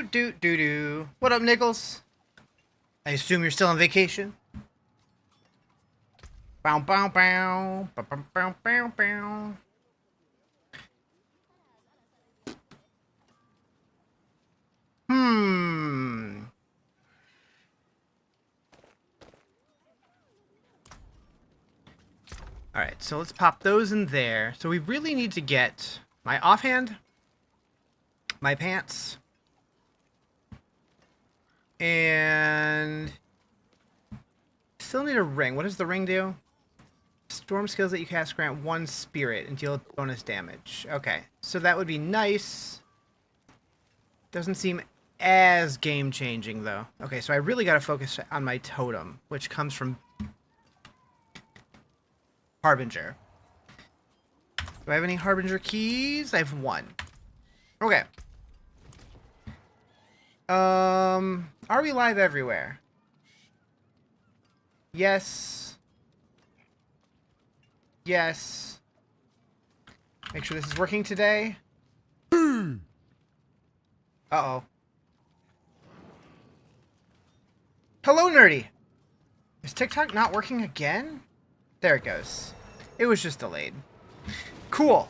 Do. What up, Nichols? I assume you're still on vacation? Bow, bow, bow. Bow, bow, bow, bow, bow. Alright, so let's pop those in there. So we really need to get my offhand, my pants, and still need a ring. What does the ring do? Storm skills that you cast grant 1 spirit and deal bonus damage. Okay, so that would be nice. Doesn't seem as game-changing, though. Okay, so I really got to focus on my totem, which comes from Harbinger. Do I have any Harbinger keys? I have 1. Okay. Are we live everywhere? Yes. Yes. Make sure this is working today. Uh-oh. Hello, Nerdy! Is TikTok not working again? There it goes. It was just delayed. Cool.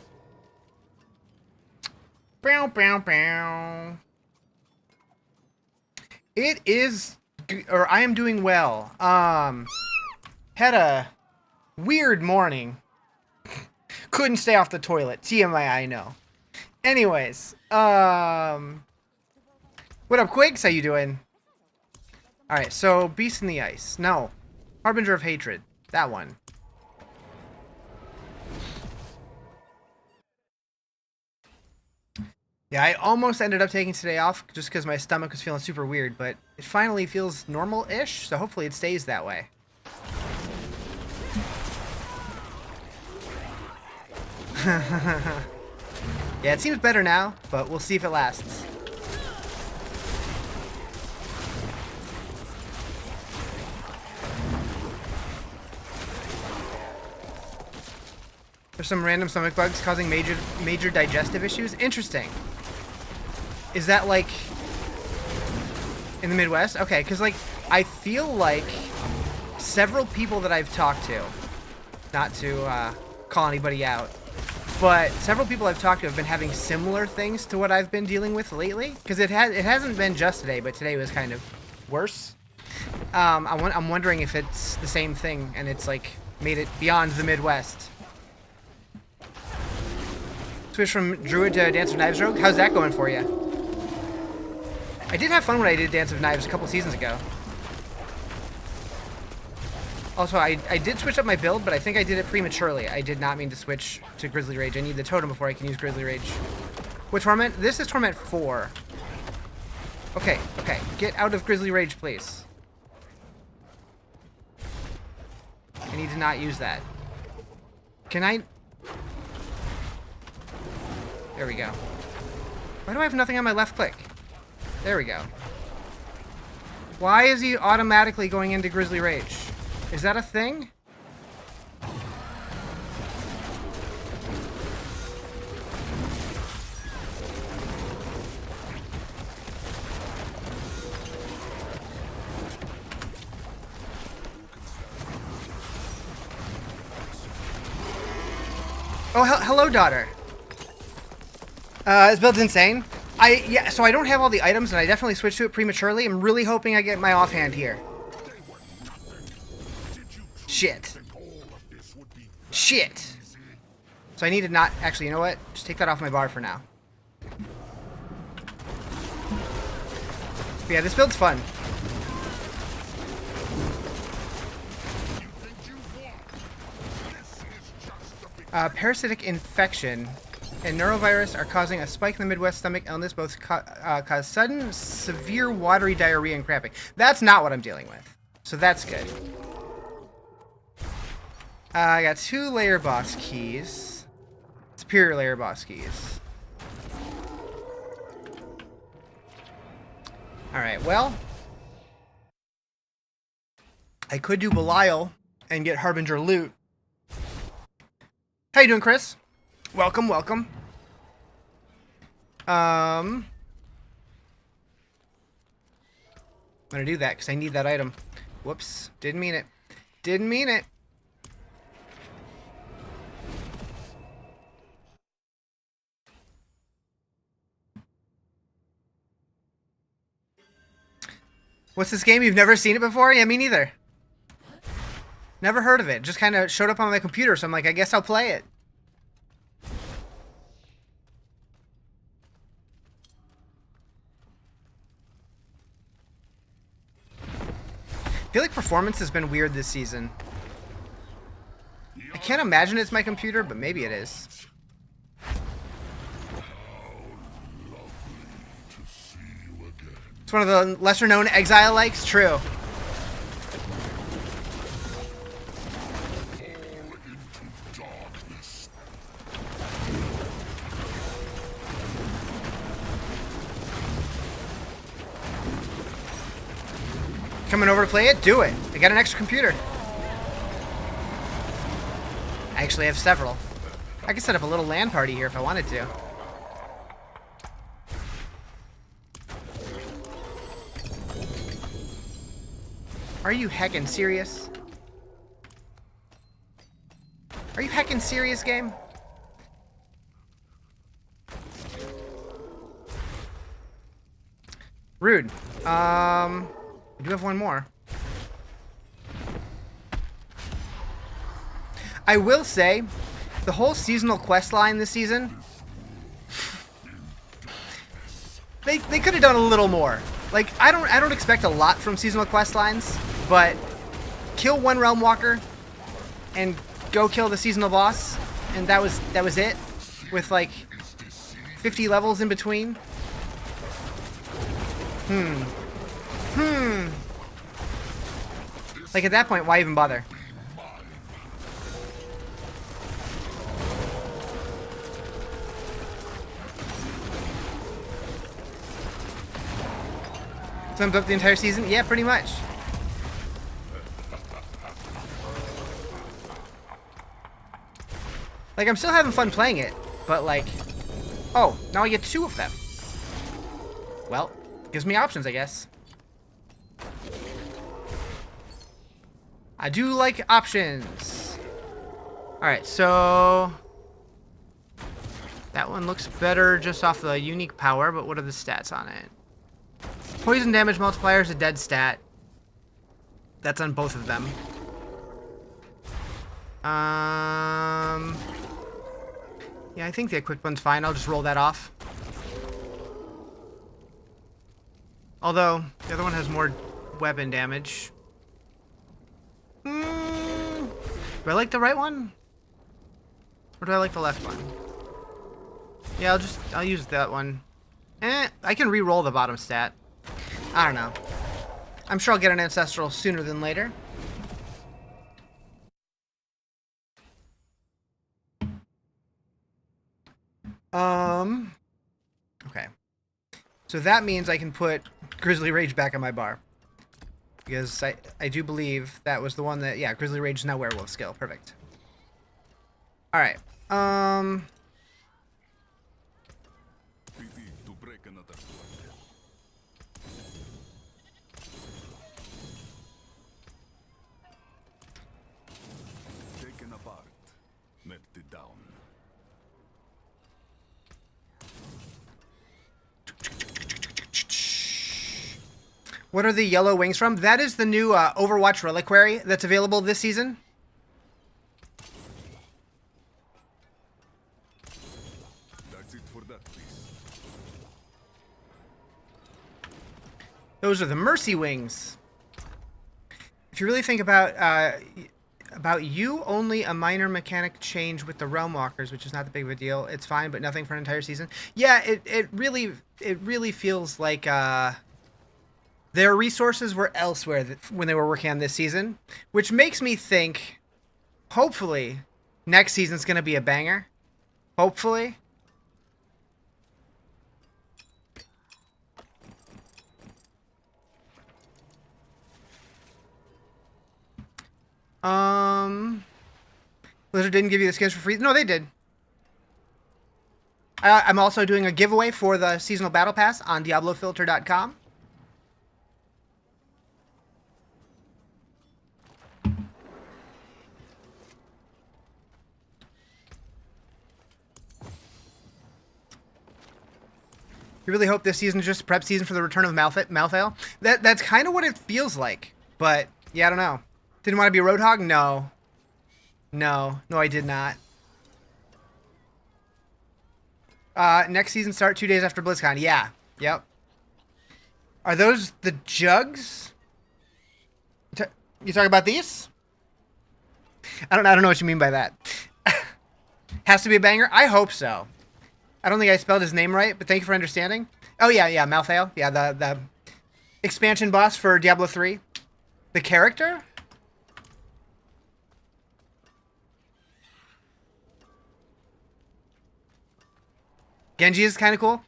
Bow, bow, bow. It is... Or I am doing well. Had a weird morning. Couldn't stay off the toilet. TMI, I know. Anyways, what up, Quigs? How you doing? Alright, so Beast in the Ice. No. Harbinger of Hatred. That one. Yeah, I almost ended up taking today off just because my stomach was feeling super weird, but it finally feels normal-ish, so hopefully it stays that way. Yeah, it seems better now, but we'll see if it lasts. There's some random stomach bugs causing major digestive issues. Interesting. Is that like in the Midwest? Okay, because like I feel like several people that I've talked to, not to call anybody out, but several people I've talked to have been having similar things to what I've been dealing with lately. Because it hasn't been just today, but today was kind of worse. I'm wondering if it's the same thing and it's like made it beyond the Midwest. Switch from Druid to Dance of Knives Rogue. How's that going for you? I did have fun when I did Dance of Knives a couple seasons ago. Also, I did switch up my build, but I think I did it prematurely. I did not mean to switch to Grizzly Rage. I need the totem before I can use Grizzly Rage. What Torment? This is Torment 4. Okay, okay. Get out of Grizzly Rage, please. I need to not use that. Can I... There we go. Why do I have nothing on my left click? There we go. Why is he automatically going into Grizzly Rage? Is that a thing? Oh, hello, daughter. This build's insane. Yeah, so I don't have all the items, and I definitely switched to it prematurely. I'm really hoping I get my offhand here. Shit. Shit. So I need to not... Actually, you know what? Just take that off my bar for now. But yeah, this build's fun. Parasitic infection and neurovirus are causing a spike in the Midwest stomach illness. Both cause sudden, severe watery diarrhea and cramping. That's not what I'm dealing with. So that's good. I got 2 layer boss keys. Superior layer boss keys. Alright, well. I could do Belial and get Harbinger loot. How you doing, Chris? Welcome, welcome. gonna do that because I need that item. Whoops. Didn't mean it. Didn't mean it. What's this game? You've never seen it before? Yeah, me neither. Never heard of it. Just kind of showed up on my computer, so I'm like, I guess I'll play it. I feel like performance has been weird this season. I can't imagine it's my computer, but maybe it is. It's one of the lesser-known Exile likes. True. Coming over to play it? Do it. I got an extra computer. I actually have several. I could set up a little LAN party here if I wanted to. Are you heckin' serious? Are you heckin' serious, game? Rude. I do have one more. I will say, the whole seasonal quest line this season, they could have done a little more. Like, I don't expect a lot from seasonal quest lines, but kill one Realm Walker and go kill the seasonal boss, and that was it, with like 50 levels in between. Like, at that point, why even bother? Sums up the entire season? Yeah, pretty much. Like, I'm still having fun playing it, but like... Oh, now I get 2 of them. Well, gives me options, I guess. I do like options. Alright, so... That one looks better just off the unique power, but what are the stats on it? Poison damage multiplier is a dead stat. That's on both of them. Yeah, I think the equipped one's fine. I'll just roll that off. Although, the other one has more weapon damage. Do I like the right one? Or do I like the left one? Yeah, I'll use that one. I can re-roll the bottom stat. I don't know. I'm sure I'll get an ancestral sooner than later. Okay. So that means I can put Grizzly Rage back on my bar. Because I do believe that was the one that... Yeah, Grizzly Rage is now werewolf skill. Perfect. Alright. What are the yellow wings from? That is the new Overwatch Reliquary that's available this season. That's it for that, please. Those are the Mercy Wings. If you really think about you, only a minor mechanic change with the Realm Walkers, which is not that big of a deal. It's fine, but nothing for an entire season. Yeah, it really feels like their resources were elsewhere when they were working on this season, which makes me think, hopefully, next season's going to be a banger. Hopefully. Blizzard didn't give you the skins for free. No, they did. I'm also doing a giveaway for the seasonal battle pass on DiabloFilter.com. You really hope this season is just prep season for the return of Malthael? That's kind of what it feels like. But, yeah, I don't know. Didn't want to be a Roadhog? No. No, I did not. Next season start 2 days after BlizzCon. Yeah. Yep. Are those the jugs? You talking about these? I don't know what you mean by that. Has to be a banger? I hope so. I don't think I spelled his name right, but thank you for understanding. Oh, yeah, Malthael. Yeah, the expansion boss for Diablo 3. The character? Genji is kind of cool.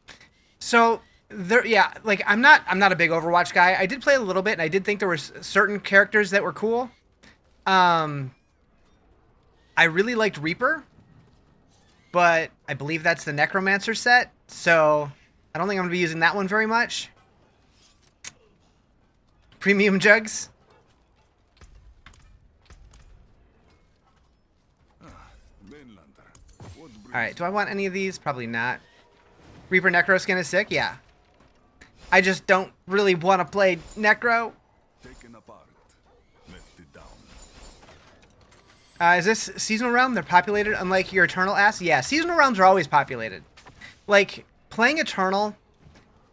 So there, yeah, like I'm not a big Overwatch guy. I did play a little bit, and I did think there were certain characters that were cool. I really liked Reaper, but I believe that's the Necromancer set, so I don't think I'm gonna be using that one very much. Premium jugs. All right, do I want any of these? Probably not. Reaper Necro skin is sick, yeah. I just don't really want to play Necro. Taken apart, left it down. Is this seasonal realm? They're populated unlike your Eternal ass? Yeah, seasonal realms are always populated. Like, playing Eternal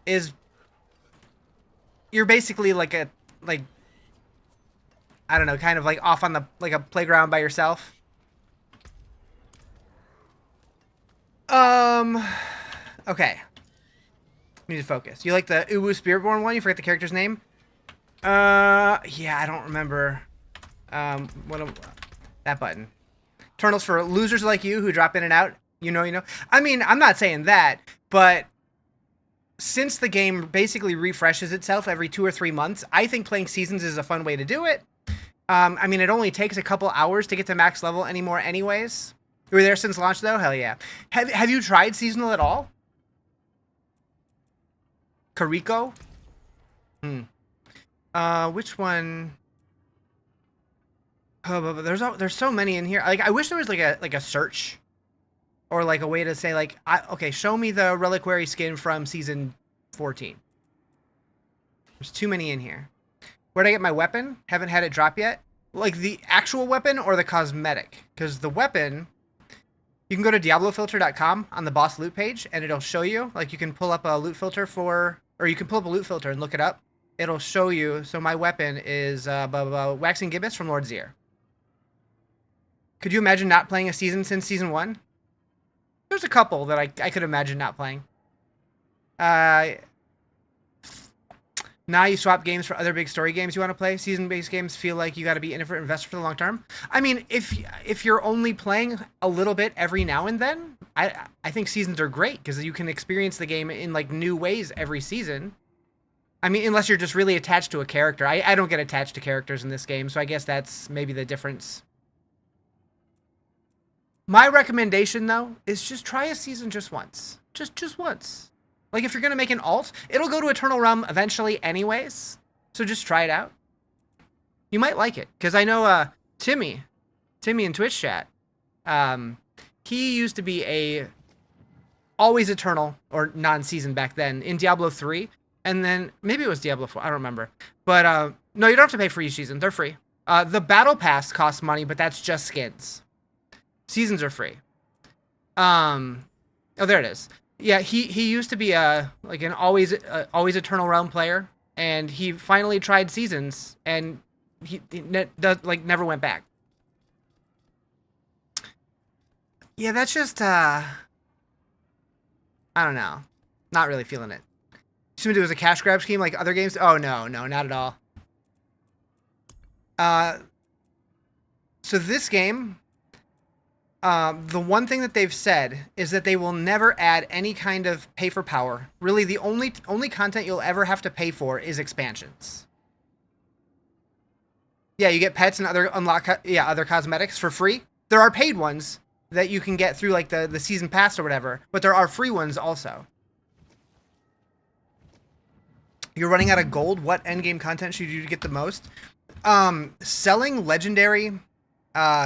is... You're basically like a... Like... I don't know, kind of like off on the... Like a playground by yourself. Okay. Need to focus. You like the Uwu Spiritborn one? You forget the character's name? Yeah, I don't remember. That button. Eternals for losers like you who drop in and out. You know. I mean, I'm not saying that, but since the game basically refreshes itself every 2 or 3 months, I think playing seasons is a fun way to do it. I mean, it only takes a couple hours to get to max level anymore anyways. You were there since launch, though? Hell yeah. Have you tried seasonal at all? Kariko? Which one? Oh, but there's so many in here. Like, I wish there was like a search, or like a way to say like, okay, show me the reliquary skin from season 14. There's too many in here. Where'd I get my weapon? Haven't had it drop yet. Like the actual weapon or the cosmetic? Because the weapon, you can go to DiabloFilter.com on the boss loot page, and it'll show you. Like, you can pull up a loot filter or you can pull up a loot filter and look it up. It'll show you. So my weapon is Waxing Gibbous from Lord Zier. Could you imagine not playing a season since season 1? There's a couple that I could imagine not playing. Now you swap games for other big story games you want to play. Season-based games feel like you got to be in it for investor for the long term. I mean, if you're only playing a little bit every now and then, I think seasons are great because you can experience the game in like new ways every season. I mean, unless you're just really attached to a character. I don't get attached to characters in this game, so I guess that's maybe the difference. My recommendation, though, is just try a season just once. Just once. Like, if you're going to make an alt, it'll go to Eternal Realm eventually anyways. So just try it out. You might like it. Because I know Timmy in Twitch chat, he used to be a always Eternal, or non-season back then, in Diablo 3. And then, maybe it was Diablo 4, I don't remember. But, no, you don't have to pay for each season. They're free. The Battle Pass costs money, but that's just skins. Seasons are free. Oh, there it is. Yeah, he used to be like an always Eternal Realm player, and he finally tried seasons, and he never went back. Yeah, that's just I don't know, not really feeling it. Assumed it was a cash grab scheme like other games. Oh no, not at all. So this game. The one thing that they've said is that they will never add any kind of pay for power. Really, the only content you'll ever have to pay for is expansions. Yeah, you get pets and other cosmetics for free. There are paid ones that you can get through like the season pass or whatever, but there are free ones also. You're running out of gold. What endgame content should you do to get the most? Selling legendary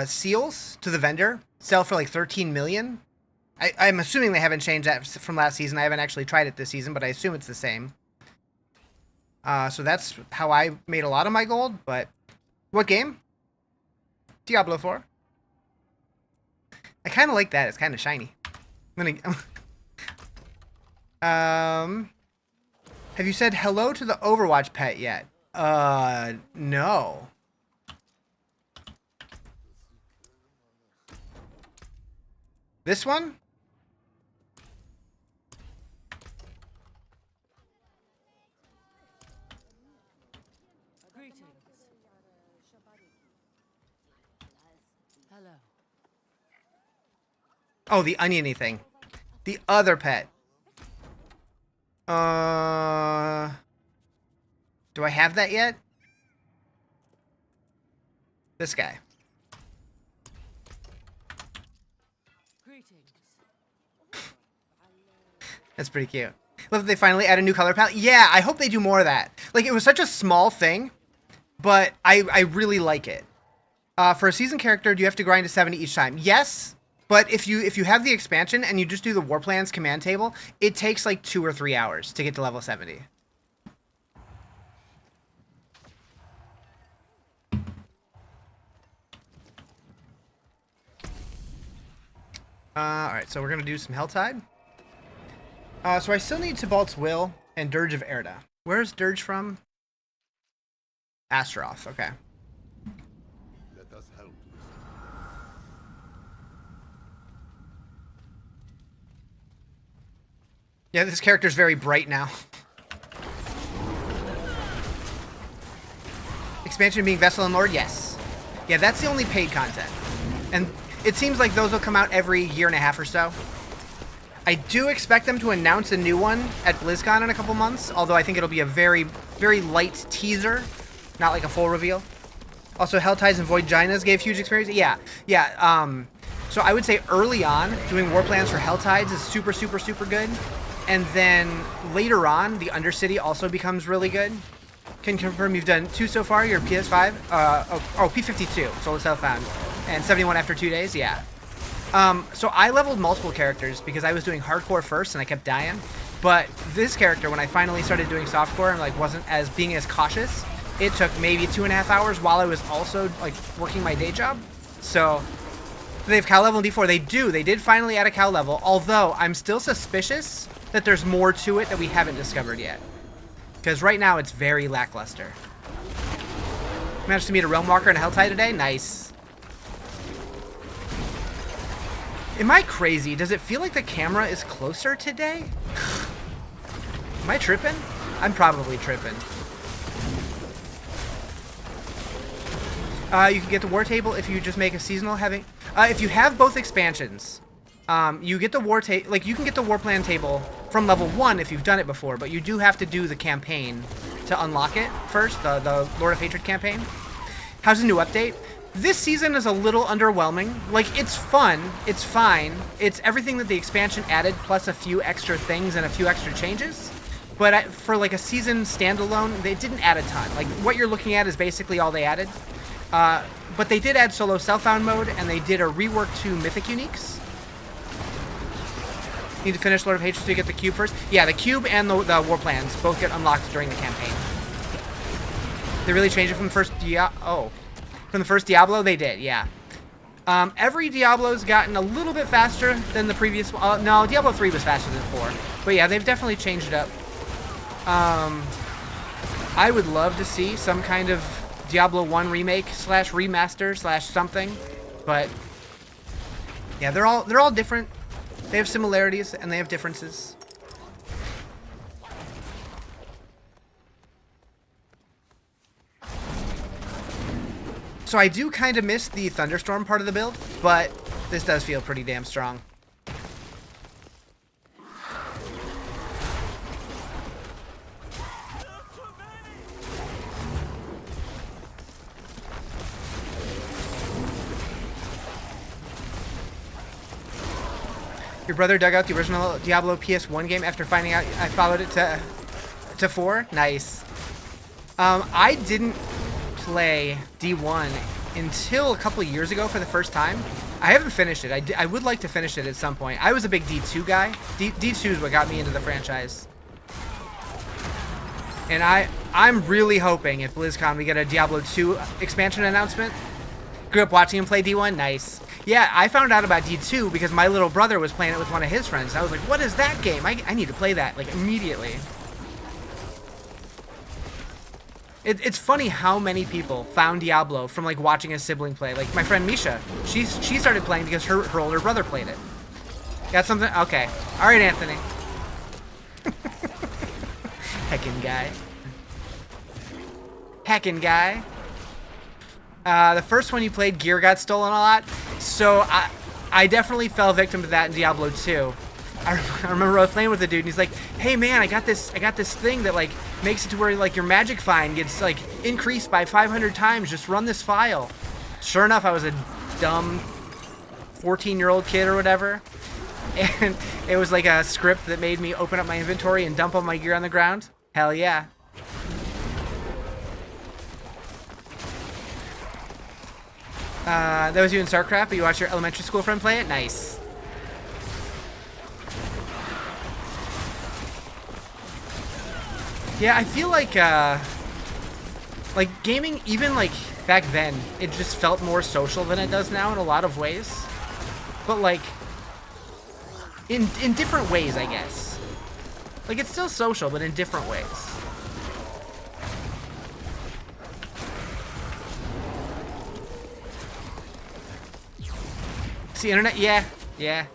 seals to the vendor. Sell for like 13 million. I'm assuming they haven't changed that from last season. I haven't actually tried it this season, but I assume it's the same. So that's how I made a lot of my gold, but... What game? Diablo 4. I kind of like that. It's kind of shiny. I'm gonna... Have you said hello to the Overwatch pet yet? No. This one? Hello. Oh, the oniony thing. The other pet. Do I have that yet? This guy. Greetings. That's pretty cute. Love that they finally add a new color palette. Yeah, I hope they do more of that. Like, it was such a small thing, but I really like it. For a season character, do you have to grind to 70 each time? Yes, but if you have the expansion and you just do the War Plans command table, it takes like 2 or 3 hours to get to level 70. Alright, so we're going to do some Helltide. So I still need Tybalt's Will and Dirge of Erda. Where's Dirge from? Astaroth, okay. Let us help. Yeah, this character's very bright now. Expansion being Vessel and Lord? Yes. Yeah, that's the only paid content. And it seems like those will come out every year and a half or so. I do expect them to announce a new one at BlizzCon in a couple months, although I think it'll be a very, very light teaser, not like a full reveal. Also, Helltides and Void Ginas gave huge experience. Yeah. So I would say early on, doing war plans for Helltides is super, super, super good. And then later on, the Undercity also becomes really good. Can confirm you've done 2 so far, your PS5. P52, Soul Self-Found. And 71 after 2 days, yeah. So I leveled multiple characters because I was doing hardcore first and I kept dying. But this character, when I finally started doing softcore and like wasn't as being as cautious, it took maybe 2.5 hours while I was also like working my day job. So they have cow level in D4. They did finally add a cow level, although I'm still suspicious that there's more to it that we haven't discovered yet. Because right now it's very lackluster. Managed to meet a Realm Walker and a Helltide today? Nice. Am I crazy? Does it feel like the camera is closer today? Am I tripping? I'm probably tripping. You can get the war table if you just make a seasonal having... if you have both expansions, you get the war table... Like, you can get the war plan table from level 1 if you've done it before, but you do have to do the campaign to unlock it first, the Lord of Hatred campaign. How's the new update? This season is a little underwhelming. Like, it's fun, it's fine, it's everything that the expansion added, plus a few extra things and a few extra changes. But for like a season standalone, they didn't add a ton. Like, what you're looking at is basically all they added. But they did add solo self-found mode, and they did a rework to Mythic uniques. Need to finish Lord of Hatred to get the cube first. Yeah, the cube and the war plans both get unlocked during the campaign. They really changed it from the first From the first Diablo, they did, yeah. Every Diablo's gotten a little bit faster than the previous one. No, Diablo 3 was faster than 4. But yeah, they've definitely changed it up. I would love to see some kind of Diablo 1 remake / remaster / something. But yeah, they're all different. They have similarities and they have differences. So I do kind of miss the Thunderstorm part of the build, but this does feel pretty damn strong. Your brother dug out the original Diablo PS1 game after finding out I followed it to 4? Nice. I didn't play D1 until a couple of years ago for the first time. I haven't finished it. I would like to finish it at some point. I was a big D2 guy. D2 is what got me into the franchise. And I'm really hoping at BlizzCon we get a Diablo 2 expansion announcement. Grew up watching him play D1. Nice. Yeah, I found out about D2 because my little brother was playing it with one of his friends. I was like, what is that game? I need to play that, like, immediately. It's funny how many people found Diablo from, like, watching a sibling play. Like, my friend Misha, she started playing because her older brother played it. Got something? Okay. All right, Anthony. Heckin' guy. Heckin' guy. The first one you played, gear got stolen a lot. So I definitely fell victim to that in Diablo 2. I remember I was playing with a dude and he's like, hey man, I got this thing that like makes it to where like your magic find gets like increased by 500 times. Just run this file. Sure enough, I was a dumb 14-year-old kid or whatever. And it was like a script that made me open up my inventory and dump all my gear on the ground. Hell yeah. That was you in StarCraft, but you watched your elementary school friend play it? Nice. Yeah, I feel like gaming, even like back then, it just felt more social than it does now in a lot of ways. But like, in different ways, I guess. Like, it's still social, but in different ways. See, internet? Yeah.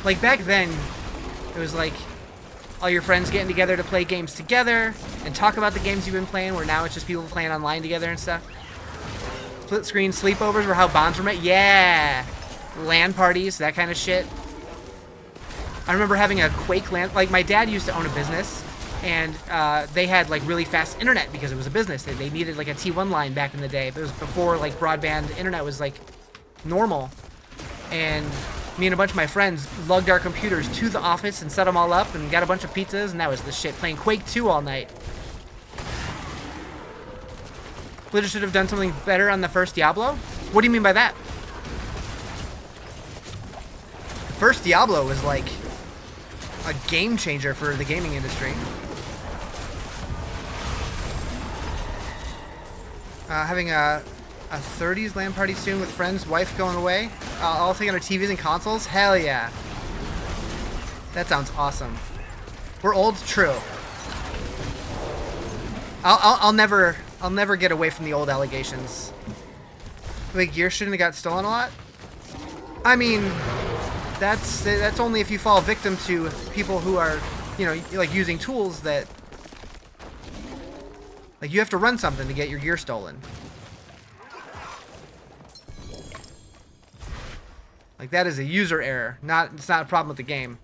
Like, back then, it was like all your friends getting together to play games together and talk about the games you've been playing, where now it's just people playing online together and stuff. Split screen sleepovers were how bonds were made. Yeah. LAN parties, that kind of shit. I remember having a Quake LAN. Like, my dad used to own a business, and they had like really fast internet because it was a business. They needed like a T1 line back in the day. But it was before like broadband internet was like normal. And me and a bunch of my friends lugged our computers to the office and set them all up and got a bunch of pizzas, and that was the shit. Playing Quake 2 all night. Blizzard should have done something better on the first Diablo? What do you mean by that? The first Diablo was like a game changer for the gaming industry. Having a 30s LAN party soon with friends, wife going away. All taking our TVs and consoles? Hell yeah. That sounds awesome. We're old? True. I'll never get away from the old allegations. Wait, gear shouldn't have got stolen a lot? I mean, that's only if you fall victim to people who are, you know, like using tools that, like, you have to run something to get your gear stolen. Like, that is a user error. It's not a problem with the game.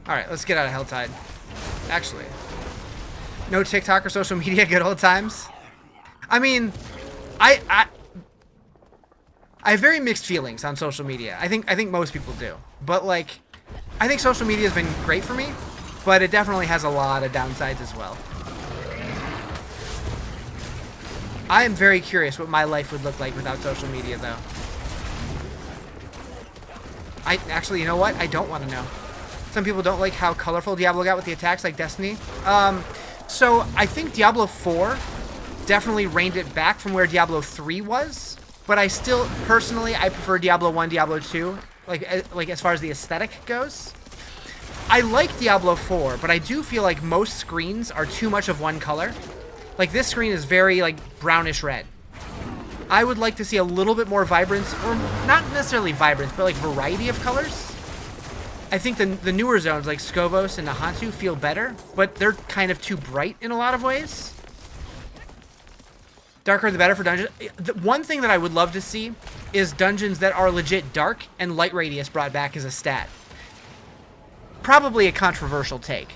Alright, let's get out of Helltide. Actually. No TikTok or social media, good old times. I mean, I have very mixed feelings on social media. I think most people do. But like, I think social media has been great for me, but it definitely has a lot of downsides as well. I am very curious what my life would look like without social media, though. Actually, you know what? I don't want to know. Some people don't like how colorful Diablo got with the attacks, like Destiny. So I think Diablo 4 definitely reined it back from where Diablo 3 was, but I still, personally, I prefer Diablo 1, Diablo 2, like as far as the aesthetic goes. I like Diablo 4, but I do feel like most screens are too much of one color. Like, this screen is very, like, brownish red. I would like to see a little bit more vibrance, or not necessarily vibrance, but, like, variety of colors. I think the newer zones, like Skovos and Nahantu, feel better, but they're kind of too bright in a lot of ways. Darker the better for dungeons. The one thing that I would love to see is dungeons that are legit dark and light radius brought back as a stat. Probably a controversial take.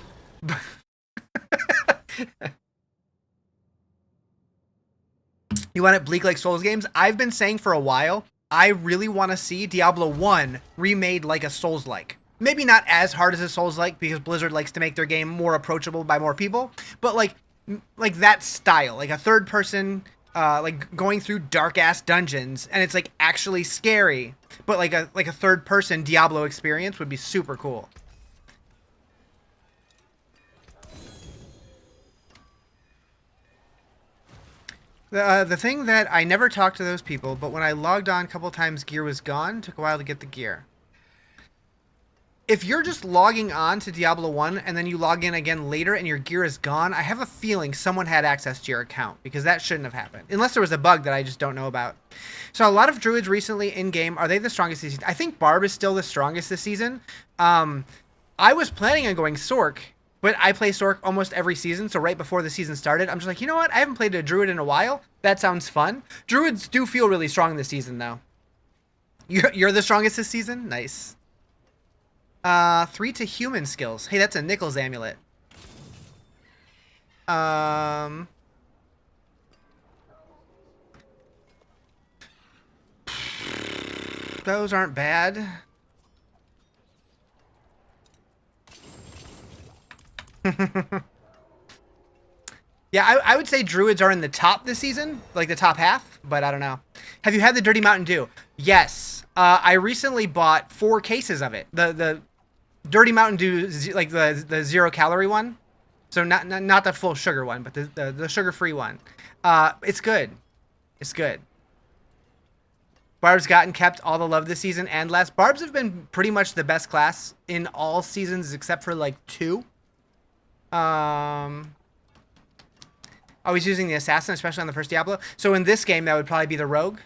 You want it bleak like Souls games? I've been saying for a while, I really want to see Diablo 1 remade like a Souls-like. maybe not as hard as a Souls-like, because Blizzard likes to make their game more approachable by more people, but like that style, like a third person, like going through dark ass dungeons, and it's like actually scary, but like a third person Diablo experience would be super cool. The thing that I never talked to those people, but when I logged on a couple times, gear was gone. Took a while to get the gear. If you're just logging on to Diablo 1 and then you log in again later and your gear is gone, I have a feeling someone had access to your account, because that shouldn't have happened. Unless there was a bug that I just don't know about. So a lot of Druids recently in-game, are they the strongest this season? I think Barb is still the strongest this season. I was planning on going Sork, but I play Sork almost every season, so right before the season started, I'm just like, you know what? I haven't played a Druid in a while. That sounds fun. Druids do feel really strong this season, though. You're the strongest this season? Nice. 3 to human skills. Hey, that's a Nichols amulet. Those aren't bad. Yeah, I would say Druids are in the top this season, like the top half, but I don't know. Have you had the Dirty Mountain Dew? Yes. I recently bought 4 cases of it. The Dirty Mountain Dew, like the 0 calorie one. So not the full sugar one, but the sugar-free one. It's good. It's good. Barb's gotten kept all the love this season and last. Barbs have been pretty much the best class in all seasons except for like 2. Always using the assassin, especially on the first Diablo. So in this game, that would probably be the rogue.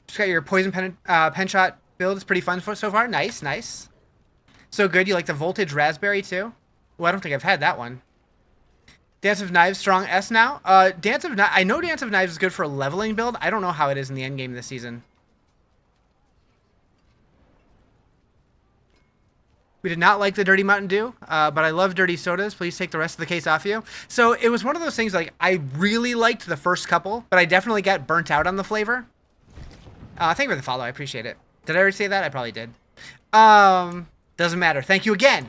Just got your poison pen shot build. It's pretty fun so far. Nice, nice. So good. You like the voltage raspberry too? Well, I don't think I've had that one. Dance of Knives, strong S now. Dance of Knives, I know Dance of Knives is good for a leveling build. I don't know how it is in the end game this season. We did not like the Dirty Mountain Dew, but I love dirty sodas. Please take the rest of the case off you. So it was one of those things, like, I really liked the first couple, but I definitely got burnt out on the flavor. Thank you for the follow. I appreciate it. Did I already say that? I probably did. Doesn't matter. Thank you again.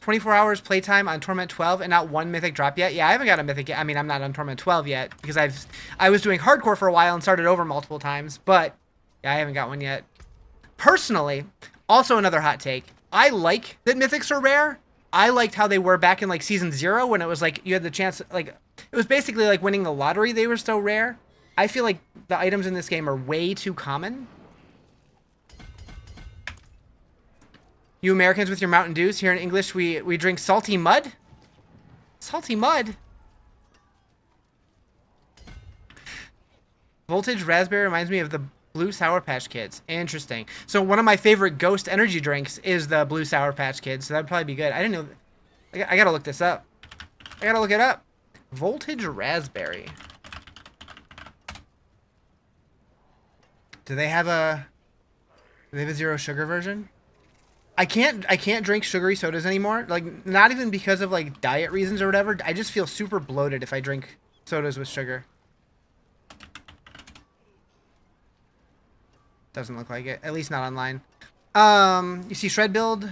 24 hours playtime on Torment 12 and not 1 Mythic drop yet. Yeah, I haven't got a Mythic yet. I mean, I'm not on Torment 12 yet because I was doing hardcore for a while and started over multiple times, but yeah, I haven't got one yet. Personally, also another hot take. I like that Mythics are rare. I liked how they were back in like season 0 when it was like you had the chance, like it was basically like winning the lottery. They were so rare. I feel like the items in this game are way too common. You Americans with your Mountain Dews. Here in English, we drink salty mud. Salty mud? Voltage Raspberry reminds me of the Blue Sour Patch Kids. Interesting. So one of my favorite Ghost energy drinks is the Blue Sour Patch Kids. So that'd probably be good. I didn't know. I gotta look this up. I gotta look it up. Voltage Raspberry. Do they have a 0 sugar version? I can't drink sugary sodas anymore. Like, not even because of like diet reasons or whatever. I just feel super bloated if I drink sodas with sugar. Doesn't look like it. At least not online. You see Shred build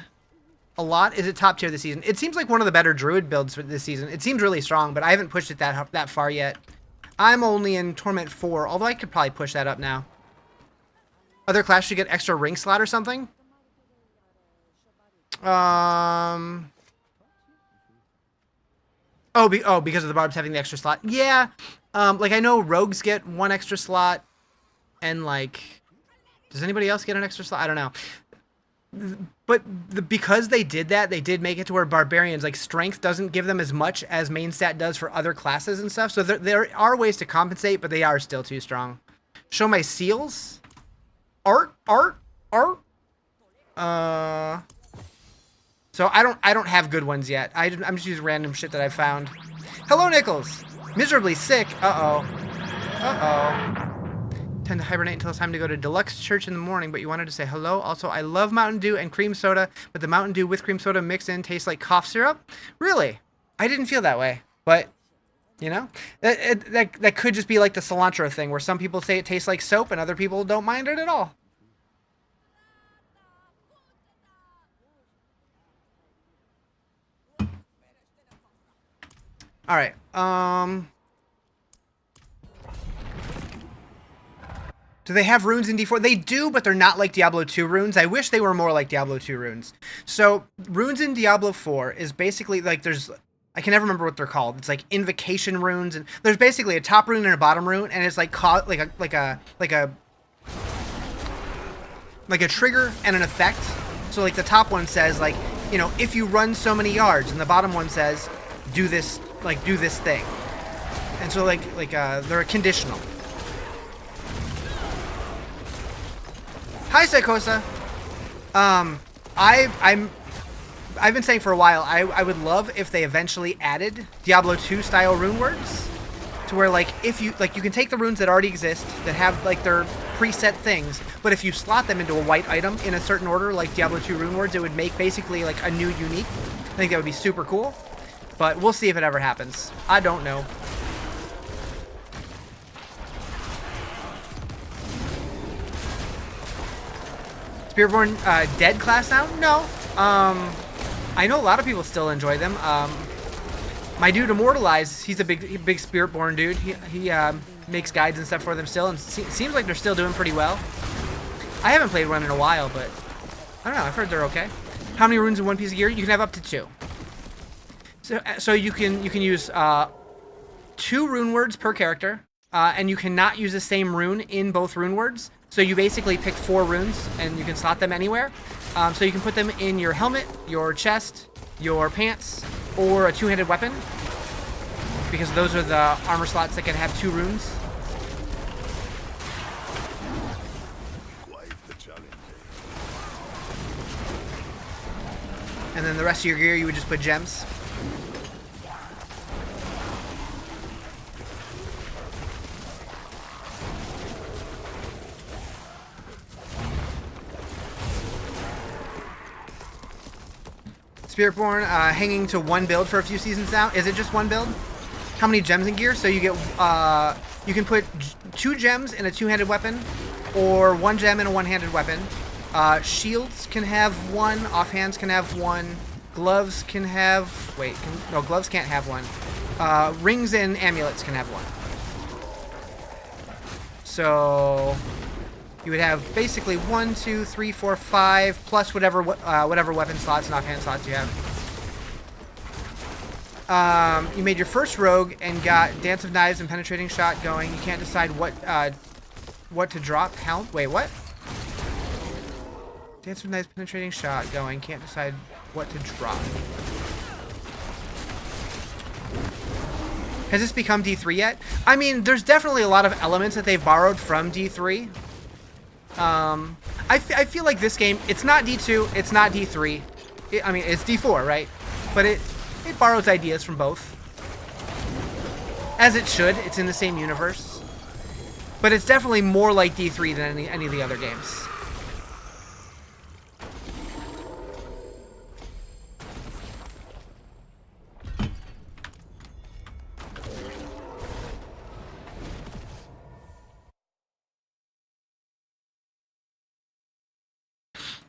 a lot. Is it top tier this season? It seems like one of the better Druid builds for this season. It seems really strong, but I haven't pushed it that far yet. I'm only in Torment 4, although I could probably push that up now. Other class should get extra ring slot or something? Oh, because of the barbs having the extra slot. Yeah. Like I know rogues get 1 extra slot, and like, does anybody else get an extra slot? I don't know. But because they did that, they did make it to where barbarians, like strength doesn't give them as much as main stat does for other classes and stuff. So there are ways to compensate, but they are still too strong. Show my seals. Art. So I don't have good ones yet. I'm just using random shit that I found. Hello, Nichols. Miserably sick. Uh-oh. tend to hibernate until it's time to go to Deluxe Church in the morning, but you wanted to say hello. Also, I love Mountain Dew and cream soda, but the Mountain Dew with cream soda mixed in tastes like cough syrup. Really? I didn't feel that way, but you know, that could just be like the cilantro thing, where some people say it tastes like soap and other people don't mind it at all. All right. Do they have runes in D4? They do, but they're not like Diablo 2 runes. I wish they were more like Diablo 2 runes. So runes in Diablo 4 is basically like I can never remember what they're called. It's like invocation runes, and there's basically a top rune and a bottom rune, and it's like a trigger and an effect. So like the top one says like, you know, if you run so many yards, and the bottom one says do this thing. And so they're conditional. Hi, Psychosa. I've been saying for a while, I would love if they eventually added Diablo 2 style rune words, to where like if you like you can take the runes that already exist that have like their preset things, but if you slot them into a white item in a certain order like Diablo 2 rune words, it would make basically like a new unique. I think that would be super cool, but we'll see if it ever happens. I don't know. Spiritborn dead class now? No. I know a lot of people still enjoy them. My dude Immortalize, he's a big Spiritborn dude. He makes guides and stuff for them still, and seems like they're still doing pretty well. I haven't played one in a while, but I don't know. I've heard they're okay. How many runes in one piece of gear? You can have up to 2. So you can use 2 rune words per character, and you cannot use the same rune in both rune words. So you basically pick 4 runes, and you can slot them anywhere. So you can put them in your helmet, your chest, your pants, or a 2-handed weapon, because those are the armor slots that can have 2 runes. Quite the challenge. And then the rest of your gear, you would just put gems. Spiritborn hanging to 1 build for a few seasons now. Is it just 1 build? How many gems in gear? So you get you can put 2 gems in a 2-handed weapon, or 1 gem in a 1-handed weapon. Shields can have 1. Offhands can have 1. Gloves can have... no, gloves can't have 1. Rings and amulets can have 1. So you would have basically 1, 2, 3, 4, 5, plus whatever weapon slots and offhand slots you have. You made your first rogue and got Dance of Knives and Penetrating Shot going. You can't decide what to drop. Wait, what? Dance of Knives, Penetrating Shot going. Can't decide what to drop. Has this become D3 yet? I mean, there's definitely a lot of elements that they've borrowed from D3. I feel like this game, it's not D2, it's not D3. I mean, it's D4, right? But it borrows ideas from both. As it should. It's in the same universe. But it's definitely more like D3 than any of the other games.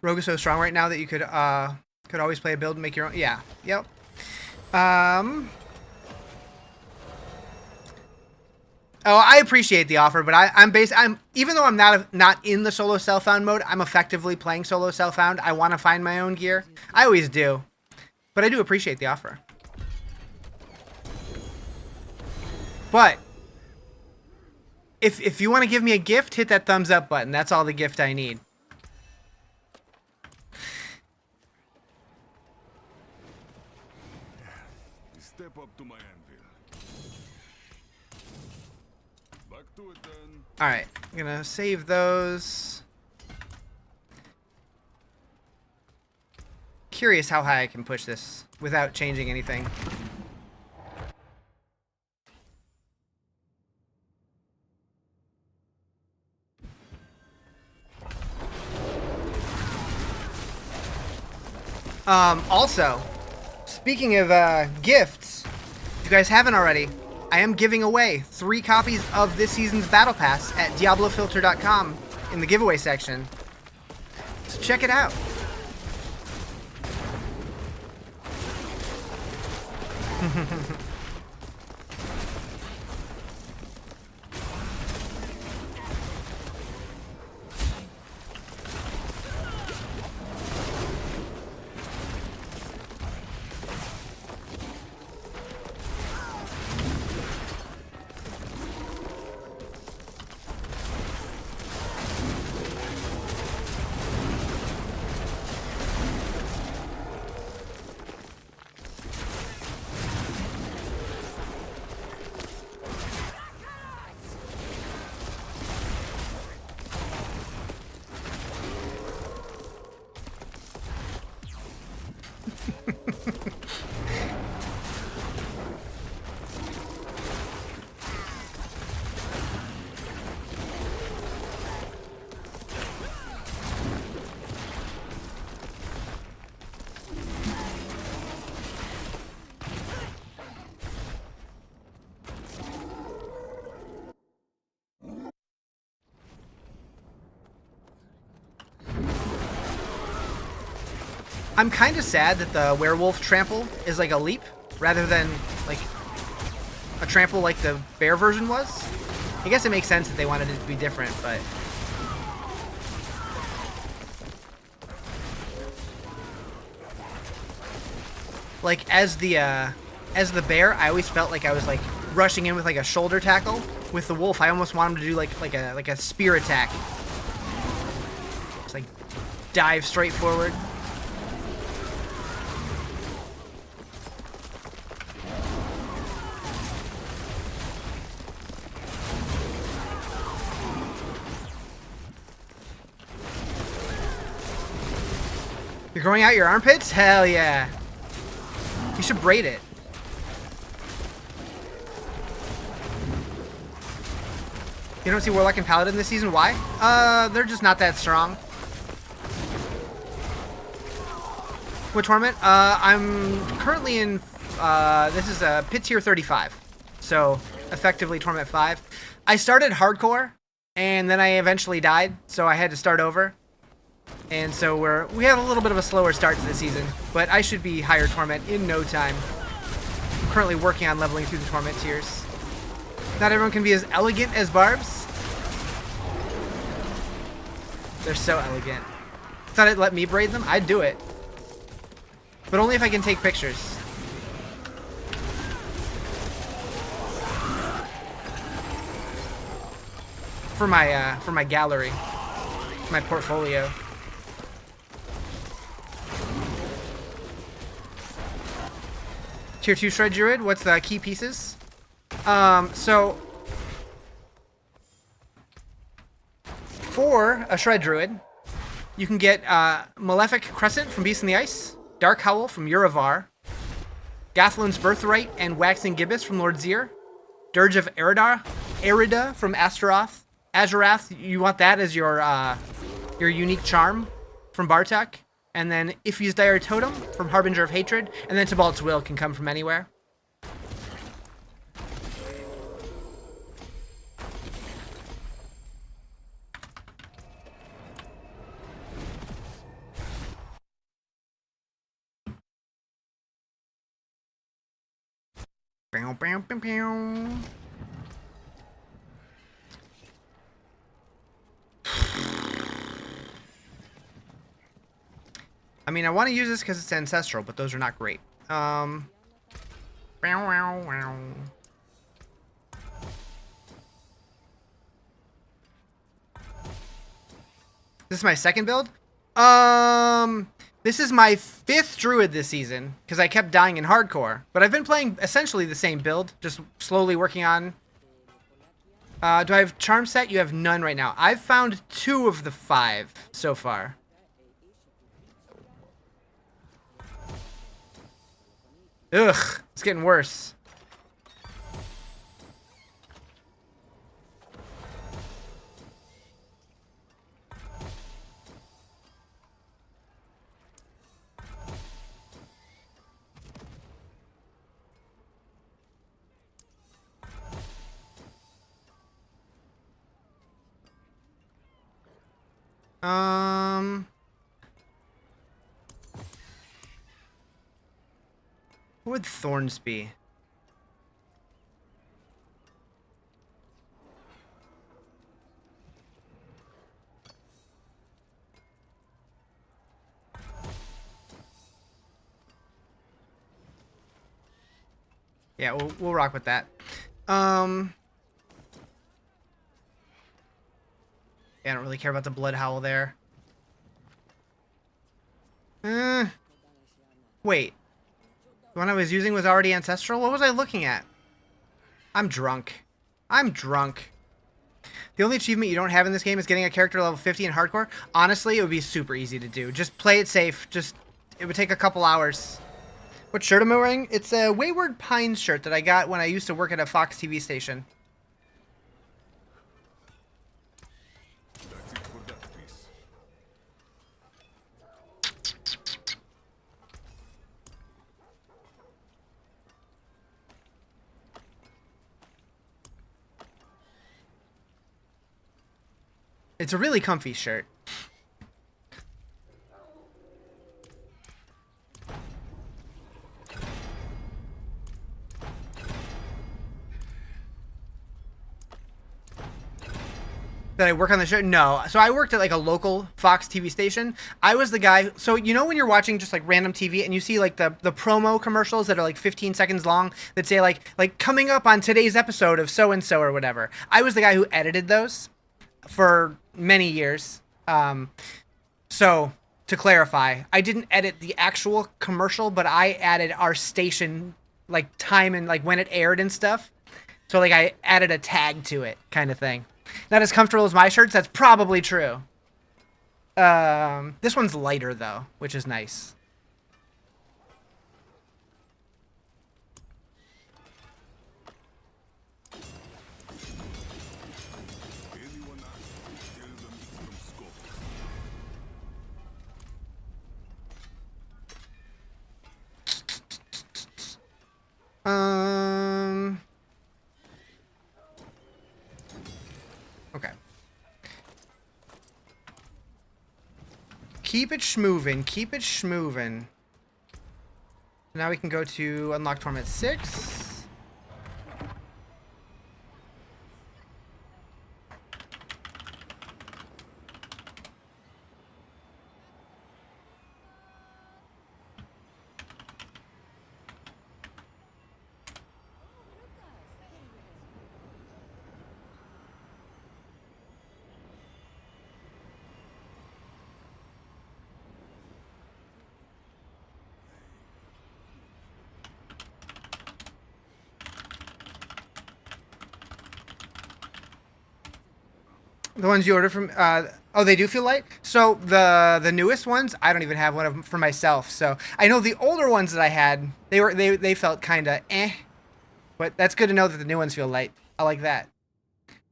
Rogue is so strong right now that you could always play a build and make your own. Yeah. Yep. Oh, I appreciate the offer, but I'm even though I'm not in the solo self-found mode, I'm effectively playing solo self-found. I want to find my own gear. I always do, but I do appreciate the offer. But if you want to give me a gift, hit that thumbs up button. That's all the gift I need. Step up to my anvil. Back to it then. Alright, I'm gonna save those. Curious how high I can push this without changing anything. Also, speaking of gifts, if you guys haven't already, I am giving away 3 copies of this season's Battle Pass at DiabloFilter.com in the giveaway section. So check it out. I'm kind of sad that the werewolf trample is like a leap rather than like a trample like the bear version was. I guess it makes sense that they wanted it to be different, but like as the bear, I always felt like I was like rushing in with like a shoulder tackle. With the wolf, I almost want him to do like a spear attack. Just like dive straight forward. You're growing out your armpits? Hell yeah. You should braid it. You don't see Warlock and Paladin this season? Why? They're just not that strong. What tournament? I'm currently in, this is a Pit Tier 35. So, effectively Tournament 5. I started hardcore, and then I eventually died, so I had to start over. And so we have a little bit of a slower start to the season, but I should be higher Torment in no time. I'm currently working on leveling through the Torment tiers. Not everyone can be as elegant as Barbs. They're so elegant. Thought it'd let me braid them? I'd do it. But only if I can take pictures. For my gallery. My portfolio. Tier 2 Shred Druid, what's the key pieces? So for a Shred Druid, you can get Malefic Crescent from Beast in the Ice, Dark Howl from Urivar, Gathlun's Birthright and Waxing Gibbous from Lord Zir, Dirge of Erida from Astaroth, Azurath, you want that as your unique charm from Bartek. And then Ify's Dire Totem from Harbinger of Hatred. And then Tibalt's Will can come from anywhere. Bow, bow, bow, bow. I mean, I want to use this because it's ancestral, but those are not great. Wow, wow, wow. This is my second build. This is my 5th Druid this season because I kept dying in hardcore. But I've been playing essentially the same build, just slowly working on. Do I have Charm Set? You have none right now. I've found 2 of the 5 so far. Ugh, it's getting worse. What would thorns be? Yeah, we'll rock with that. Yeah, I don't really care about the blood howl there. Wait. The one I was using was already ancestral? What was I looking at? I'm drunk. I'm drunk. The only achievement you don't have in this game is getting a character level 50 in hardcore. Honestly, it would be super easy to do. Just play it safe. It would take a couple hours. What shirt am I wearing? It's a Wayward Pines shirt that I got when I used to work at a Fox TV station. That's it for that piece. It's a really comfy shirt. Did I work on the show? No. So I worked at like a local Fox TV station. I was the guy. So you know when you're watching just like random TV and you see like the promo commercials that are like 15 seconds long that say like coming up on today's episode of so and so or whatever. I was the guy who edited those for many years. So to clarify, I didn't edit the actual commercial, but I added our station like time and like when it aired and stuff. So like I added a tag to it kind of thing. Not as comfortable as my shirts, that's probably true. This one's lighter though, which is nice. Anyone asks, tell them it's from scope. Okay. Keep it schmoovin', keep it schmoovin'. Now we can go to unlock Torment 6. The ones you order from, oh, they do feel light? So the newest ones, I don't even have one of them for myself. So I know the older ones that I had, they felt kind of eh. But that's good to know that the new ones feel light. I like that.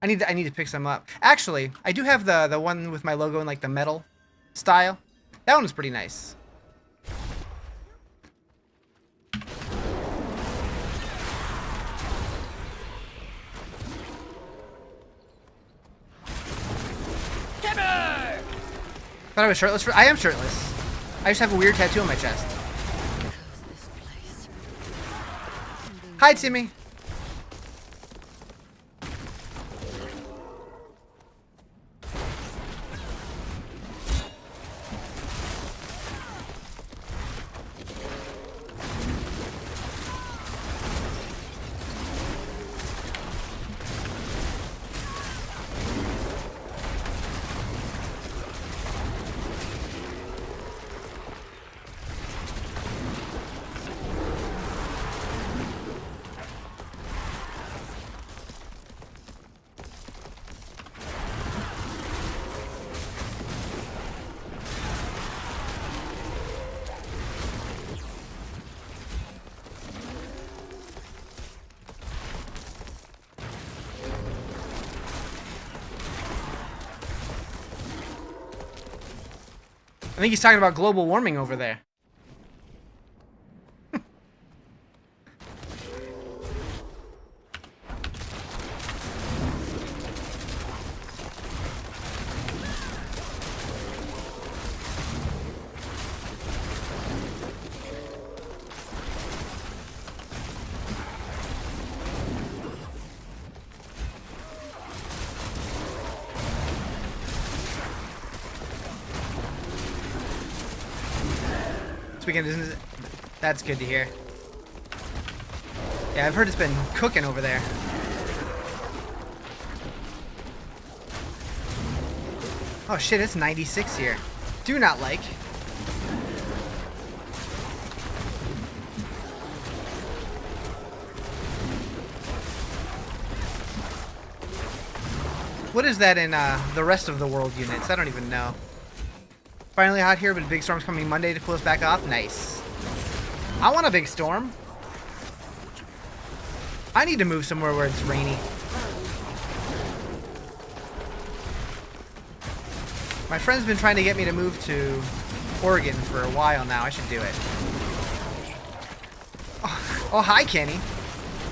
I need to pick some up. Actually, I do have the one with my logo in like the metal style. That one was pretty nice. Thought I was shirtless. I am shirtless. I just have a weird tattoo on my chest. Hi, Timmy. I think he's talking about global warming over there. weekend isn't. That's good to hear. Yeah, I've heard it's been cooking over there. Oh shit, it's 96 here. Do not like. What is that in the rest of the world units? I don't even know. Finally hot here, but a big storm's coming Monday to cool us back off. Nice. I want a big storm. I need to move somewhere where it's rainy. My friend's been trying to get me to move to Oregon for a while now. I should do it. Oh, hi, Kenny.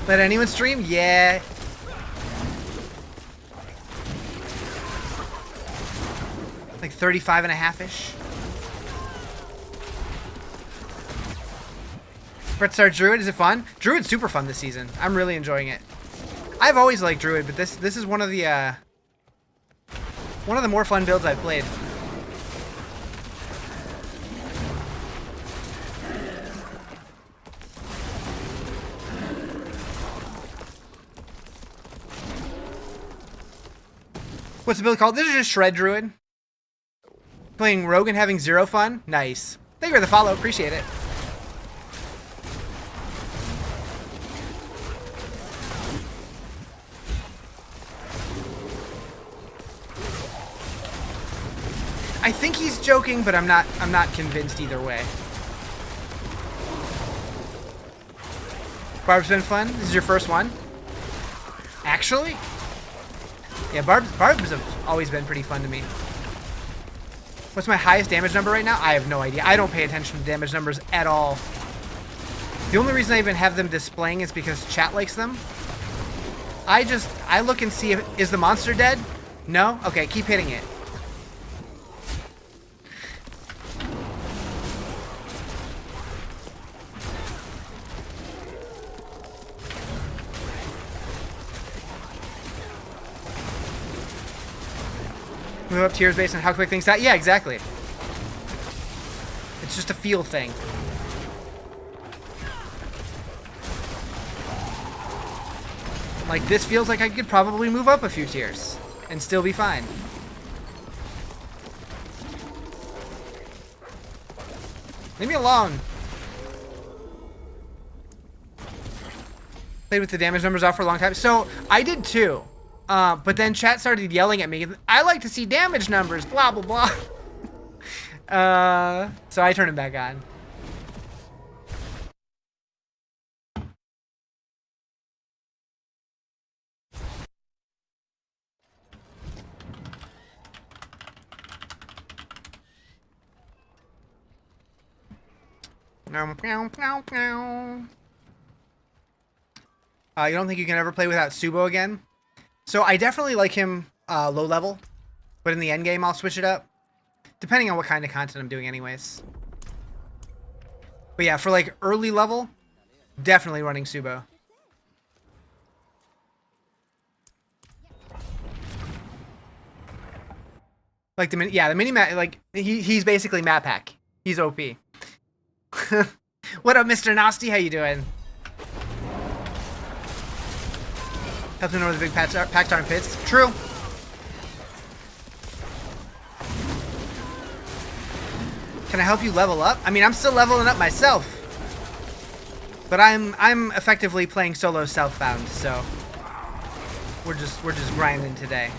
Let anyone stream? Yeah. Like 35 and a half-ish. Brett starts Druid. Is it fun? Druid's super fun this season. I'm really enjoying it. I've always liked Druid, but this is one of the more fun builds I've played. What's the build called? This is just Shred Druid. Playing Rogue and having zero fun? Nice. Thank you for the follow. Appreciate it. I think he's joking, but I'm not convinced either way. Barb's been fun. This is your first one? Actually? Yeah, Barb's have always been pretty fun to me. What's my highest damage number right now? I have no idea. I don't pay attention to damage numbers at all. The only reason I even have them displaying is because chat likes them. I look and see is the monster dead? No? Okay, keep hitting it. Move up tiers based on how quick things die? Yeah, exactly. It's just a feel thing. Like, this feels like I could probably move up a few tiers and still be fine. Leave me alone. Played with the damage numbers off for a long time. So, I did too. But then chat started yelling at me. I like to see damage numbers, blah, blah, blah. So I turned them back on. You don't think you can ever play without Subo again? So I definitely like him low level, but in the end game I'll switch it up, depending on what kind of content I'm doing anyways. But yeah, for like early level, definitely running Subo. Like the mini map, like he's basically map hack. He's OP. What up, Mr. Nasty? How you doing? Helps to know where the big packs are in pits. True. Can I help you level up? I mean, I'm still leveling up myself, but I'm effectively playing solo Southbound, so we're just grinding today.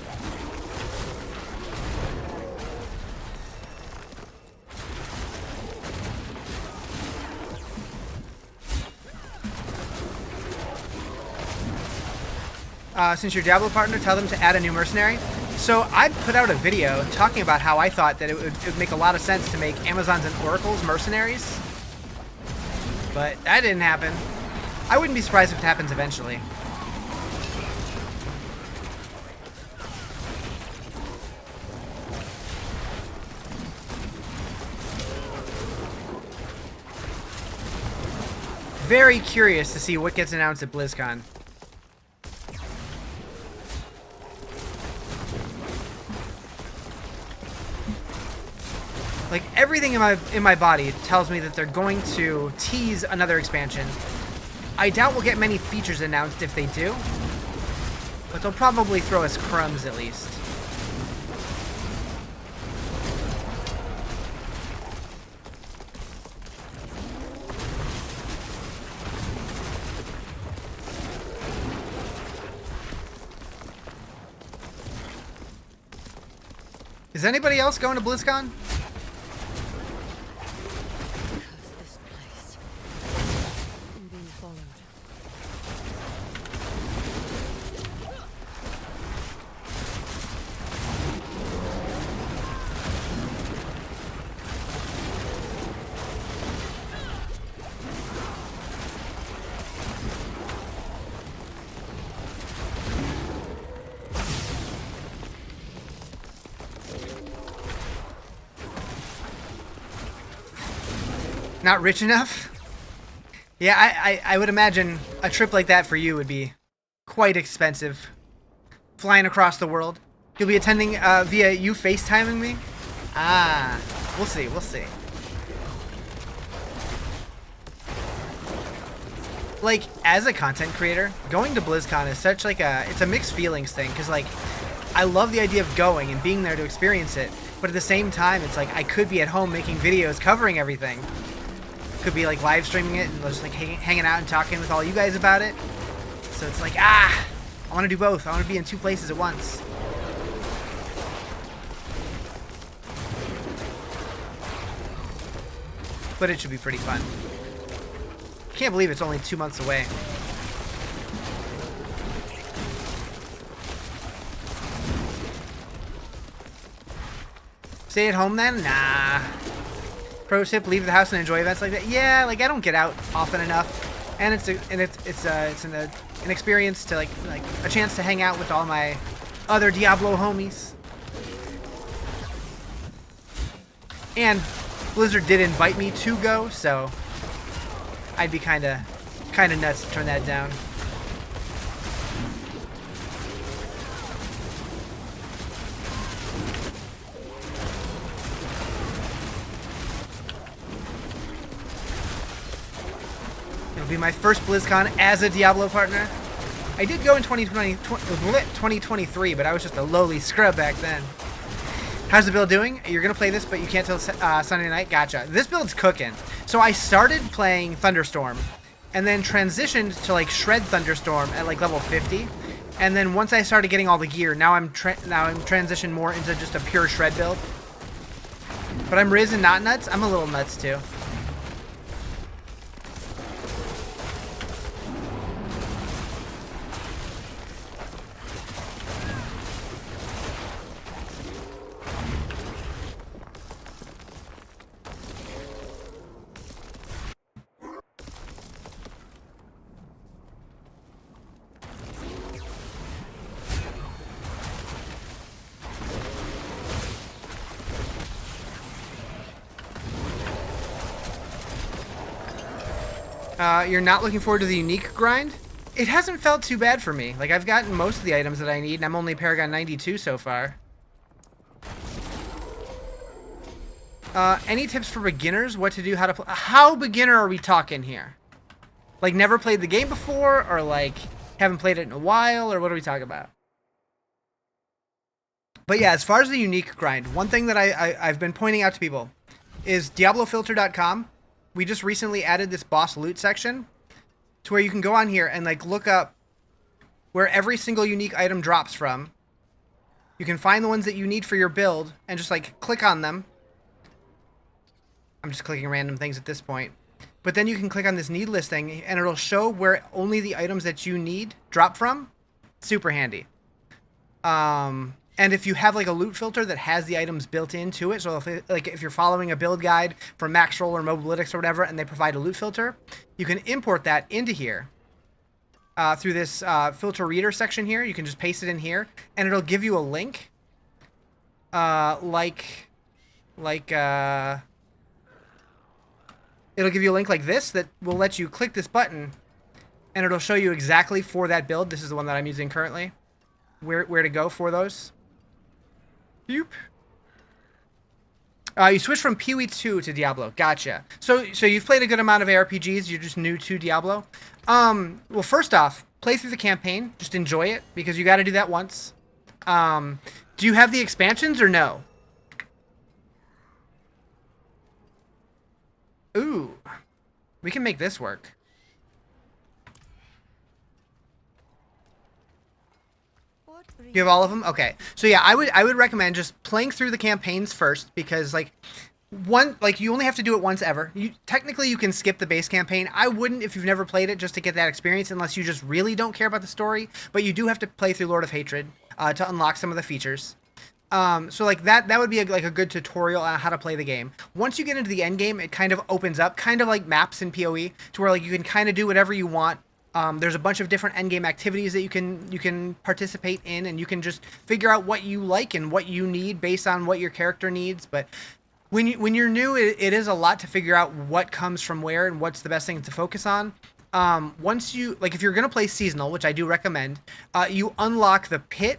Since you're Diablo partner, tell them to add a new mercenary. So I put out a video talking about how I thought that it would make a lot of sense to make Amazons and Oracles mercenaries. But that didn't happen. I wouldn't be surprised if it happens eventually. Very curious to see what gets announced at BlizzCon. Like, everything in my body tells me that they're going to tease another expansion. I doubt we'll get many features announced if they do, but they'll probably throw us crumbs at least. Is anybody else going to BlizzCon? Curse this place. I'm being followed. Not rich enough? Yeah, I would imagine a trip like that for you would be quite expensive. Flying across the world. You'll be attending via you FaceTiming me? Ah, we'll see, we'll see. Like, as a content creator, going to BlizzCon is such like it's a mixed feelings thing, because like, I love the idea of going and being there to experience it, but at the same time, it's like I could be at home making videos covering everything. Could be like live streaming it and just like hanging out and talking with all you guys about it. So it's like, I want to do both. I want to be in two places at once. But it should be pretty fun. Can't believe it's only 2 months away. Stay at home then? Nah. Pro tip: leave the house and enjoy events like that. Yeah, like I don't get out often enough, and it's an experience to like a chance to hang out with all my other Diablo homies. And Blizzard did invite me to go, so I'd be kind of nuts to turn that down. It'll be my first BlizzCon as a Diablo partner. I did go in 2023, but I was just a lowly scrub back then. How's the build doing? You're going to play this, but you can't till Sunday night? Gotcha. This build's cooking. So I started playing Thunderstorm, and then transitioned to like Shred Thunderstorm at like level 50. And then once I started getting all the gear, now I'm transitioned more into just a pure Shred build. But I'm Riz and not nuts. I'm a little nuts too. You're not looking forward to the unique grind? It hasn't felt too bad for me. Like, I've gotten most of the items that I need, and I'm only Paragon 92 so far. Any tips for beginners? What to do, how to play? How beginner are we talking here? Like, never played the game before? Or, like, haven't played it in a while? Or what are we talking about? But yeah, as far as the unique grind, one thing that I've been pointing out to people is DiabloFilter.com. We just recently added this boss loot section to where you can go on here and like look up where every single unique item drops from. You can find the ones that you need for your build and just like click on them. I'm just clicking random things at this point. But then you can click on this need list thing and it'll show where only the items that you need drop from. Super handy. And if you have like a loot filter that has the items built into it, so if you're following a build guide from Maxroll or Mobalytics or whatever, and they provide a loot filter, you can import that into here through this filter reader section here. You can just paste it in here, and it'll give you a link, it'll give you a link like this that will let you click this button, and it'll show you exactly for that build. This is the one that I'm using currently. Where to go for those. Boop. You switched from PoE 2 to Diablo. Gotcha. So you've played a good amount of ARPGs. You're just new to Diablo. Well, first off, play through the campaign. Just enjoy it because you got to do that once. Do you have the expansions or no? Ooh, we can make this work. You have all of them? Okay. So yeah, I would recommend just playing through the campaigns first because like you only have to do it once ever. Technically you can skip the base campaign. I wouldn't if you've never played it just to get that experience unless you just really don't care about the story, but you do have to play through Lord of Hatred to unlock some of the features. So like that would be like a good tutorial on how to play the game. Once you get into the end game, it kind of opens up, kind of like maps in PoE, to where like you can kind of do whatever you want. There's a bunch of different endgame activities that you can participate in, and you can just figure out what you like and what you need based on what your character needs. But when you're new, it is a lot to figure out what comes from where and what's the best thing to focus on. Once you like, if you're gonna play seasonal, which I do recommend, you unlock the pit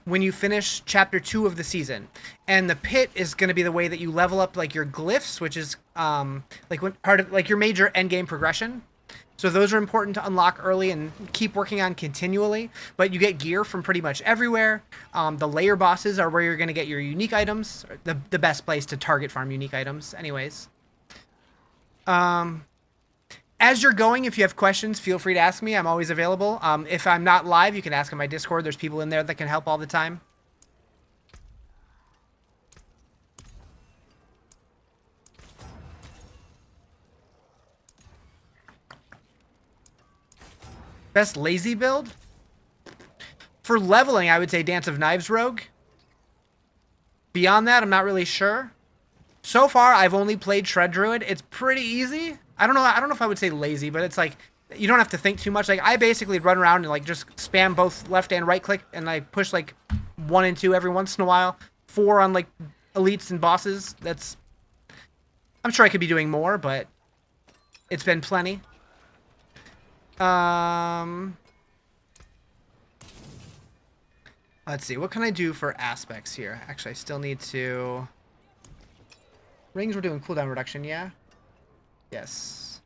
when you finish chapter 2 of the season, and the pit is going to be the way that you level up like your glyphs, which is like part of like your major endgame progression. So those are important to unlock early and keep working on continually, but you get gear from pretty much everywhere. The layer bosses are where you're going to get your unique items, the best place to target farm unique items anyways. As you're going, if you have questions, feel free to ask me. I'm always available. If I'm not live, you can ask on my Discord. There's people in there that can help all the time. Best lazy build? For leveling, I would say Dance of Knives Rogue. Beyond that, I'm not really sure. So far, I've only played Shred Druid. It's pretty easy. I don't know if I would say lazy, but it's like you don't have to think too much. Like I basically run around and like just spam both left and right click, and I push like 1 and 2 every once in a while. 4 on like elites and bosses. I'm sure I could be doing more, but it's been plenty. Let's see. What can I do for aspects here? Actually, I still need to... Rings, we're doing cooldown reduction, yeah? Yes.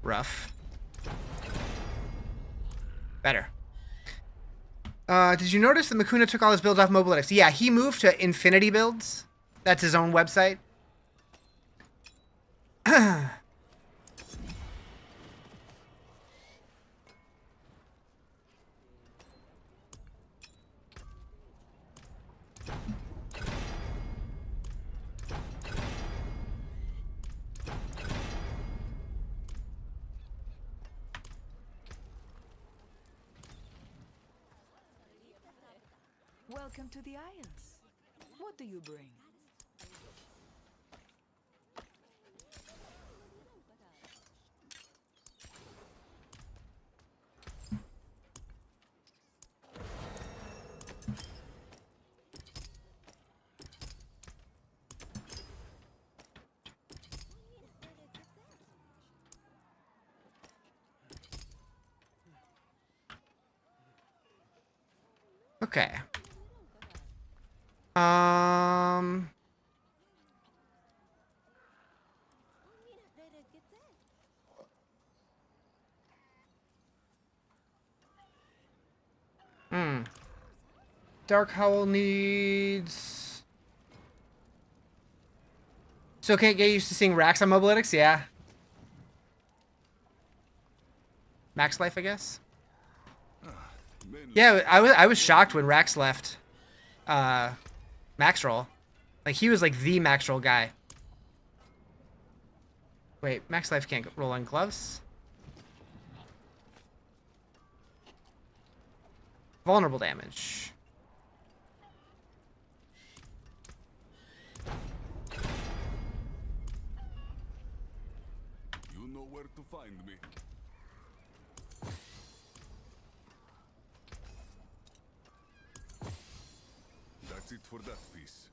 Rough. Better. Did you notice that Makuna took all his builds off Mobalytics? Yeah, he moved to Infinity Builds. That's his own website. Welcome to the Isles. What do you bring? Okay. Dark Howl needs... Still can't get used to seeing Rax on Mobalytics? Yeah. Max Life, I guess? Yeah, I was shocked when Rax left Max Roll. Like, he was like the Max Roll guy. Wait, Max Life can't roll on gloves? Vulnerable damage. You know where to find me. That's it for that piece.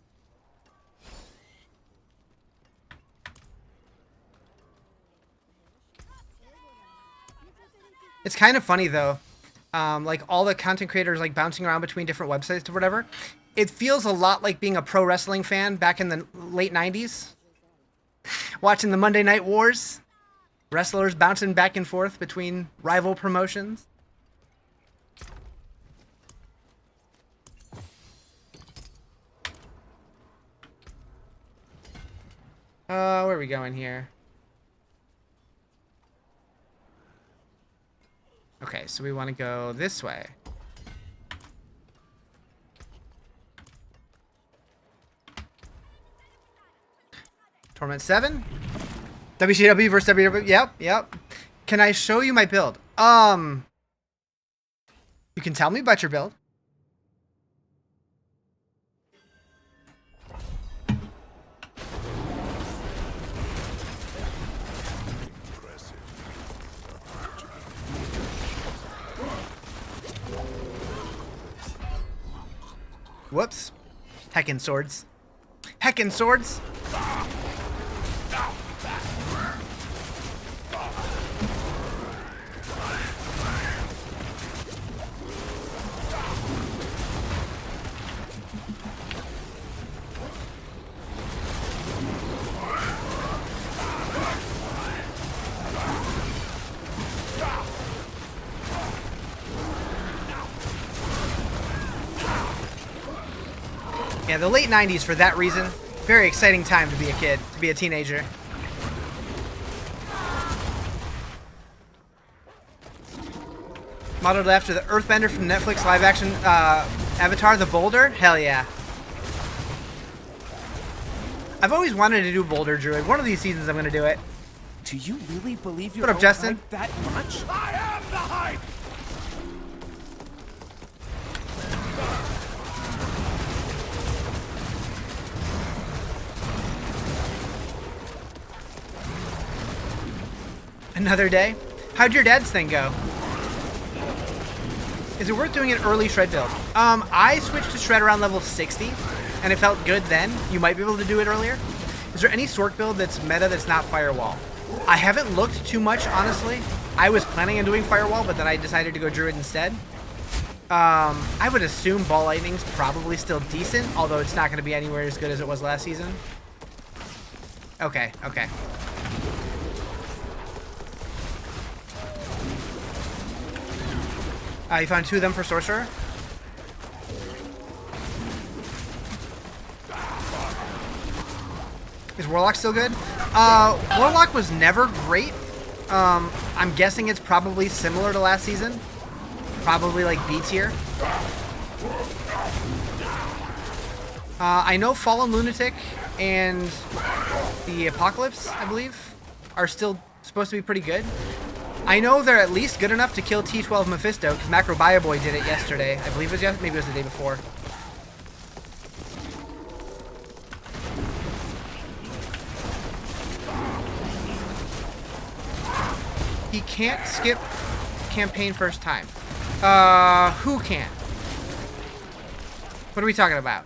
It's kind of funny though. Like all the content creators like bouncing around between different websites or whatever. It feels a lot like being a pro wrestling fan back in the late 90s. Watching the Monday Night Wars. Wrestlers bouncing back and forth between rival promotions. Where are we going here? Okay, so we want to go this way. Torment 7? WCW versus WWE? Yep. Can I show you my build? You can tell me about your build. Whoops. Heckin' swords. Heckin' swords! Yeah, the late 90s for that reason. Very exciting time to be a kid, to be a teenager. Modeled after the Earthbender from Netflix live action Avatar, the Boulder? Hell yeah. I've always wanted to do Boulder Druid. One of these seasons I'm going to do it. Do you really believe you're What up, Justin? that much? I am the hype! Another day? How'd your dad's thing go? Is it worth doing an early shred build? I switched to shred around level 60, and it felt good then. You might be able to do it earlier. Is there any Sork build that's meta that's not Firewall? I haven't looked too much, honestly. I was planning on doing Firewall, but then I decided to go Druid instead. I would assume Ball Lightning's probably still decent, although it's not going to be anywhere as good as it was last season. Okay. You found 2 of them for Sorcerer? Is Warlock still good? Warlock was never great. I'm guessing it's probably similar to last season. Probably like B tier. I know Fallen Lunatic and the Apocalypse, I believe, are still supposed to be pretty good. I know they're at least good enough to kill T12 Mephisto, because Macro Boy did it yesterday. I believe it was yesterday, maybe it was the day before. He can't skip campaign first time. Who can't? What are we talking about?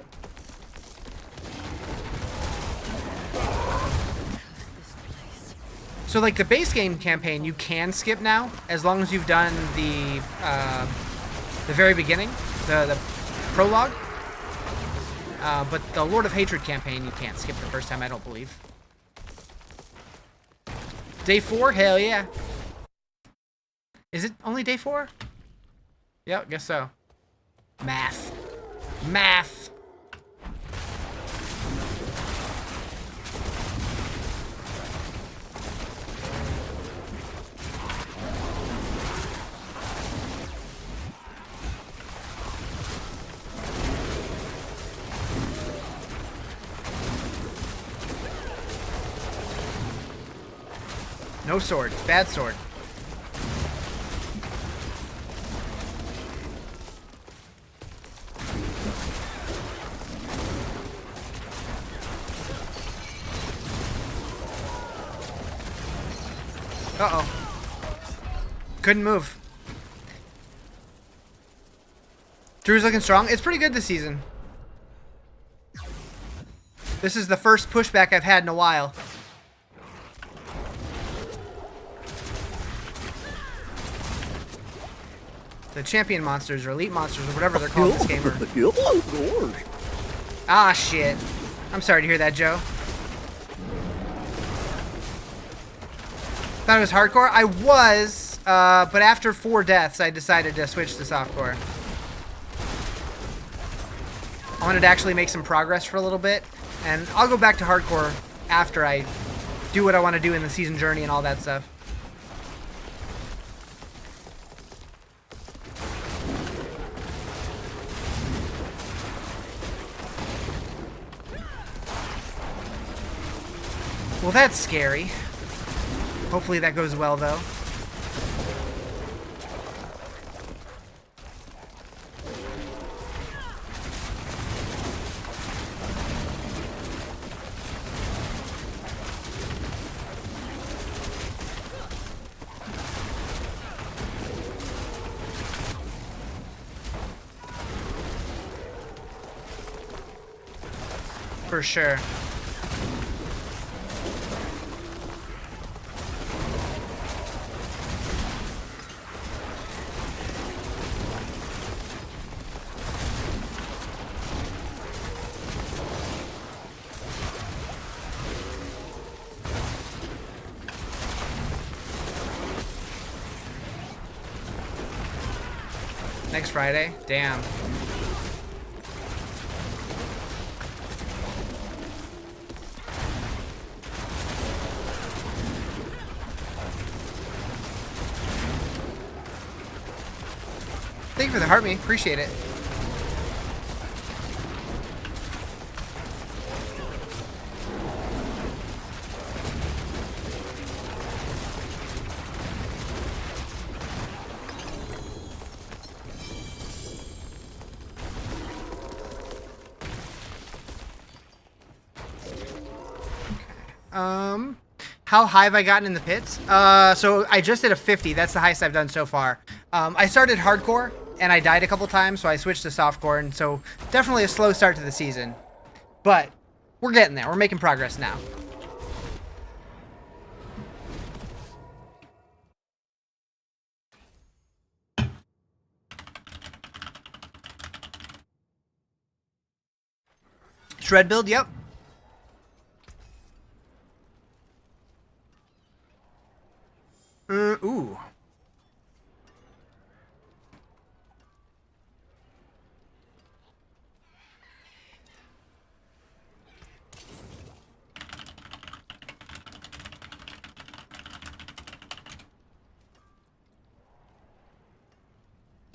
So like the base game campaign, you can skip now as long as you've done the very beginning, the prologue. But the Lord of Hatred campaign, you can't skip the first time, I don't believe. Day 4? Hell yeah. Is it only day 4? Yep, guess so. Math. No sword. Bad sword. Uh-oh. Couldn't move. Drew's looking strong. It's pretty good this season. This is the first pushback I've had in a while. the champion monsters or elite monsters or whatever they're called in this game. Lord. Ah, shit. I'm sorry to hear that, Joe. Thought it was hardcore? I was, but after 4 deaths, I decided to switch to softcore. I wanted to actually make some progress for a little bit, and I'll go back to hardcore after I do what I want to do in the season journey and all that stuff. Well, that's scary. Hopefully that goes well, though. For sure. Next Friday? Damn. Thank you for the heart me. Appreciate it. How high have I gotten in the pits? So I just did a 50. That's the highest I've done so far. I started hardcore and I died a couple times, so I switched to softcore, and so definitely a slow start to the season. But we're getting there. We're making progress now. Shred build, yep. Ooh.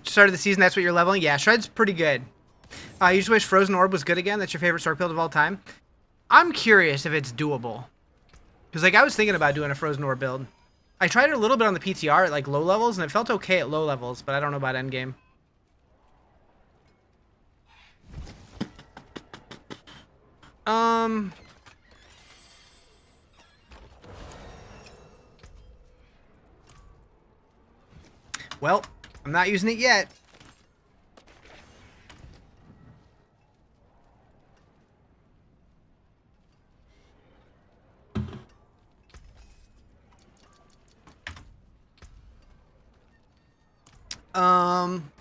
Started the season, that's what you're leveling? Yeah, Shred's pretty good. You just wish Frozen Orb was good again? That's your favorite sword build of all time? I'm curious if it's doable. Because, like, I was thinking about doing a Frozen Orb build. I tried it a little bit on the PTR at, like, low levels, and it felt okay at low levels, but I don't know about endgame. Well, I'm not using it yet.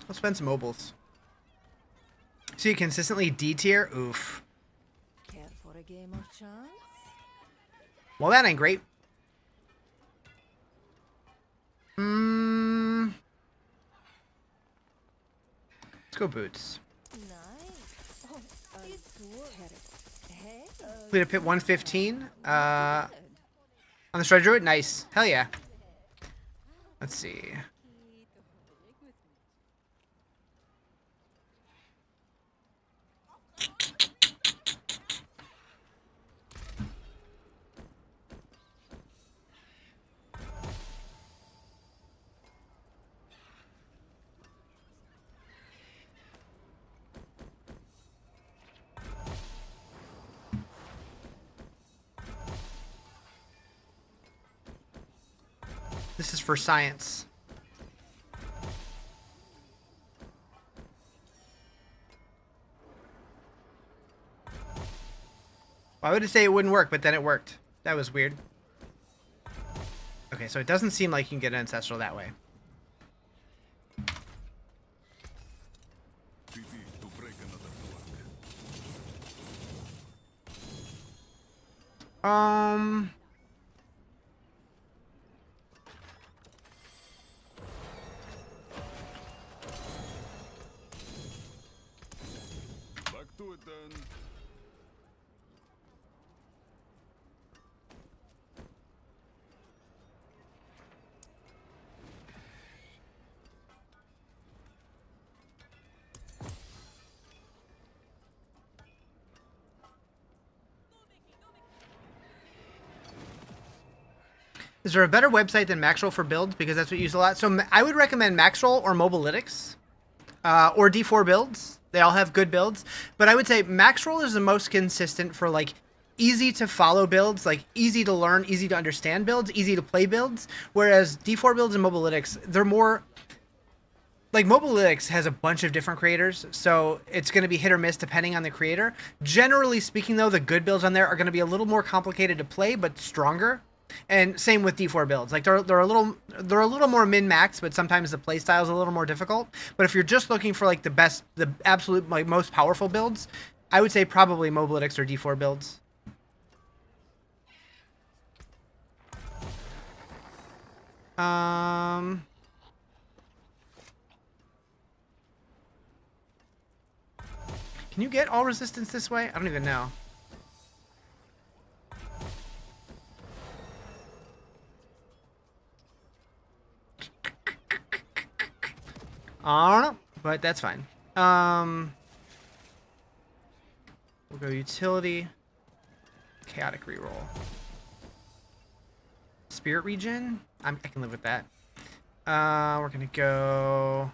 Let's spend some mobiles. So you consistently D tier? Oof. Care for a game of chance? Well, that ain't great. Let's go boots. Nice. Oh, it's worth. Hey. Complete a pit 115. On the Shred Druid? Nice. Hell yeah. Let's see. This is for science. Why would it say it wouldn't work, but then it worked? That was weird. Okay, so it doesn't seem like you can get an ancestral that way. Um, Back to it then. is there a better website than Maxroll for builds? Because that's what you use a lot. So I would recommend Maxroll or Mobalytics, or D4 builds. They all have good builds, but I would say Maxroll is the most consistent for like easy to follow builds, like easy to learn, easy to understand builds, easy to play builds. Whereas D4 builds and Mobalytics, they're more like Mobalytics has a bunch of different creators, so it's going to be hit or miss depending on the creator. Generally speaking, though, the good builds on there are going to be a little more complicated to play, but stronger. And same with D4 builds. Like they're a little more min-max, but sometimes the playstyle is a little more difficult. But if you're just looking for like the absolute like most powerful builds, I would say probably Mobalytics or D4 builds. Can you get all resistance this way? I don't even know. I don't know, but that's fine. We'll go utility, chaotic reroll, spirit regen. I can live with that. We're gonna go.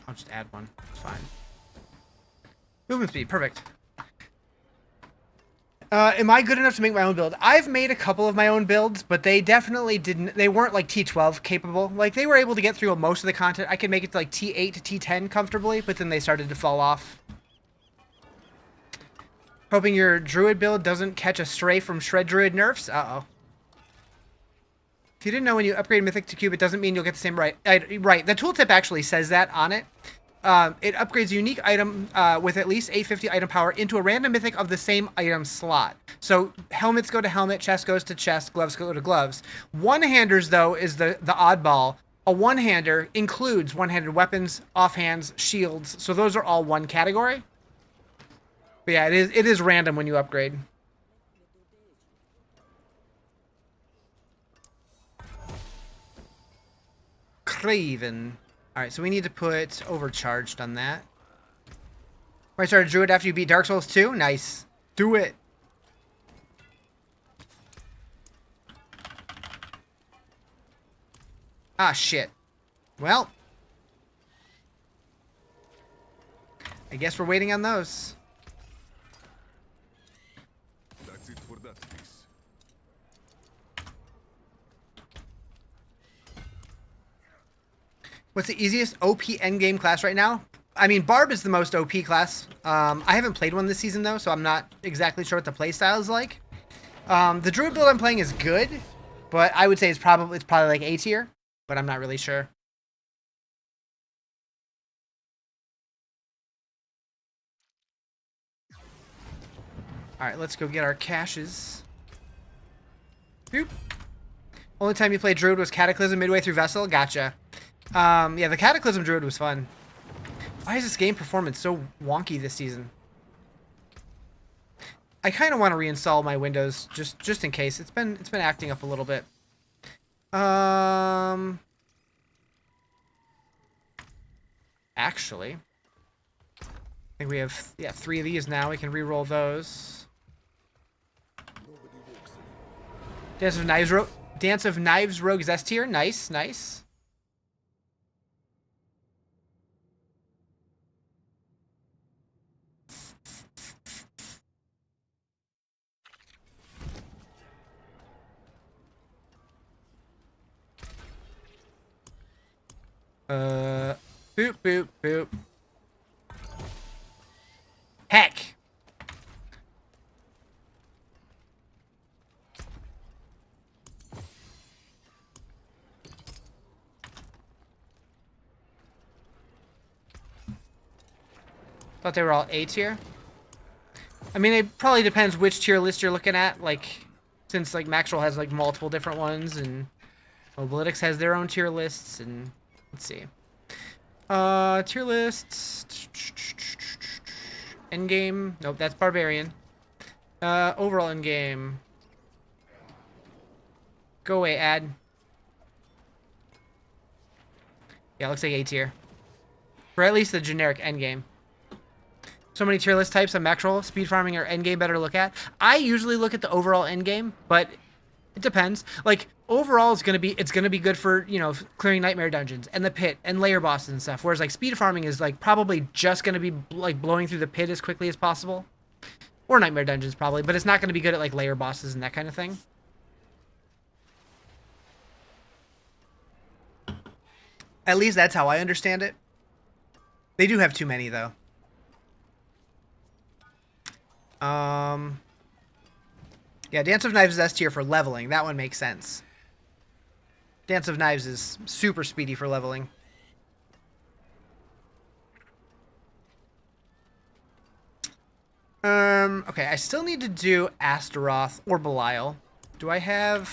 I'll just add one. It's fine. Movement speed, perfect. Am I good enough to make my own build? I've made a couple of my own builds, but they definitely didn't. They weren't like T12 capable. Like they were able to get through most of the content. I could make it to like T8 to T10 comfortably, but then they started to fall off. Hoping your Druid build doesn't catch a stray from Shred Druid nerfs. Uh-oh. If you didn't know, when you upgrade Mythic to Cube, it doesn't mean you'll get the same right. Right. The tooltip actually says that on it. It upgrades a unique item with at least 850 item power into a random mythic of the same item slot. So helmets go to helmet, chest goes to chest, gloves go to gloves. One-handers, though, is the oddball. A one-hander includes one-handed weapons, offhands, shields. So those are all one category. But yeah, it is random when you upgrade. Craven. Alright, so we need to put overcharged on that. Right, start a Druid after you beat Dark Souls 2? Nice. Do it. Ah, shit. Well. I guess we're waiting on those. That's it for that piece. What's the easiest OP endgame class right now? I mean, Barb is the most OP class. I haven't played one this season, though, so I'm not exactly sure what the playstyle is like. The Druid build I'm playing is good, but I would say it's probably like A tier, but I'm not really sure. Alright, let's go get our caches. Boop. Only time you played Druid was Cataclysm midway through Vessel? Gotcha. Yeah, the Cataclysm Druid was fun. Why is this game performance so wonky this season? I kind of want to reinstall my Windows just in case. It's been acting up a little bit. Actually, I think we have 3 of these now. We can re-roll those. Dance of Knives Rogues S tier. Nice, nice. Boop, boop, boop. Heck! Thought they were all A tier. I mean, it probably depends which tier list you're looking at. Like, since like Maxwell has like multiple different ones, and Oblitics has their own tier lists, and let's see. Tier lists. Endgame. Nope, that's Barbarian. Overall endgame. Go away, ad. Yeah, looks like A tier. For at least the generic endgame. So many tier list types on Maxroll, speed farming or endgame better to look at. I usually look at the overall endgame, but it depends. Like, overall it's gonna be good for, you know, clearing nightmare dungeons and the pit and layer bosses and stuff. Whereas like speed farming is like probably just gonna be like blowing through the pit as quickly as possible. Or nightmare dungeons probably, but it's not gonna be good at like layer bosses and that kind of thing. At least that's how I understand it. They do have too many though. Yeah, Dance of Knives is S tier for leveling. That one makes sense. Dance of Knives is super speedy for leveling. Okay, I still need to do Astaroth or Belial. Do I have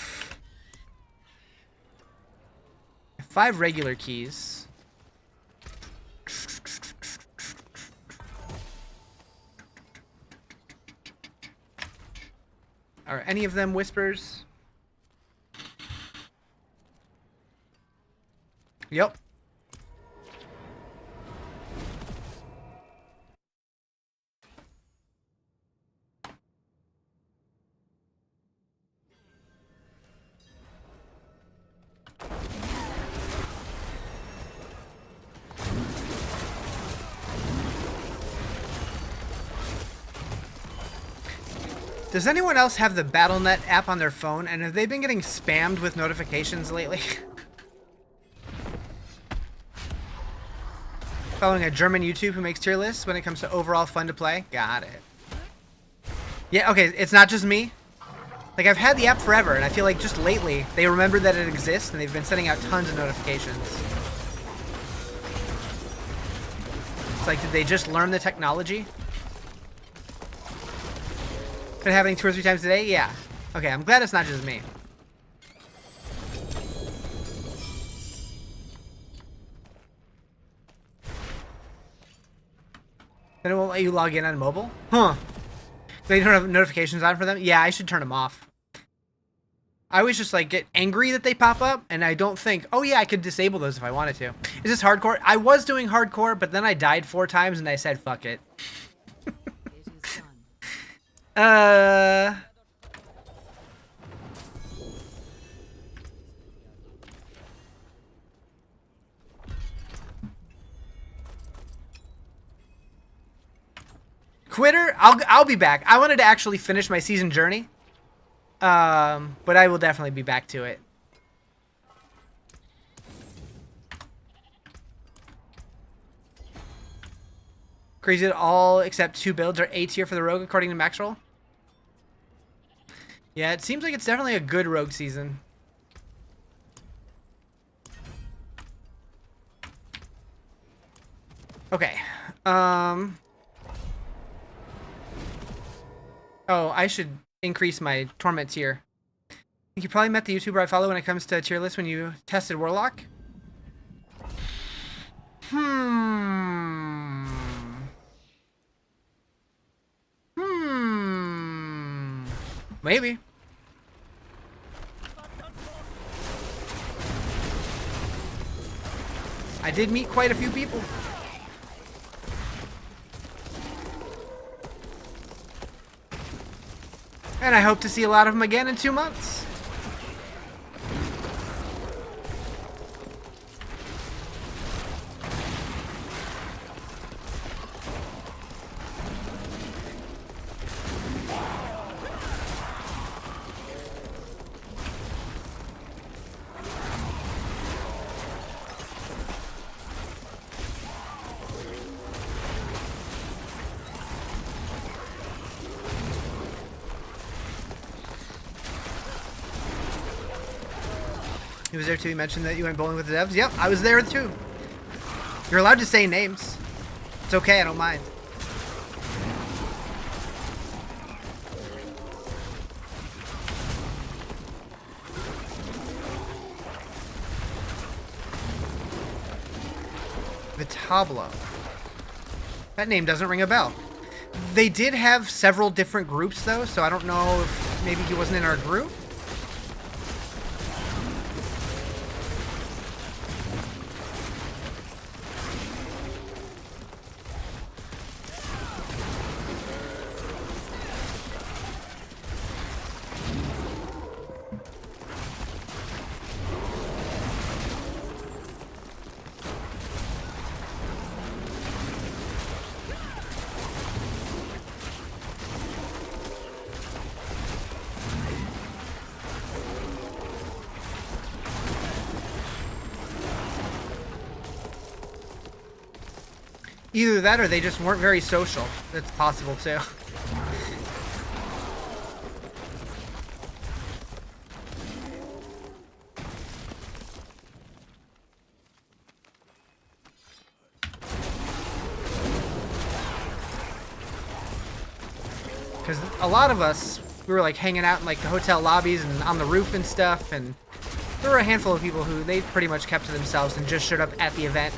5 regular keys? Are any of them whispers? Yep. Does anyone else have the BattleNet app on their phone, and have they been getting spammed with notifications lately? Following a German YouTube who makes tier lists when it comes to overall fun to play? Got it. Yeah, okay, it's not just me. Like, I've had the app forever, and I feel like just lately, they remembered that it exists, and they've been sending out tons of notifications. It's like, did they just learn the technology? Been happening 2 or 3 times a day? Yeah. Okay, I'm glad it's not just me. Then it won't let you log in on mobile? Huh. They don't have notifications on for them? Yeah, I should turn them off. I always just like get angry that they pop up, and I don't think, oh yeah, I could disable those if I wanted to. Is this hardcore? I was doing hardcore, but then I died 4 times and I said, fuck it. Quitter? I'll be back. I wanted to actually finish my season journey. But I will definitely be back to it. Crazy that all except 2 builds are A tier for the rogue according to Maxroll. Yeah, it seems like it's definitely a good rogue season. Okay. Oh, I should increase my torment tier. I think you probably met the YouTuber I follow when it comes to tier lists when you tested Warlock. Maybe. I did meet quite a few people. And I hope to see a lot of them again in 2 months. He was there too. He mentioned that you went bowling with the devs. Yep, I was there too. You're allowed to say names. It's okay, I don't mind. Diablo. That name doesn't ring a bell. They did have several different groups, though, so I don't know if maybe he wasn't in our group. Either that or they just weren't very social. That's possible too. Because a lot of us, we were like hanging out in like the hotel lobbies and on the roof and stuff, and there were a handful of people who they pretty much kept to themselves and just showed up at the event.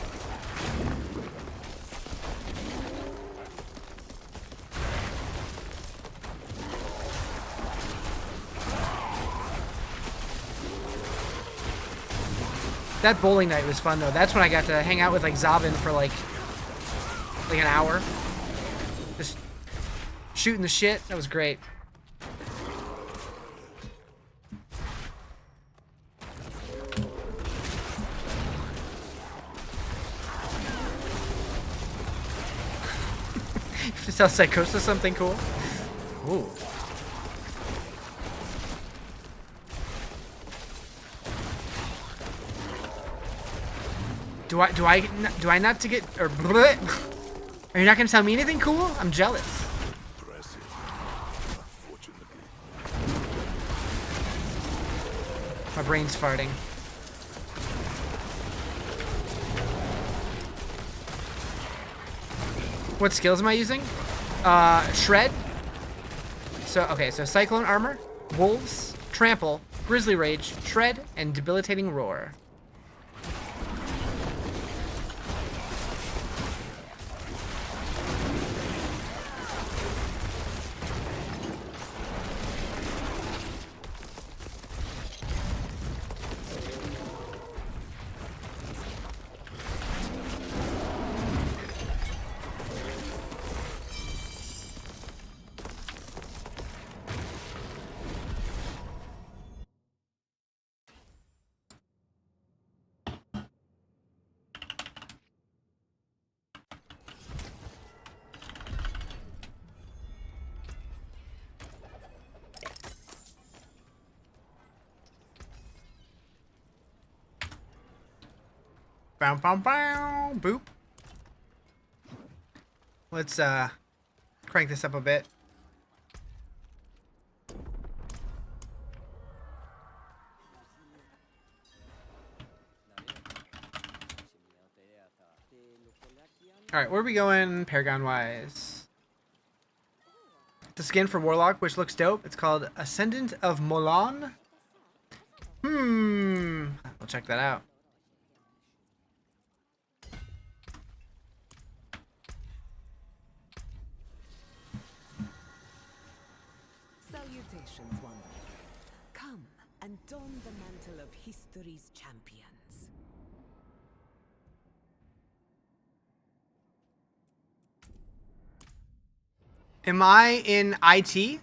That bowling night was fun though. That's when I got to hang out with like Zavin for like an hour. Just shooting the shit. That was great. Just tell Psychosis something cool. Ooh. Do I not to get or bleh? Are you not gonna tell me anything cool? I'm jealous. Impressive. Unfortunately. My brain's farting. What skills am I using? Shred. So okay, so Cyclone Armor, Wolves, Trample, Grizzly Rage, Shred, and Debilitating Roar. Bow, bow, bow, boop. Let's crank this up a bit. All right, where are we going Paragon wise? The skin for Warlock, which looks dope. It's called Ascendant of Molon. We'll check that out. Salutations, Wanderer. Come and don the mantle of history's champions. Am I in IT?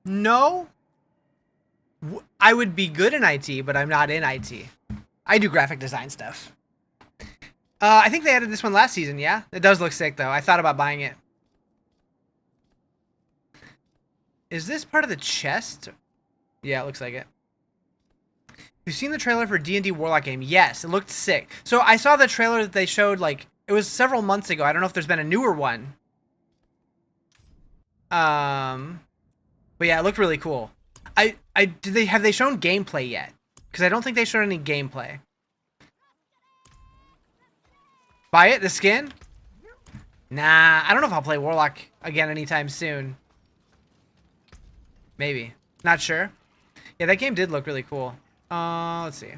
No. I would be good in IT, but I'm not in IT. I do graphic design stuff. I think they added this one last season, yeah? It does look sick, though. I thought about buying it. Is this part of the chest? Yeah, it looks like it. You've seen the trailer for D&D Warlock game? Yes, it looked sick. So I saw the trailer that they showed, like, it was several months ago. I don't know if there's been a newer one. But yeah, it looked really cool. Have they shown gameplay yet? Because I don't think they showed any gameplay. Buy it, the skin? Nah, I don't know if I'll play Warlock again anytime soon. Maybe. Not sure. Yeah, that game did look really cool. Let's see.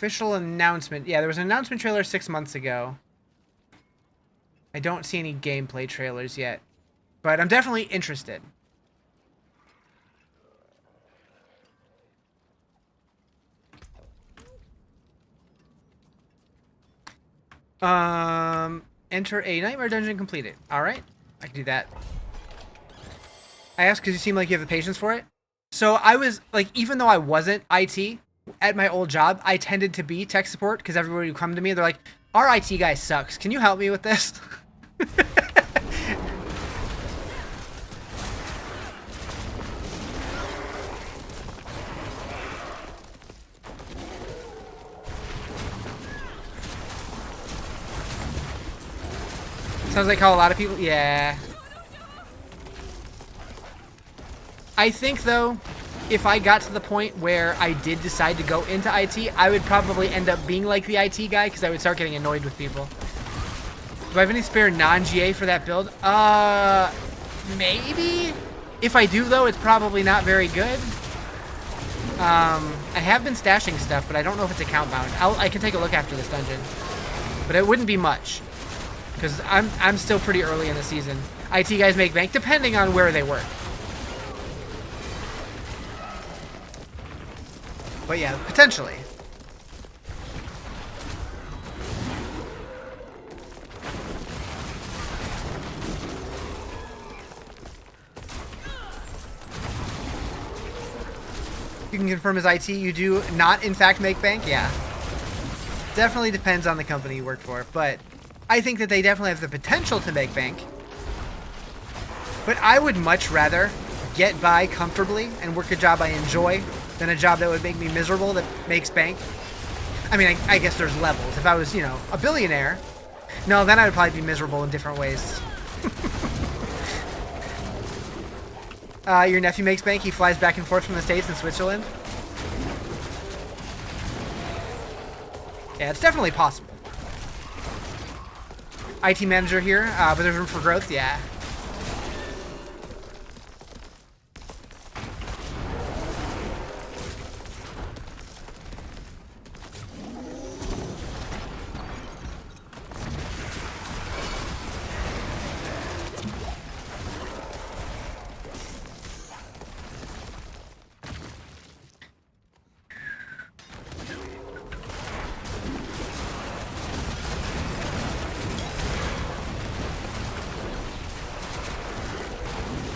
Official announcement. Yeah, there was an announcement trailer 6 months ago. I don't see any gameplay trailers yet, but I'm definitely interested. Enter a nightmare dungeon completed. All right, I can do that. I asked because you seem like you have the patience for it. So I was like, even though I wasn't IT at my old job, I tended to be tech support because everybody would come to me and they're like, our IT guy sucks. Can you help me with this? Sounds like how a lot of people... Yeah. I think, though, if I got to the point where I did decide to go into IT, I would probably end up being like the IT guy because I would start getting annoyed with people. Do I have any spare non-GA for that build? Maybe? If I do, though, it's probably not very good. I have been stashing stuff, but I don't know if it's account bound. I can take a look after this dungeon. But it wouldn't be much. Because I'm still pretty early in the season. IT guys make bank depending on where they work. But yeah, potentially. You can confirm as IT you do not in fact make bank? Yeah. Definitely depends on the company you work for, but I think that they definitely have the potential to make bank. But I would much rather get by comfortably and work a job I enjoy than a job that would make me miserable that makes bank. I mean, I guess there's levels. If I was, you know, a billionaire, no, then I would probably be miserable in different ways. Your nephew makes bank. He flies back and forth from the States and Switzerland. Yeah, it's definitely possible. IT manager here, but there's room for growth, yeah.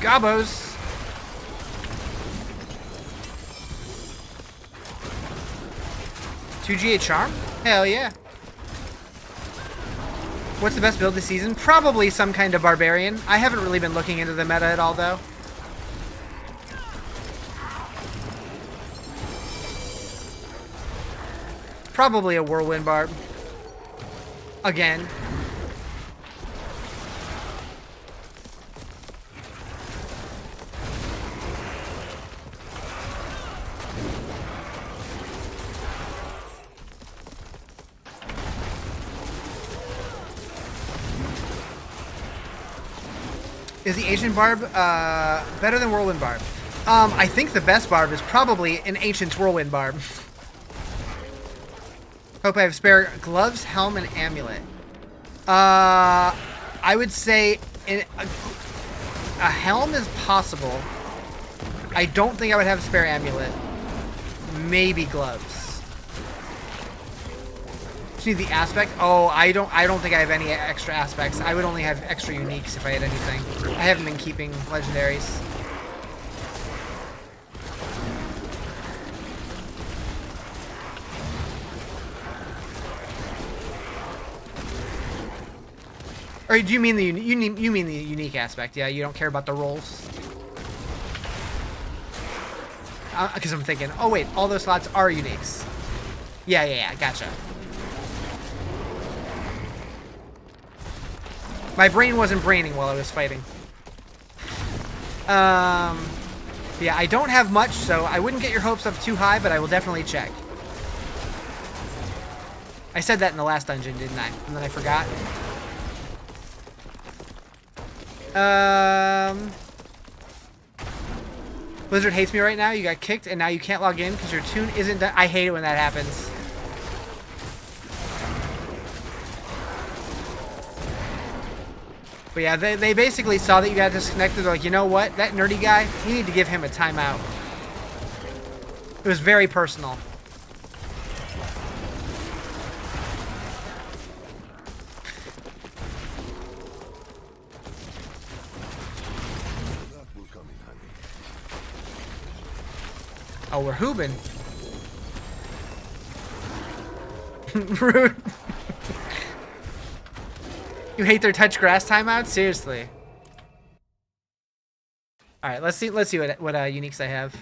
Gobos. $2GA charm? Hell yeah. What's the best build this season? Probably some kind of barbarian. I haven't really been looking into the meta at all, though. Probably a whirlwind barb. Again. Is the Ancient Barb better than Whirlwind Barb? I think the best Barb is probably an Ancient Whirlwind Barb. Hope I have spare gloves, helm, and amulet. I would say a helm is possible. I don't think I would have a spare amulet. Maybe gloves. Just need the aspect. Oh, I don't think I have any extra aspects. I would only have extra uniques if I had anything. I haven't been keeping legendaries. Or do you mean the you mean the unique aspect? Yeah, you don't care about the rolls. Because I'm thinking, oh wait, all those slots are uniques. Yeah, gotcha. My brain wasn't braining while I was fighting. Yeah, I don't have much, so I wouldn't get your hopes up too high, but I will definitely check. I said that in the last dungeon, didn't I? And then I forgot. Blizzard hates me right now. You got kicked, and now you can't log in because your tune isn't done. I hate it when that happens. But yeah, they basically saw that you got disconnected. They're like, you know what? That nerdy guy, we need to give him a timeout. It was very personal. That will come in handy. Oh, we're hoobing. Rude. You hate their touch grass timeouts? Seriously. All right, let's see what uniques I have.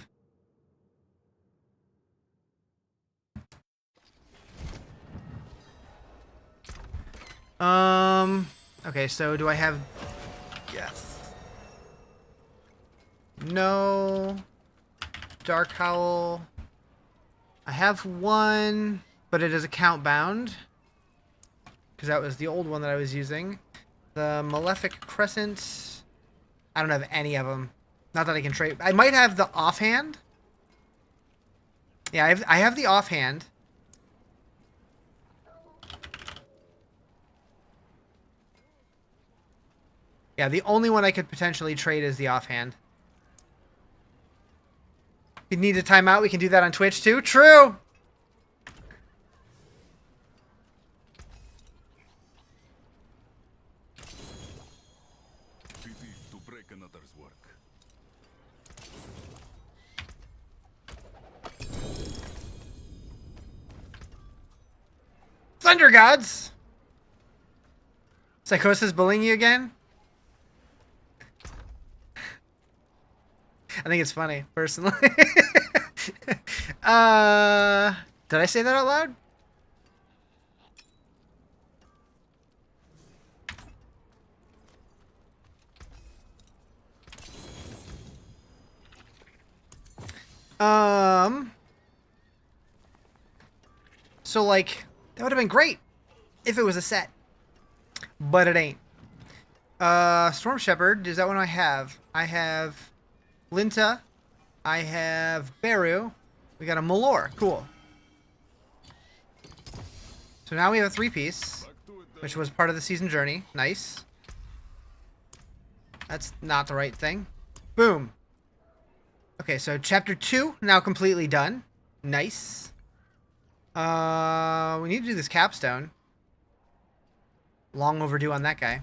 Okay, so do I have... Yes. No. Dark Howl. I have one, but it is account bound. Because that was the old one that I was using. The Malefic Crescent. I don't have any of them. Not that I can trade. I might have the offhand. Yeah, I have the offhand. Yeah, the only one I could potentially trade is the offhand. If you need a timeout, we can do that on Twitch too. True! Pity to break another's work. Thunder Gods! Psychosis bullying you again? I think it's funny, personally. Did I say that out loud? So like, that would have been great if it was a set, but it ain't. Storm Shepherd, is that one I have? I have Linta. I have Beru. We got a Malor. Cool. So now we have a 3-piece, which was part of the season journey. Nice. That's not the right thing. Boom. Okay, so chapter 2 now completely done. Nice. We need to do this capstone. Long overdue on that guy.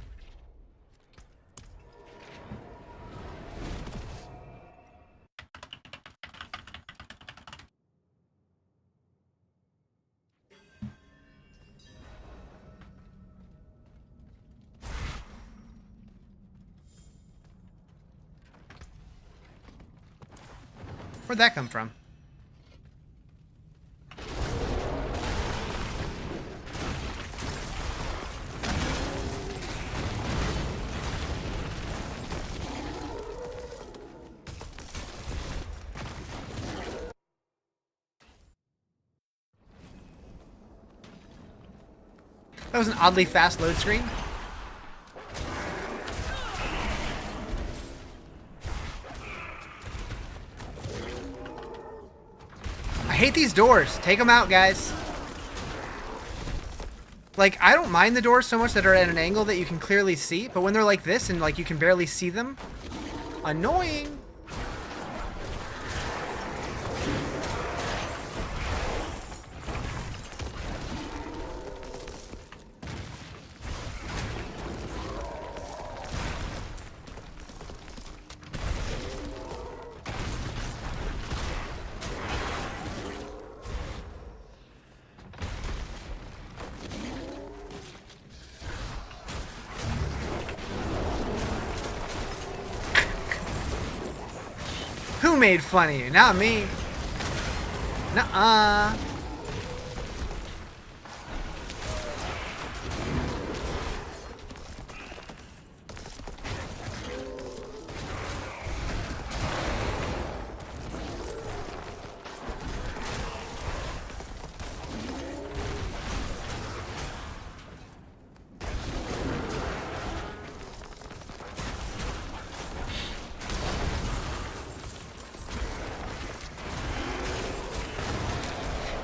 Where'd that come from? That was an oddly fast load screen. I hate these doors. Take them out, guys. Like, I don't mind the doors so much that are at an angle that you can clearly see, but when they're like this and like you can barely see them, annoying. Who made fun of you? Not me. Nuh-uh.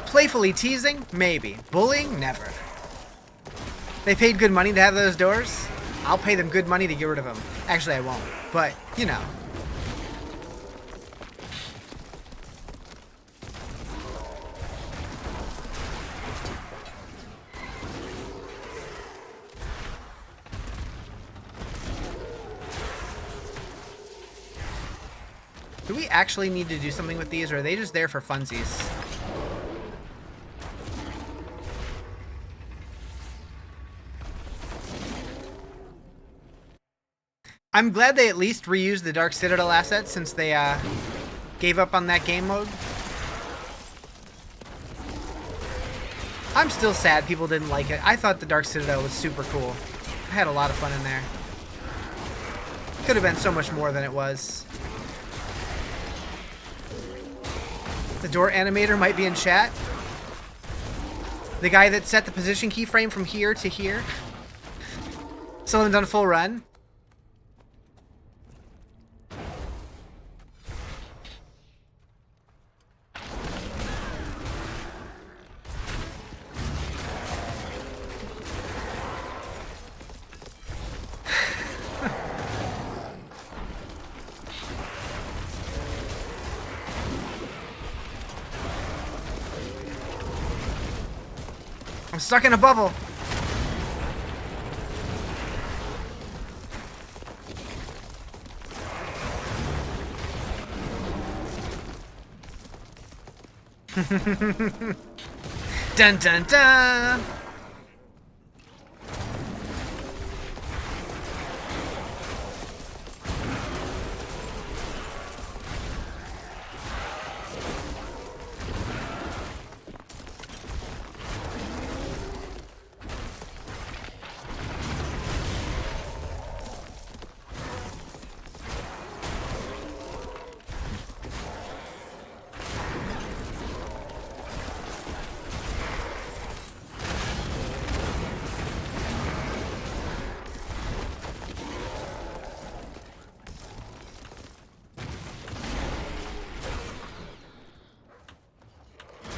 Playfully teasing? Maybe. Bullying? Never. They paid good money to have those doors? I'll pay them good money to get rid of him. Actually, I won't. But, you know. Do we actually need to do something with these, or are they just there for funsies? I'm glad they at least reused the Dark Citadel assets since they gave up on that game mode. I'm still sad people didn't like it. I thought the Dark Citadel was super cool. I had a lot of fun in there. Could have been so much more than it was. The door animator might be in chat. The guy that set the position keyframe from here to here. Someone done a full run. I'm stuck in a bubble. Dun dun dun.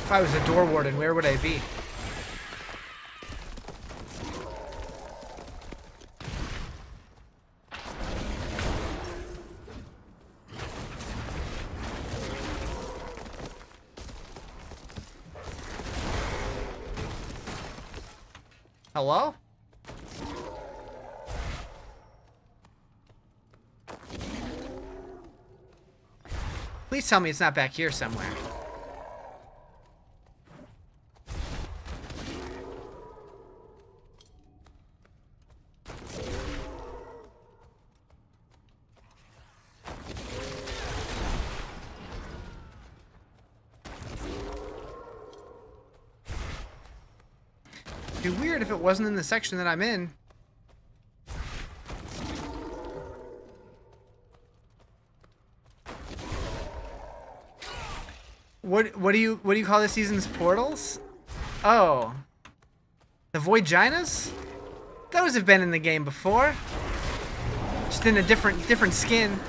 If I was a door warden, where would I be? Hello? Please tell me it's not back here somewhere. It'd be weird if it wasn't in the section that I'm in. What do you call this season's portals? Oh. The Voidginas? Those have been in the game before. Just in a different skin.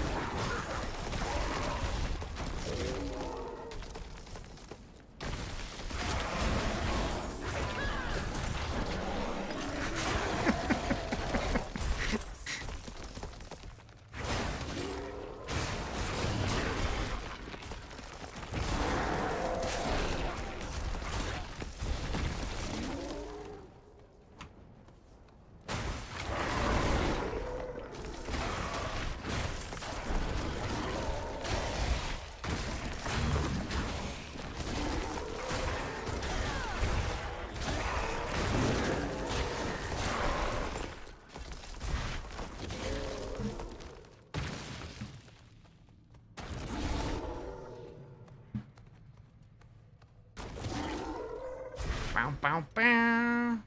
Bow, bow, bow.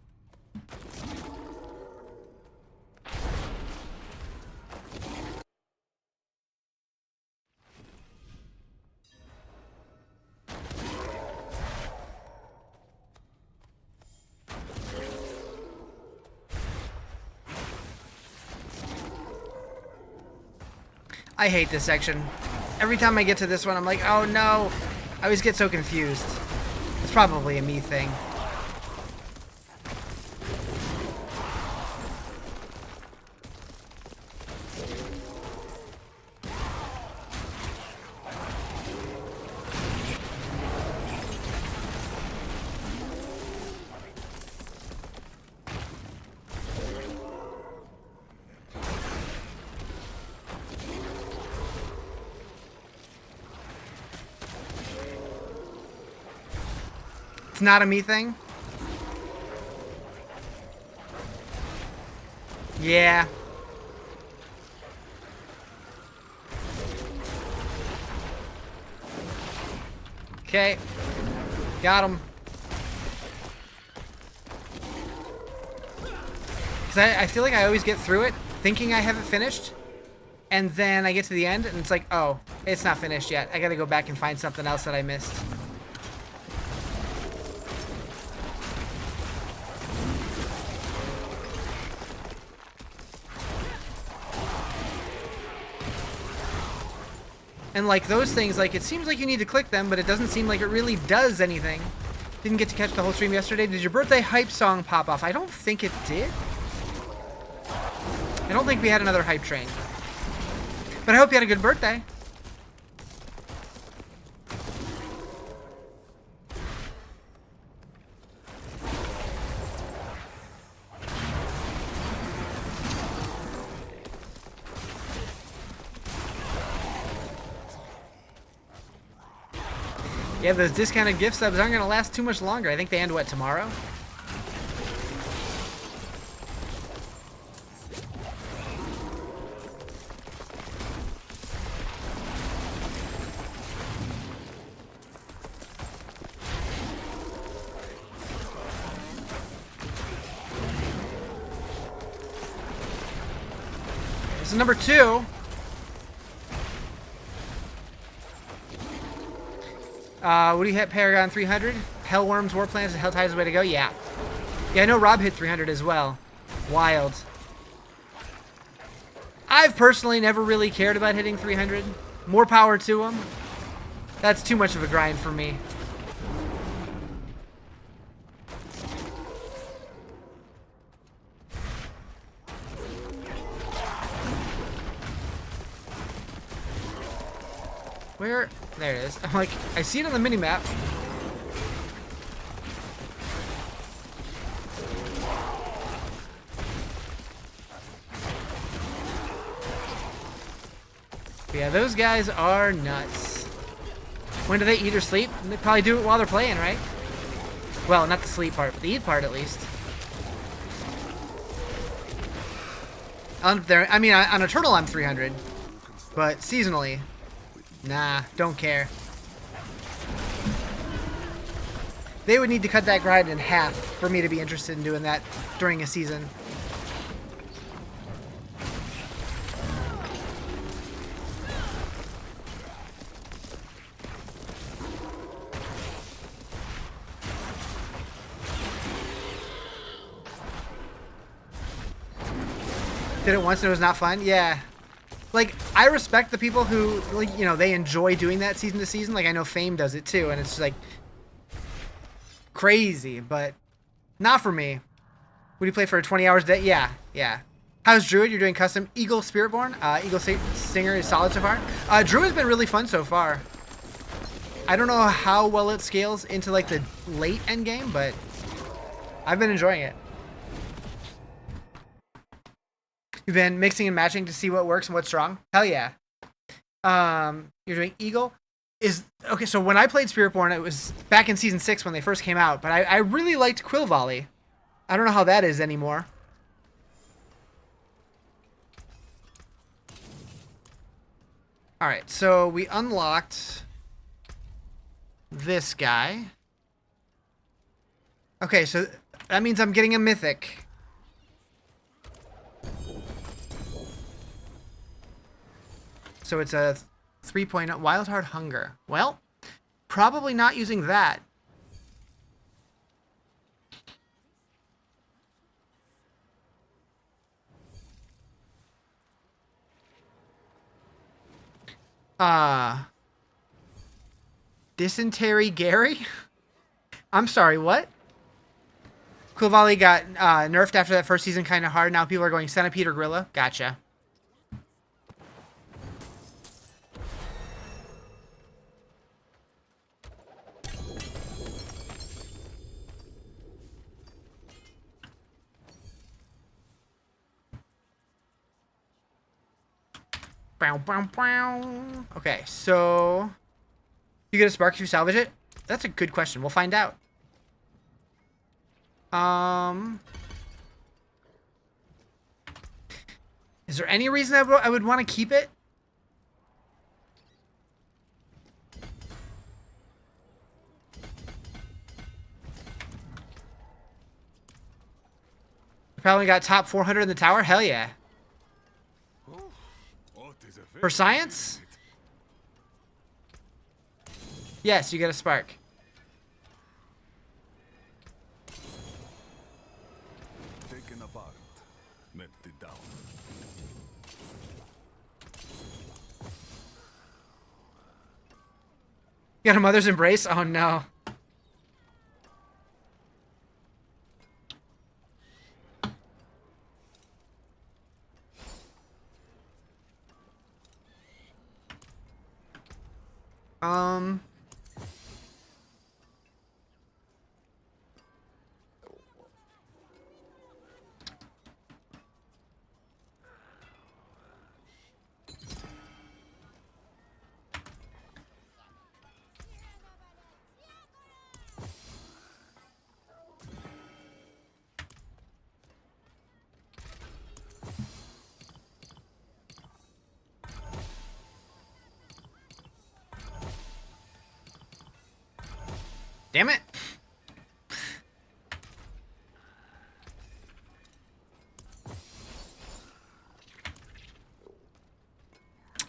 I hate this section. Every time I get to this one, I'm like, oh no. I always get so confused. It's probably a me thing. It's not a me thing? Yeah. Okay. Got him. Because I feel like I always get through it thinking I have it finished. And then I get to the end and it's like, oh, it's not finished yet. I gotta go back and find something else that I missed. And like those things, like it seems like you need to click them, but it doesn't seem like it really does anything. Didn't get to catch the whole stream yesterday. Did your birthday hype song pop off? I don't think it did. I don't think we had another hype train. But I hope you had a good birthday. Yeah, those discounted gift subs aren't going to last too much longer. I think they end, what, tomorrow? This is number 2. What do you hit, Paragon 300? Hellworms, Warplans, and Helltide is the way to go? Yeah. Yeah, I know Rob hit 300 as well. Wild. I've personally never really cared about hitting 300. More power to him. That's too much of a grind for me. Where? There it is. I'm like, I see it on the mini-map. Yeah, those guys are nuts. When do they eat or sleep? They probably do it while they're playing, right? Well, not the sleep part, but the eat part at least. On a turtle I'm 300, but seasonally, nah, don't care. They would need to cut that grind in half for me to be interested in doing that during a season. Did it once and it was not fun? Yeah. Like, I respect the people who, like, you know, they enjoy doing that season to season. Like, I know Fame does it too, and it's like crazy, but not for me. Would you play for 20 hours a day? Yeah, yeah. How's Druid? You're doing custom Eagle Spiritborn? Eagle Singer is solid so far. Druid's been really fun so far. I don't know how well it scales into, like, the late end game, but I've been enjoying it. You've been mixing and matching to see what works and what's strong? Hell yeah. You're doing Eagle? Okay, so when I played Spiritborn, it was back in Season 6 when they first came out, but I really liked Quill Volley. I don't know how that is anymore. Alright, so we unlocked this guy. Okay, so that means I'm getting a Mythic. So it's a 3.0 Wild Heart Hunger. Well, probably not using that. Dysentery Gary? I'm sorry, what? Quill Volley got nerfed after that first season, kind of hard. Now people are going Centipede or Gorilla. Gotcha. Okay, so you get a spark if you salvage it? That's a good question. We'll find out. Is there any reason I would want to keep it? Probably got top 400 in the tower? Hell yeah. For science? Yes, you get a spark. Taken apart, melted down. You got a mother's embrace? Oh no. Damn it.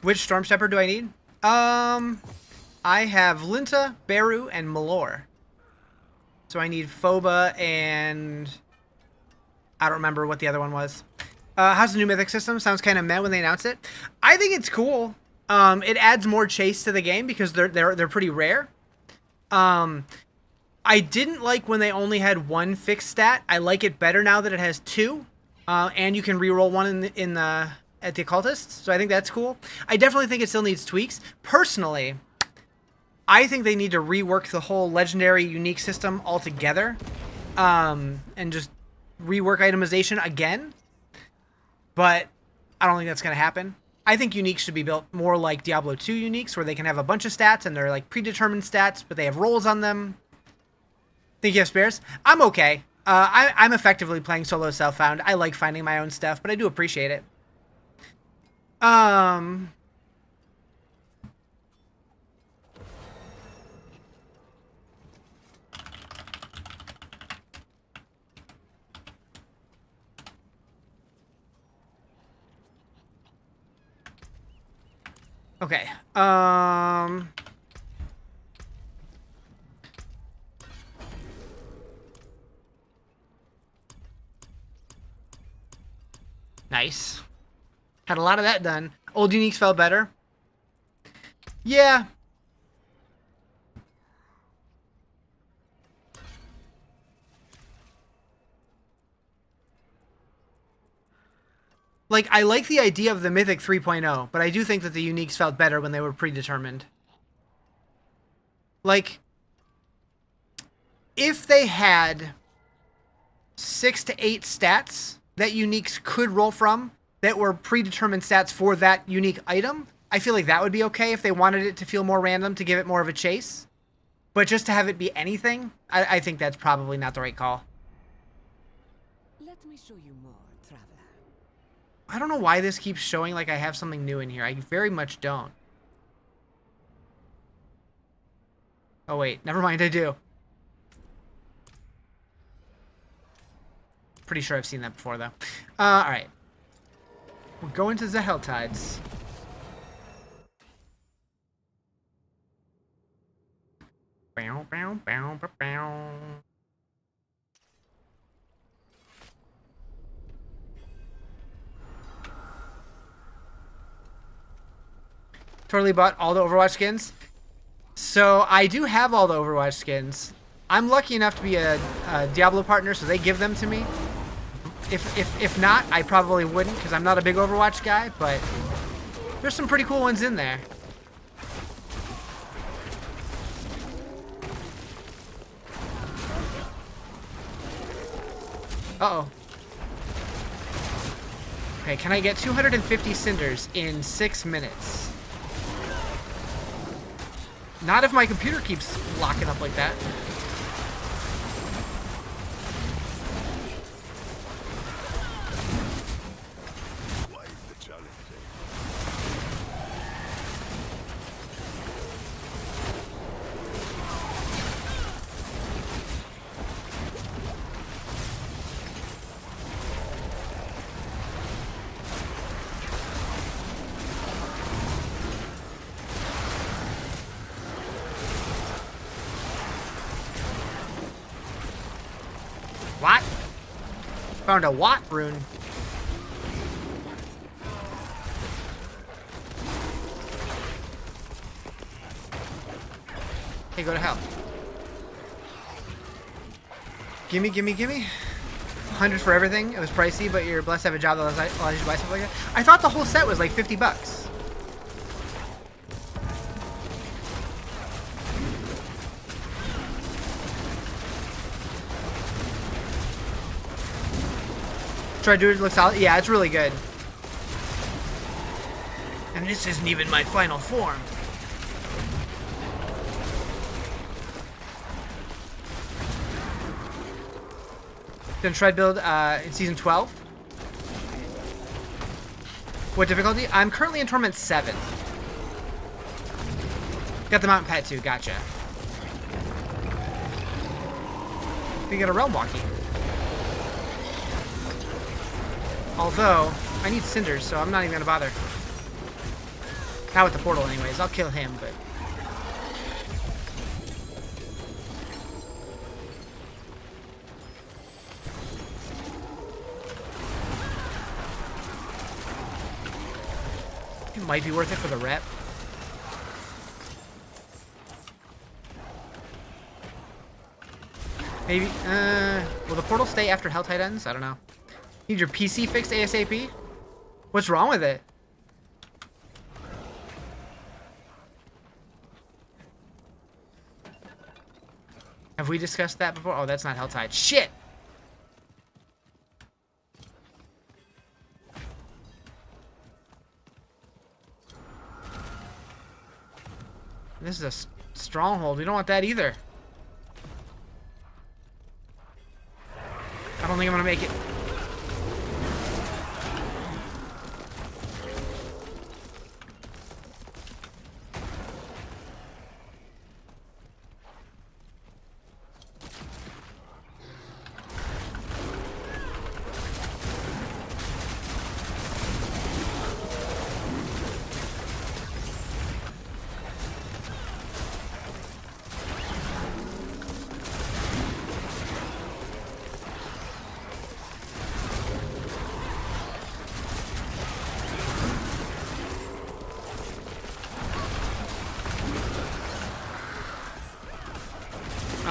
Which Storm Shepherd do I need? I have Linta, Beru, and Malor. So I need Phoba and... I don't remember what the other one was. How's the new Mythic system? Sounds kind of meh when they announce it. I think it's cool. It adds more chase to the game because they're pretty rare. I didn't like when they only had one fixed stat. I like it better now that it has two, and you can reroll one at the occultists. So I think that's cool. I definitely think it still needs tweaks. Personally, I think they need to rework the whole legendary unique system altogether, and just rework itemization again. But I don't think that's going to happen. I think uniques should be built more like Diablo 2 uniques, where they can have a bunch of stats and they're like predetermined stats, but they have rolls on them. Think you have spares? I'm okay. I'm effectively playing solo self-found. I like finding my own stuff, but I do appreciate it. Okay. Nice. Had a lot of that done. Old uniques felt better. Yeah. Like, I like the idea of the Mythic 3.0, but I do think that the uniques felt better when they were predetermined. Like, if they had 6 to 8 stats that uniques could roll from that were predetermined stats for that unique item, I feel like that would be okay if they wanted it to feel more random to give it more of a chase. But just to have it be anything, I think that's probably not the right call. Let me show you more, traveler. I don't know why this keeps showing like I have something new in here. I very much don't. Oh wait, never mind, I do. Pretty sure I've seen that before, though. Alright. We'll go into the Helltides. Bow, bow, bow, bow, bow. Totally bought all the Overwatch skins. So I do have all the Overwatch skins. I'm lucky enough to be a Diablo partner, so they give them to me. If not, I probably wouldn't, because I'm not a big Overwatch guy, but there's some pretty cool ones in there. Uh-oh. Okay, can I get 250 cinders in 6 minutes? Not if my computer keeps locking up like that. What? Found a what rune? Hey, go to hell. Gimme, gimme, gimme. 100 for everything. It was pricey, but you're blessed to have a job that allows you to buy stuff like that. I thought the whole set was like 50 bucks. Try Druid, looks solid. Yeah, it's really good. And this isn't even my final form. Gonna try build in season 12. What difficulty? I'm currently in Torment 7. Got the mountain pet too, gotcha. We got a realm walking. Although, I need cinders, so I'm not even gonna bother. Not with the portal anyways, I'll kill him, but... It might be worth it for the rep. Maybe, will the portal stay after Helltide ends? I don't know. Need your PC fixed ASAP? What's wrong with it? Have we discussed that before? Oh, that's not Helltide. Shit! This is a stronghold. We don't want that either. I don't think I'm gonna make it.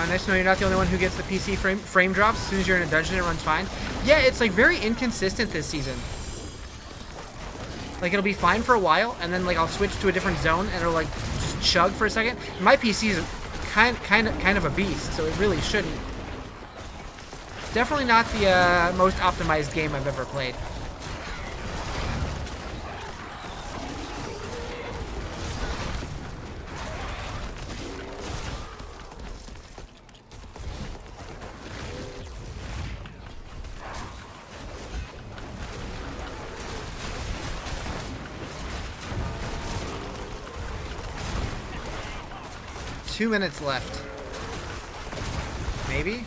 Nice to know you're not the only one who gets the PC frame drops. As soon as you're in a dungeon, it runs fine. Yeah, it's like very inconsistent this season. Like it'll be fine for a while, and then like I'll switch to a different zone, and it'll like just chug for a second. My PC is kind of a beast, so it really shouldn't. Definitely not the most optimized game I've ever played. Two minutes left. Maybe?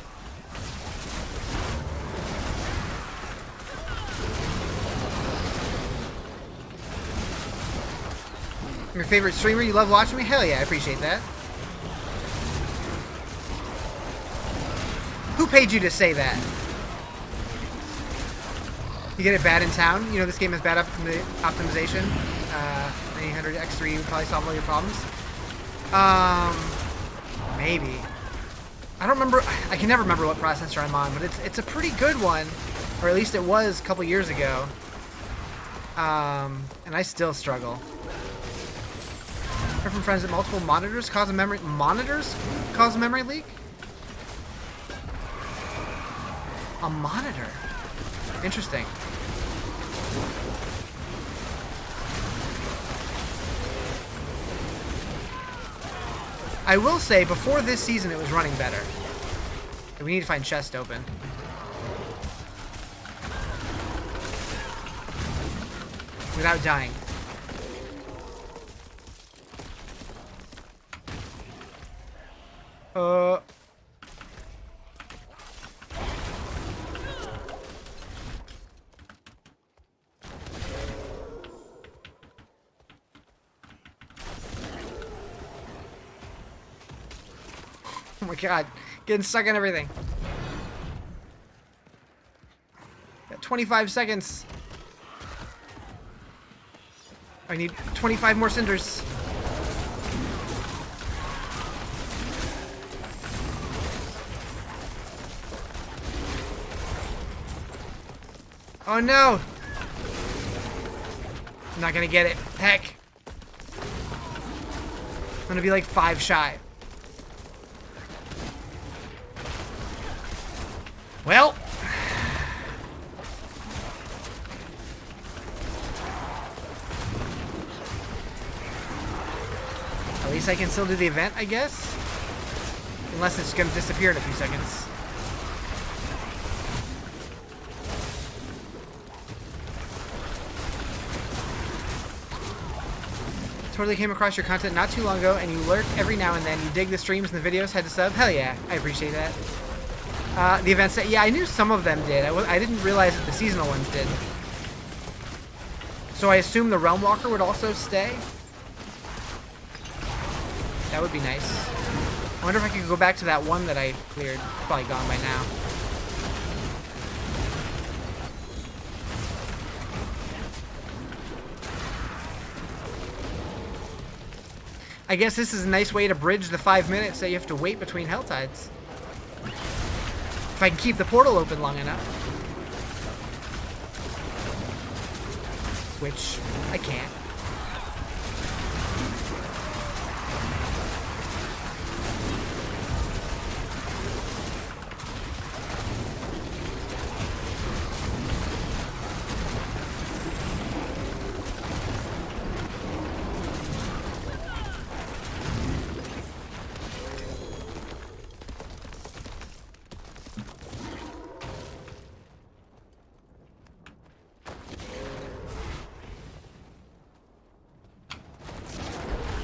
Your favorite streamer? You love watching me? Hell yeah, I appreciate that. Who paid you to say that? You get it bad in town? You know this game has bad optimization. 900 X3 would probably solve all your problems. Maybe. I don't remember. I can never remember what processor I'm on, but it's a pretty good one, or at least it was a couple years ago. And I still struggle. Heard from friends that multiple monitors cause a memory leak. A monitor. Interesting. I will say, before this season, it was running better. We need to find chest open. Without dying. Oh my god, getting stuck in everything. 25 seconds. I need 25 more cinders. Oh no! I'm not gonna get it. Heck. I'm gonna be like 5 shy. Well. At least I can still do the event, I guess. Unless it's gonna disappear in a few seconds. Totally came across your content not too long ago, and you lurk every now and then. You dig the streams and the videos, head to sub. Hell yeah, I appreciate that. The events, yeah, I knew some of them did. I didn't realize that the seasonal ones did. So I assume the Realm Walker would also stay? That would be nice. I wonder if I could go back to that one that I cleared. It's probably gone by now. I guess this is a nice way to bridge the 5 minutes that you have to wait between Helltides. If I can keep the portal open long enough. Which I can't.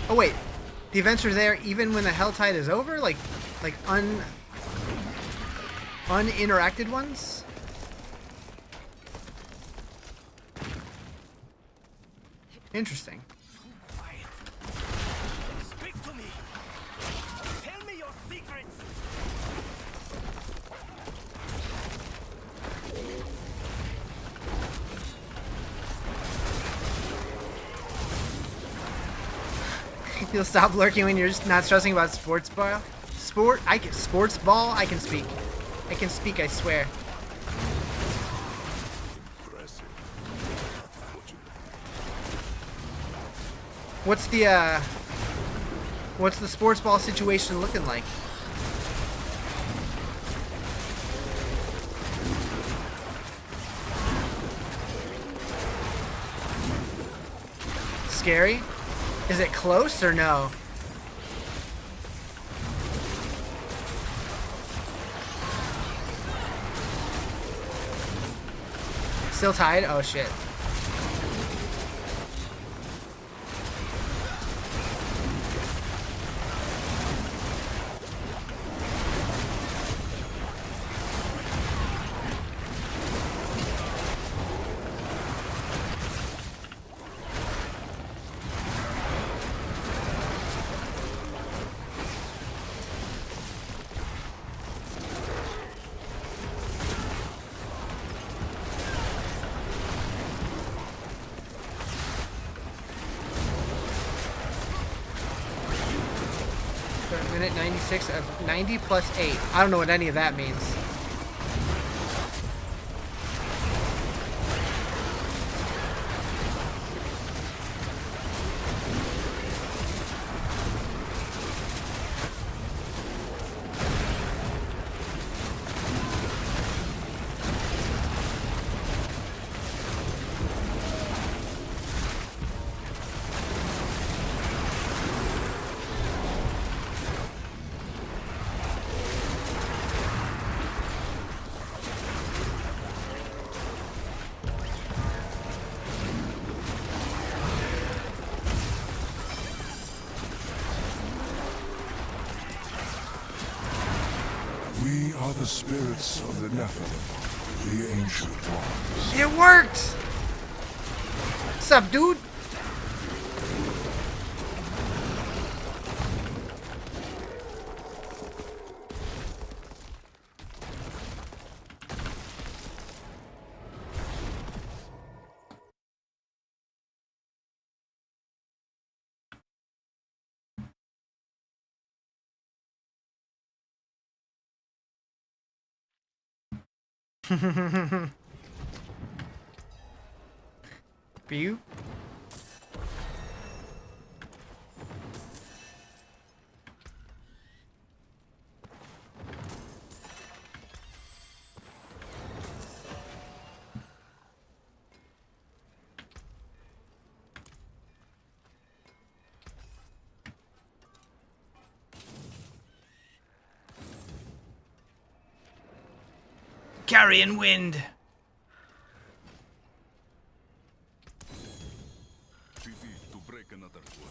Oh wait, the events are there even when the Helltide is over? Like uninteracted ones? Interesting. Speak to me. Tell me your secrets. You'll stop lurking when you're just not stressing about sports ball. Sports ball. I can speak. I can speak. I swear. Impressive. What's the sports ball situation looking like? Scary? Is it close or no? Still tied? Oh shit. Minute 96 of 90 plus 8. I don't know what any of that means. We are the spirits of the Nephilim, the ancient ones. It worked! What's up, dude? You? Carrion wind. To break another word.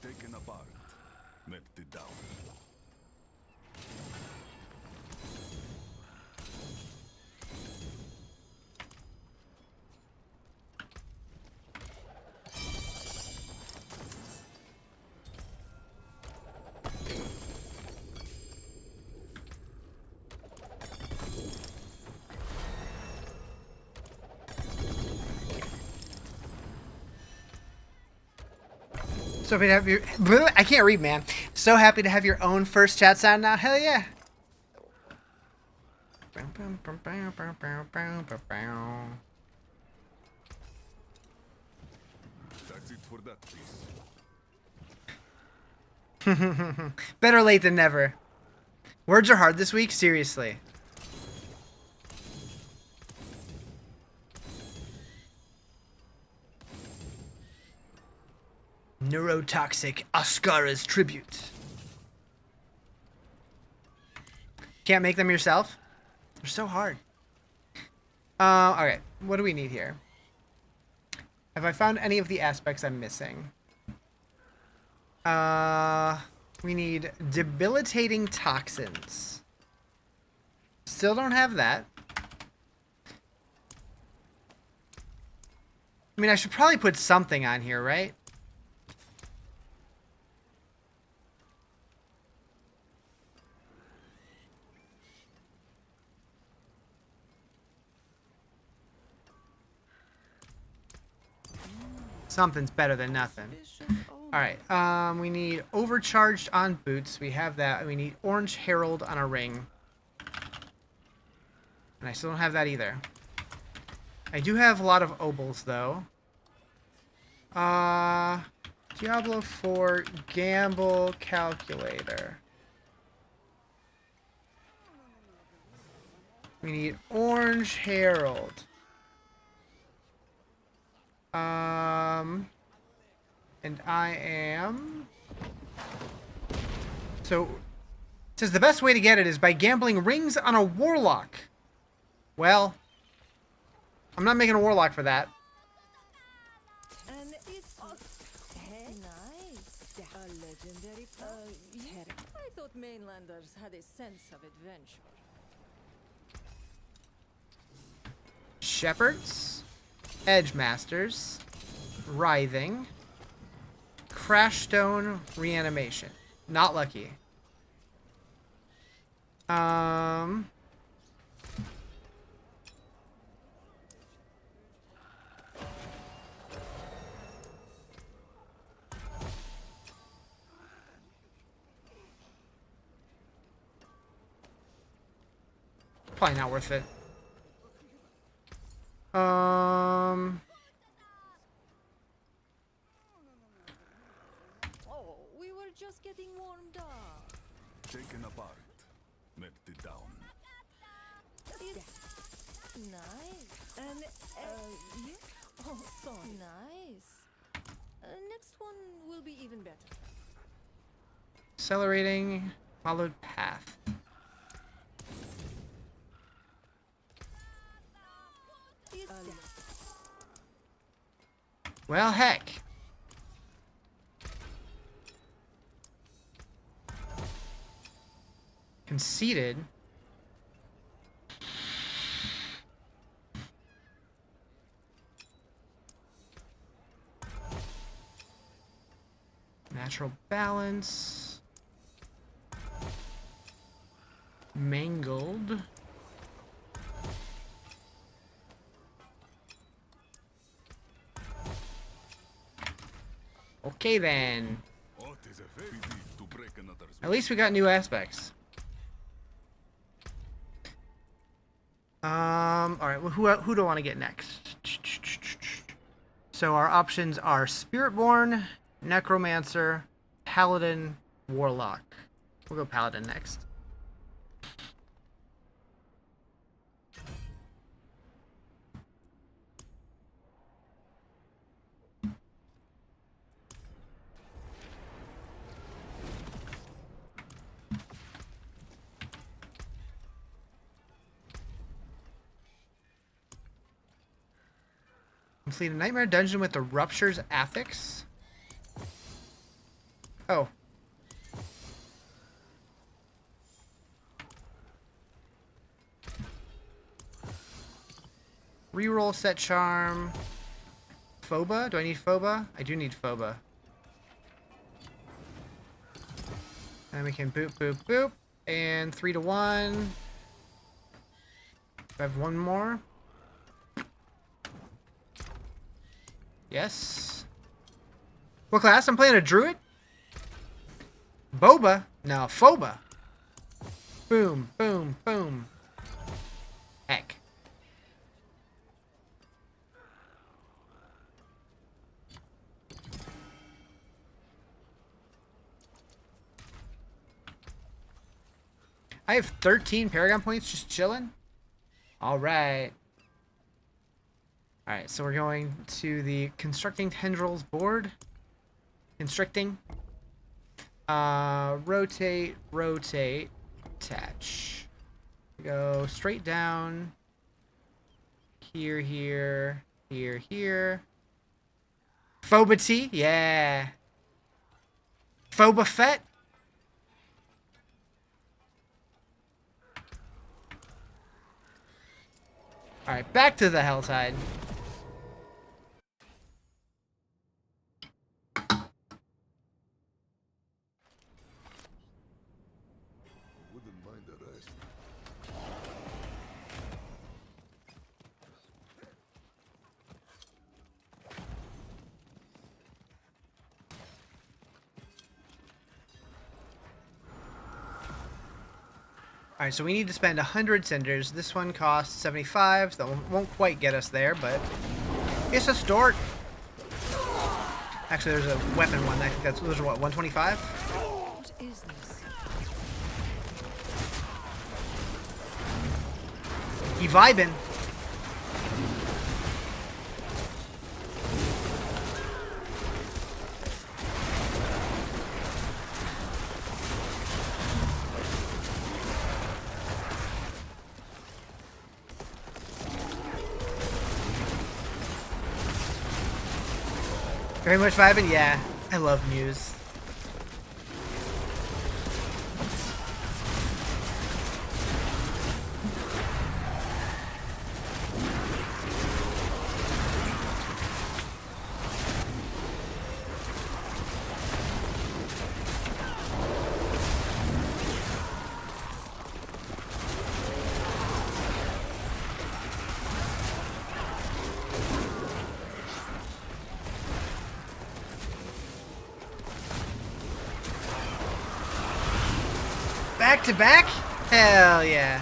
Taken apart, melted down. So happy to have your. I can't read, man. So happy to have your own first chat sound now. Hell yeah. That's it for that piece. Better late than never. Words are hard this week, seriously. Neurotoxic Ascara's tribute. Can't make them yourself? They're so hard. Okay, what do we need here? Have I found any of the aspects I'm missing? We need debilitating toxins. Still don't have that. I mean, I should probably put something on here, right? Something's better than nothing. Alright, we need overcharged on boots. We have that. We need orange herald on a ring. And I still don't have that either. I do have a lot of obols, though. Diablo 4 gamble calculator. We need orange herald. And I am... So, it says the best way to get it is by gambling rings on a warlock. Well, I'm not making a warlock for that. And it's nice. A legendary I thought mainlanders had a sense of adventure. Shepherds, Edge Masters, Writhing, Crash Stone, Reanimation. Not lucky. Probably not worth it. Oh, we were just getting warmed up. Taken apart, melted down. Nice. And yeah. Oh, sorry. Nice. Next one will be even better. Accelerating, followed path. Well, heck. Conceded. Natural balance. Mangled. Okay then. At least we got new aspects. Alright, well, who do I want to get next? So our options are Spiritborn, Necromancer, Paladin, Warlock. We'll go Paladin next. Complete a nightmare dungeon with the Rupture's Affix. Oh. Reroll set charm. Phoba? Do I need Phoba? I do need Phoba. And we can boop, boop, boop. And 3 to 1. I have one more. Yes. What class? I'm playing a Druid? Boba? No, Phoba. Boom, boom, boom. Heck. I have 13 Paragon points just chilling. Alright. Alright, so we're going to the Constructing Tendrils board. Constricting. Rotate, rotate, attach. Go straight down. Here, here, here, here. Phobity, yeah. Phoba Fett. Alright, back to the Helltide. Wouldn't mind a rest. Alright, so we need to spend 100 cinders. This one costs 75, so that won't quite get us there, but it's a start. Actually, there's a weapon one. I think those are what, 125? What is this? You vibing. Very much vibing? Yeah. I love Muse. Back to back? Hell yeah.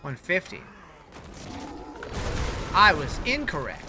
$150. I was incorrect.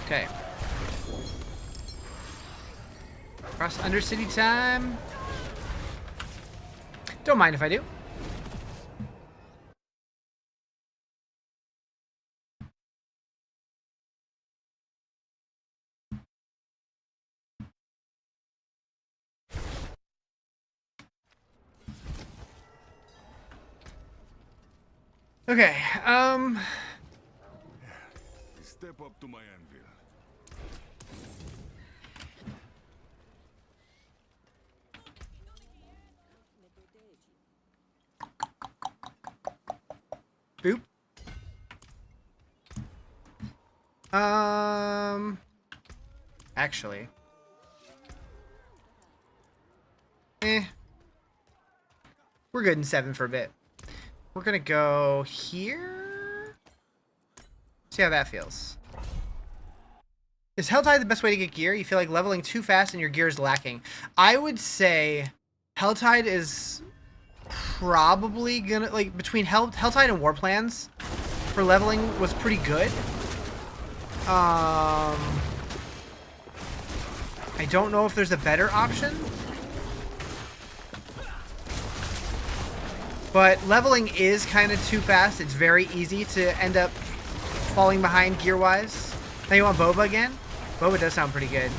Okay. Cross Undercity time. Don't mind if I do. Okay, Step up to my anvil. boop. Actually. We're good in 7 for a bit. We're gonna go here. See how that feels. Is Helltide the best way to get gear? You feel like leveling too fast and your gear is lacking. I would say Helltide is probably gonna, like, between Helltide and War Plans for leveling was pretty good. I don't know if there's a better option. But leveling is kind of too fast. It's very easy to end up falling behind gear-wise. Now you want Boba again? Boba does sound pretty good.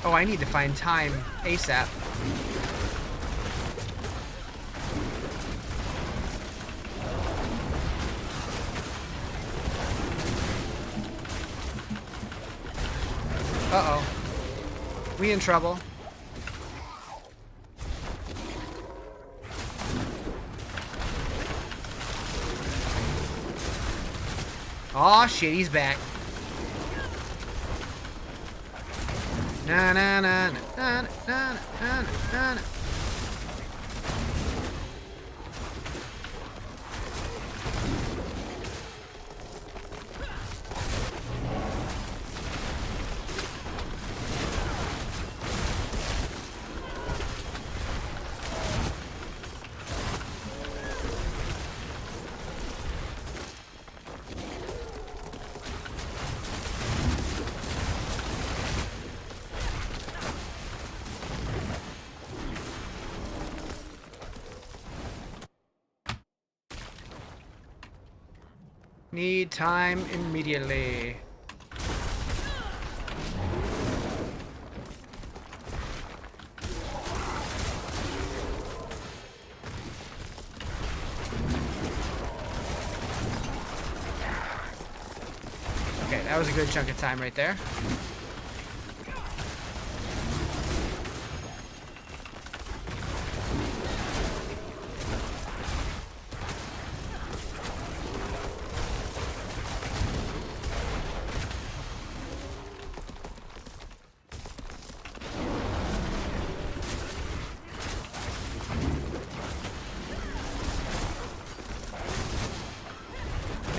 Oh, I need to find time ASAP. Uh-oh. We in trouble. Aw, shit, he's back. Na na na na na na na na na. Need time immediately. Okay, that was a good chunk of time right there.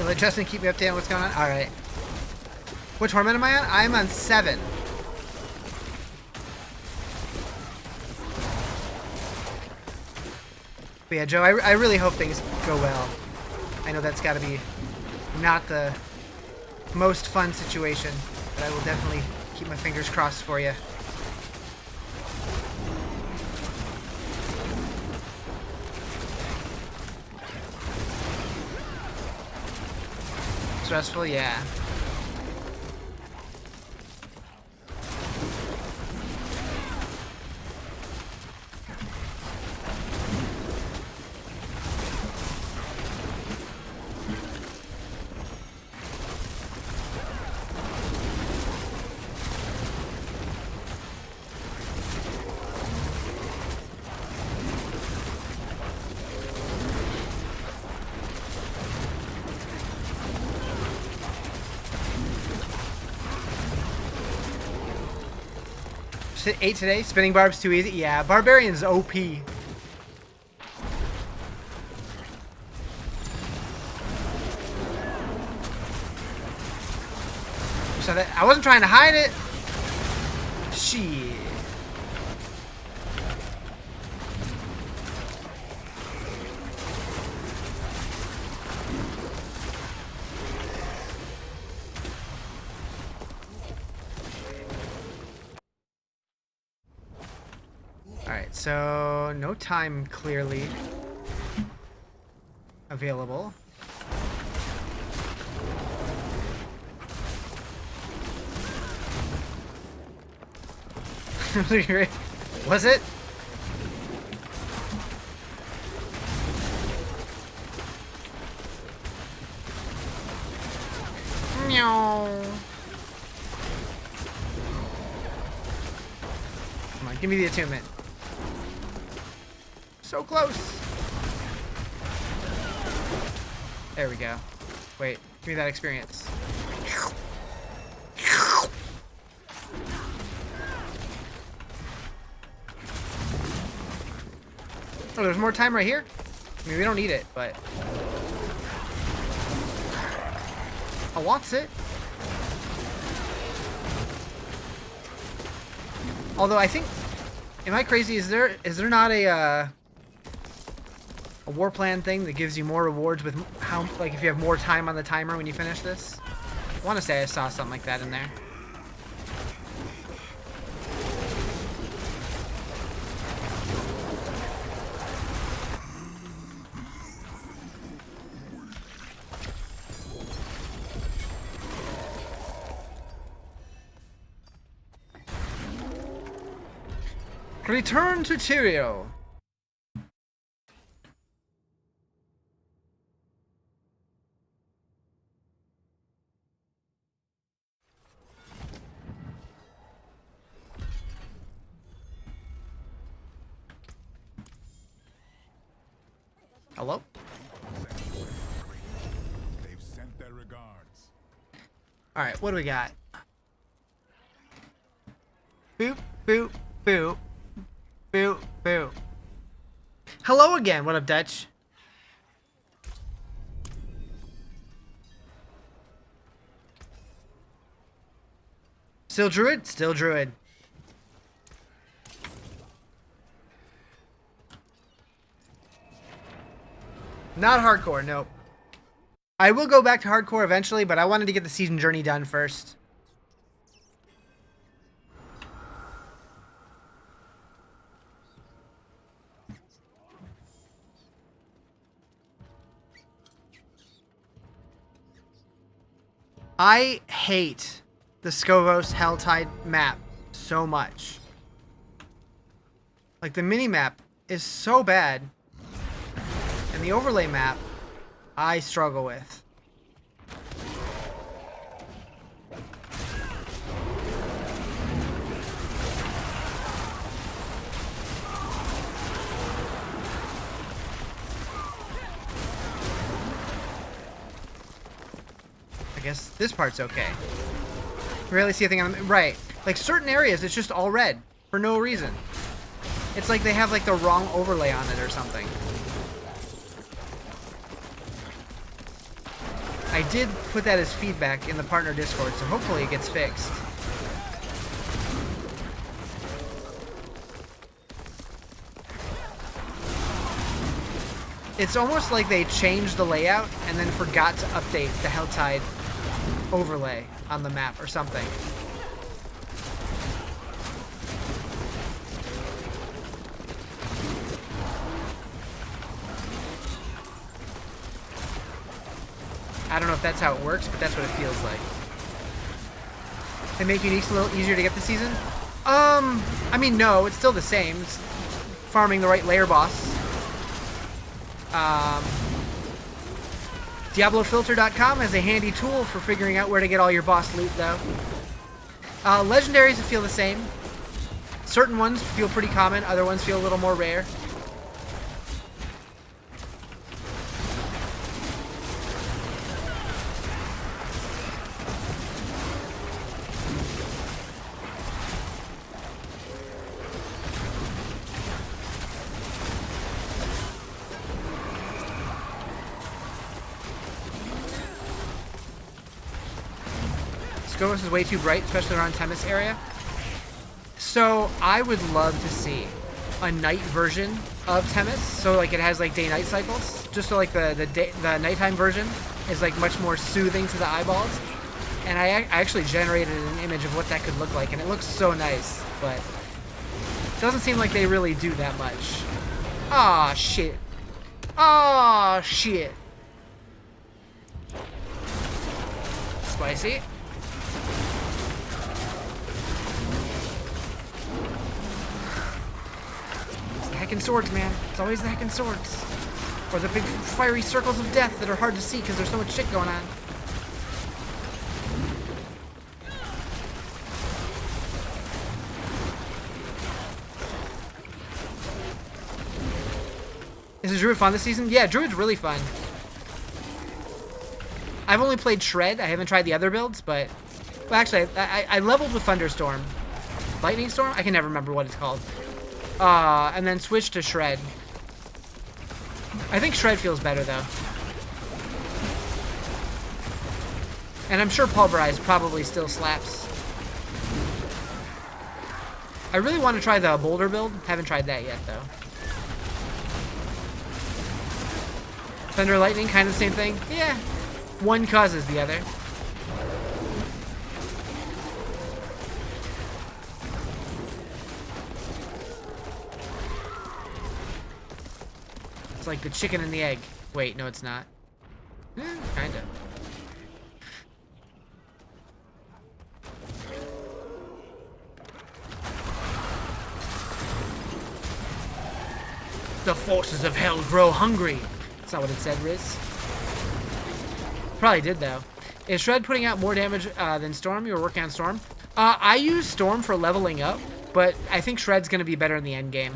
Let Justin keep me updated on what's going on. All right. What tournament am I on? I'm on 7. But yeah, Joe, I really hope things go well. I know that's got to be not the most fun situation, but I will definitely keep my fingers crossed for you. Stressful, yeah. Just hit 8 today. Spinning barb's too easy. Yeah, Barbarian's OP. So that I wasn't trying to hide it. Shit. Alright, so no time clearly available. Was it? Meow. Come on, give me the attunement. So close. There we go. Wait, give me that experience. Oh, there's more time right here? I mean, we don't need it, but... I wants it. Although I think... Am I crazy? Is there not a war plan thing that gives you more rewards with how... Like, if you have more time on the timer when you finish this? I want to say I saw something like that in there. Return to Tyrio. Hello? They've sent their regards. Alright, what do we got? Boop, boop, boop. Boo, boo. Hello again. What up, Dutch? Still Druid? Still Druid. Not hardcore, nope. I will go back to hardcore eventually, but I wanted to get the season journey done first. I hate the Scovos Helltide map so much. Like, the mini-map is so bad. And the overlay map, I struggle with. I guess this part's okay. Rarely see a thing on the... Right. Like, certain areas, it's just all red. For no reason. It's like they have, like, the wrong overlay on it or something. I did put that as feedback in the partner Discord, so hopefully it gets fixed. It's almost like they changed the layout and then forgot to update the Helltide overlay on the map or something. I don't know if that's how it works, but that's what it feels like. They make uniques a little easier to get this season? I mean, no, it's still the same. It's farming the right layer boss. DiabloFilter.com has a handy tool for figuring out where to get all your boss loot, though. Legendaries feel the same. Certain ones feel pretty common, other ones feel a little more rare. Scovos is way too bright, especially around Temis area. So I would love to see a night version of Temis. So like it has like day-night cycles. Just so like the nighttime version is like much more soothing to the eyeballs. And I actually generated an image of what that could look like, and it looks so nice. But Doesn't seem like they really do that much. Ah, shit. Ah, shit. Spicy. It's the heckin' swords, man. It's always the heckin' swords. Or the big fiery circles of death that are hard to see because there's so much shit going on. Is Druid fun this season? Yeah, Druid's really fun. I've only played Shred. I haven't tried the other builds, but... Well, actually, I leveled with Thunderstorm. Lightning Storm? I can never remember what it's called. And then switched to Shred. I think Shred feels better, though. And I'm sure Pulverize probably still slaps. I really want to try the Boulder build. Haven't tried that yet, though. Thunder Lightning, kind of the same thing? Yeah. One causes the other. It's like the chicken and the egg. Wait, no it's not. Kind of. The forces of hell grow hungry. That's not what it said, Riz. Probably did, though. Is Shred putting out more damage than Storm? You were working on Storm? I use Storm for leveling up, but I think Shred's going to be better in the end game.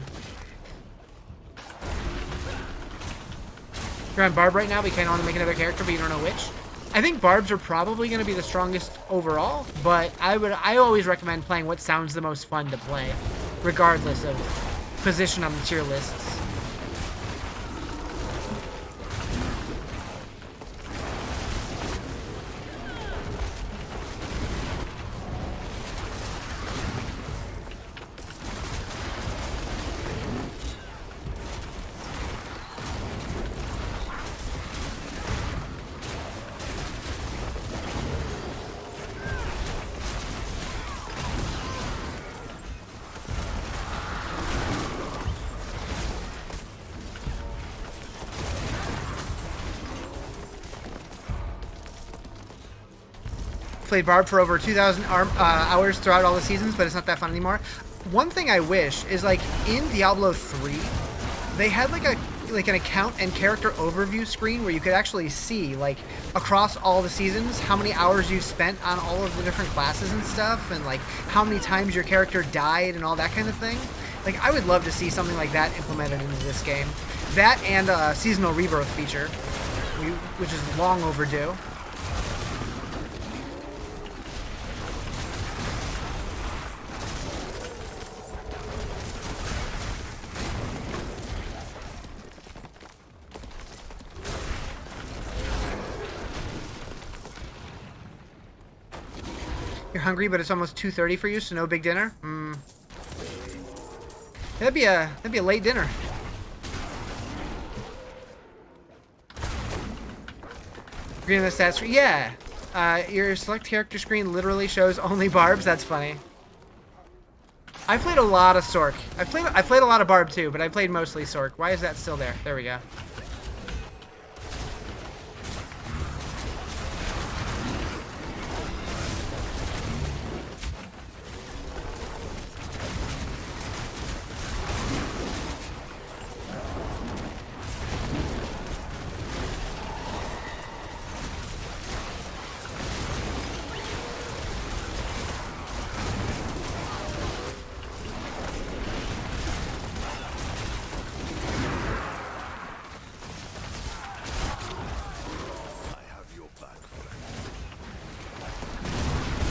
You're on Barb right now, but you kind of want to make another character, but you don't know which. I think Barbs are probably going to be the strongest overall, but I always recommend playing what sounds the most fun to play, regardless of position on the tier lists. Played Barb for over 2,000 hours throughout all the seasons, but it's not that fun anymore. One thing I wish is, like, in Diablo 3, they had like an account and character overview screen where you could actually see, like, across all the seasons how many hours you've spent on all of the different classes and stuff, and like how many times your character died and all that kind of thing. Like, I would love to see something like that implemented into this game. That and a seasonal rebirth feature, which is long overdue. You're hungry, but it's almost 2:30 for you, so no big dinner? Yeah, that'd be a late dinner. Green on the stats screen? Yeah. Your select character screen literally shows only Barbs. That's funny. I played a lot of Sork. I played a lot of Barb too, but I played mostly Sork. Why is that still there? There we go.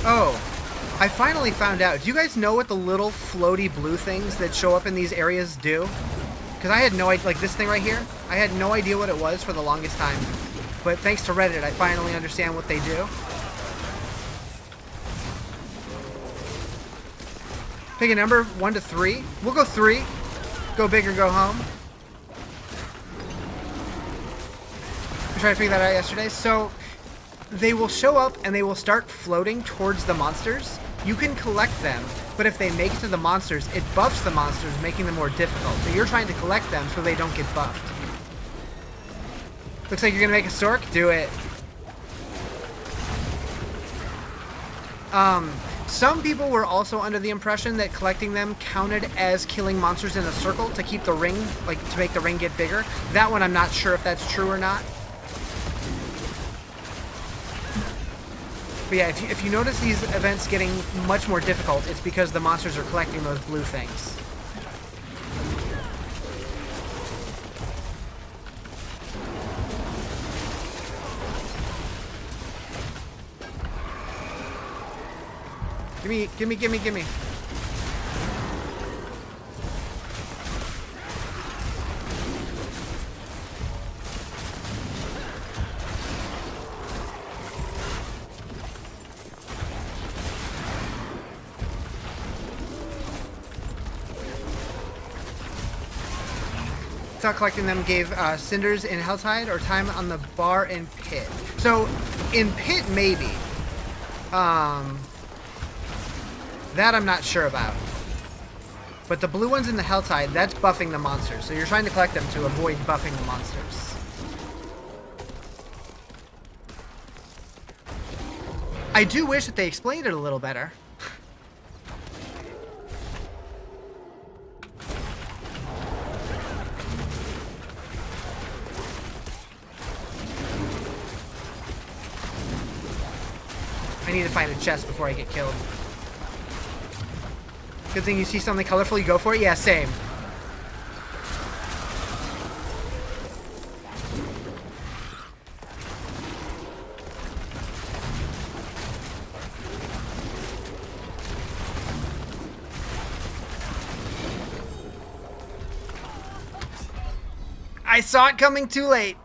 Oh, I finally found out. Do you guys know what the little floaty blue things that show up in these areas do? Because I had no idea, like this thing right here, I had no idea what it was for the longest time. But thanks to Reddit, I finally understand what they do. Pick a number, 1 to 3. We'll go 3. Go big or go home. I tried to figure that out yesterday. So they will show up and they will start floating towards the monsters. you can collect them, but if they make it to the monsters, it buffs the monsters, making them more difficult. So you're trying to collect them so they don't get buffed. Looks like you're gonna make a Sork? Do it. Some people were also under the impression that collecting them counted as killing monsters in a circle to keep the ring, like to make the ring get bigger. That one I'm not sure if that's true or not. But yeah, if you notice these events getting much more difficult, it's because the monsters are collecting those blue things. Gimme. Thought collecting them gave cinders in Helltide or time on the bar in Pit. So, in Pit, maybe. That I'm not sure about. But the blue ones in the Helltide, that's buffing the monsters. So you're trying to collect them to avoid buffing the monsters. I do wish that they explained it a little better. I need to find a chest before I get killed. Good thing you see something colorful, you go for it? Yeah, same. I saw it coming too late.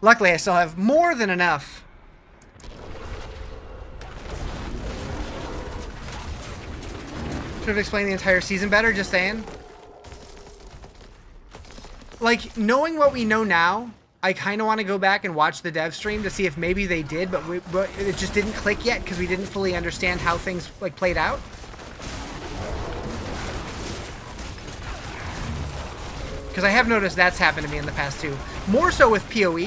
Luckily, I still have more than enough. Should have explained the entire season better, just saying. Like, knowing what we know now, I kind of want to go back and watch the dev stream to see if maybe they did, but it just didn't click yet because we didn't fully understand how things like played out. Because I have noticed that's happened to me in the past too. More so with PoE,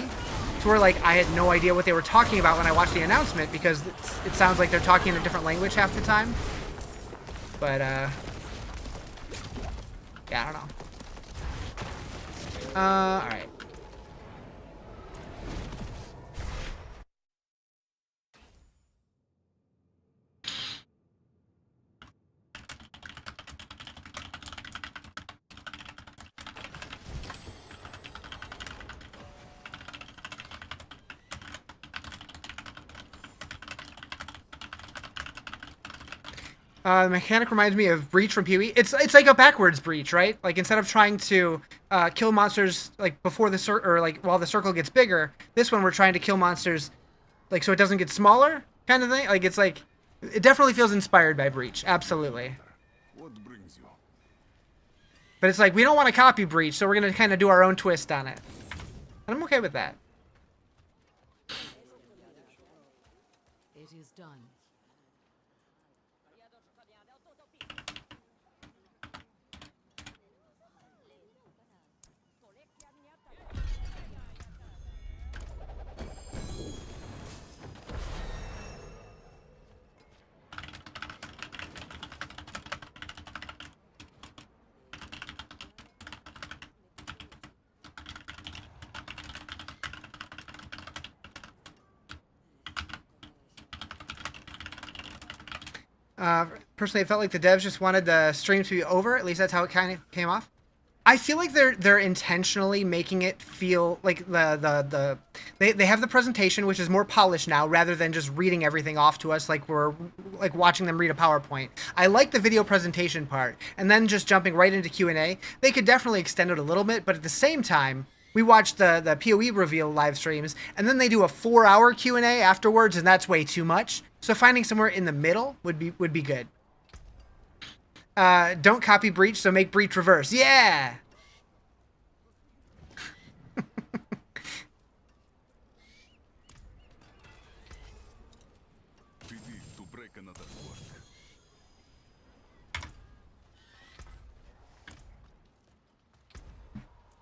to where like I had no idea what they were talking about when I watched the announcement because it sounds like they're talking in a different language half the time. But, yeah, I don't know. Alright. The mechanic reminds me of Breach from PoE. It's like a backwards Breach, right? Like instead of trying to kill monsters like before the or like while the circle gets bigger, this one we're trying to kill monsters like so it doesn't get smaller, kind of thing. Like it's like it definitely feels inspired by Breach, absolutely. What brings you? But it's like we don't want to copy Breach, so we're gonna kind of do our own twist on it, and I'm okay with that. It is done. Personally, it felt like the devs just wanted the stream to be over. At least that's how it kind of came off. I feel like they're intentionally making it feel like they have the presentation, which is more polished now, rather than just reading everything off to us like we're like watching them read a PowerPoint. I like the video presentation part, and then just jumping right into Q&A. They could definitely extend it a little bit, but at the same time, we watched the PoE reveal live streams, and then they do a 4-hour Q&A afterwards, and that's way too much. So finding somewhere in the middle would be good. Don't copy Breach, so make Breach reverse. Yeah! To break another work.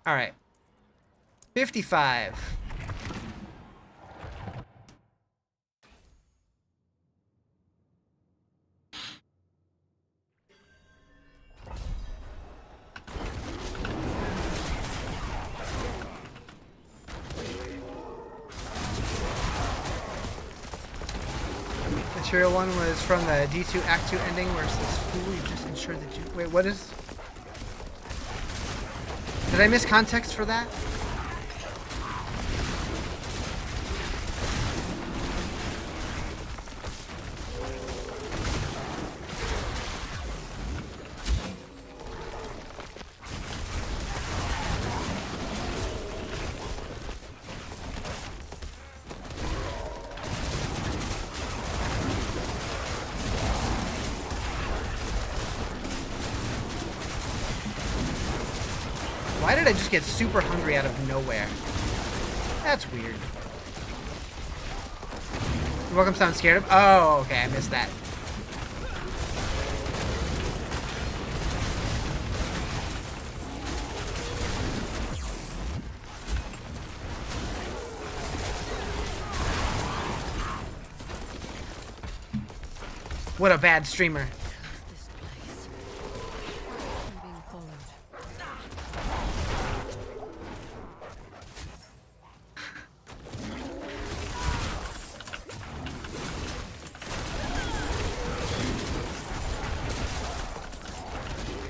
All right. 55. Material 1 was from the D2 Act 2 ending where it says, "Fool, you just ensure that you..." Wait, what is... Did I miss context for that? Why did I just get super hungry out of nowhere? That's weird. You're welcome sound scared of... Oh, okay, I missed that. What a bad streamer. This place. I'm being followed.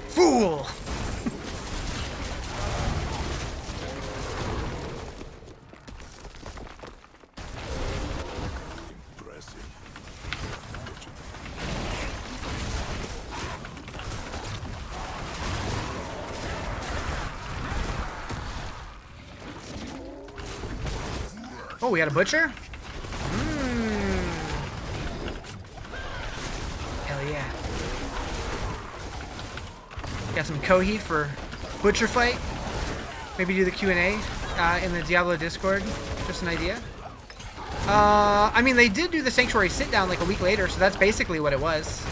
Fool! Impressive. Oh, we got a butcher? Hell yeah. Got some Kohi for butcher fight. Maybe do the Q&A in the Diablo Discord. Just an idea. I mean, they did do the Sanctuary sit down like a week later, so that's basically what it was.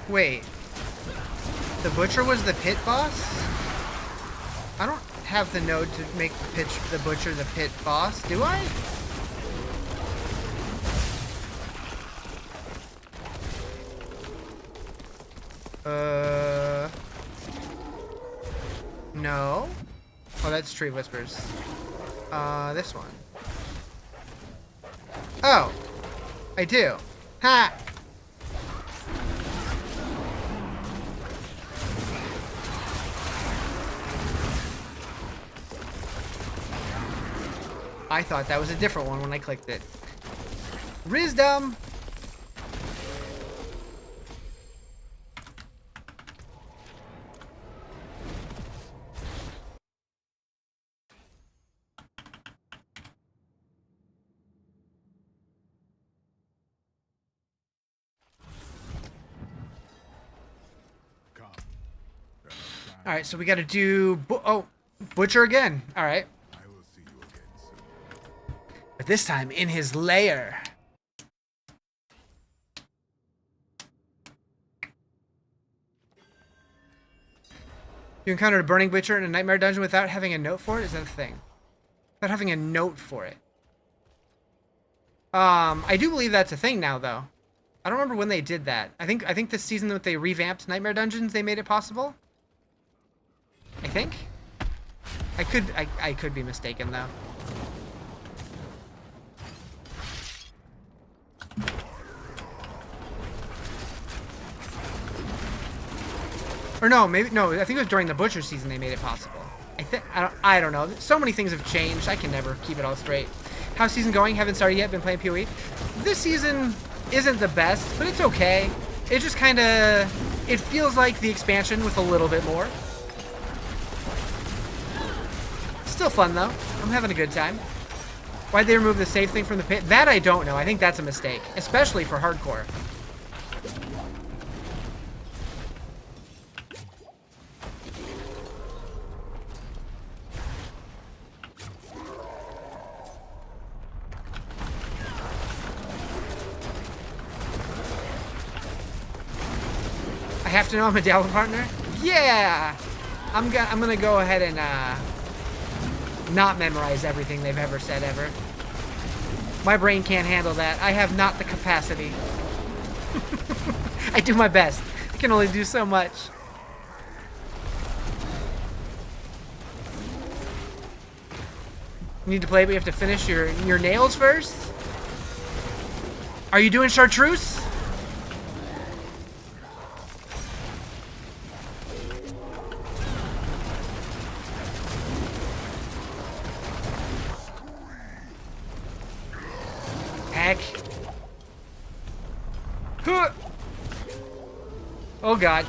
Wait. The butcher was the pit boss? I don't have the node to make the butcher the pit boss, do I? No. Oh, that's Tree Whispers. This one. Oh. I do. Ha! I thought that was a different one when I clicked it. Wisdom! Alright, so we gotta do... Butcher again. Alright. I will see you again soon. But this time in his lair. You encountered a burning butcher in a nightmare dungeon without having a note for it? Is that a thing? Without having a note for it. I do believe that's a thing now, though. I don't remember when they did that. I think this season that they revamped Nightmare Dungeons, they made it possible. I think. I could be mistaken though. Or no, maybe no. I think it was during the Butcher season they made it possible. I don't know. So many things have changed. I can never keep it all straight. How's season going? Haven't started yet. Been playing PoE. This season isn't the best, but it's okay. It just kind of, it feels like the expansion with a little bit more. Still fun though. I'm having a good time. Why'd they remove the save thing from the pit? That I don't know. I think that's a mistake, especially for hardcore. I have to know I'm a Diablo partner? Yeah! I'm gonna go ahead and not memorize everything they've ever said ever. My brain can't handle that. I have not the capacity. I do my best. I can only do so much. You need to play, but you have to finish your nails first? Are you doing chartreuse? Heck. Huh. Oh god.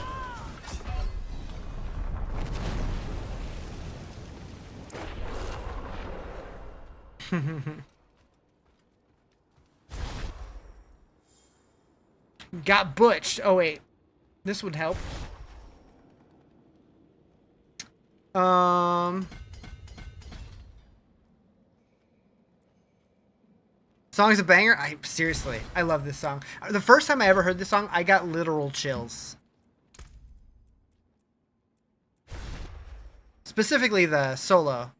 Got butched. Oh wait. This would help. Song's a banger. Seriously, I love this song. The first time I ever heard this song, I got literal chills. Specifically the solo.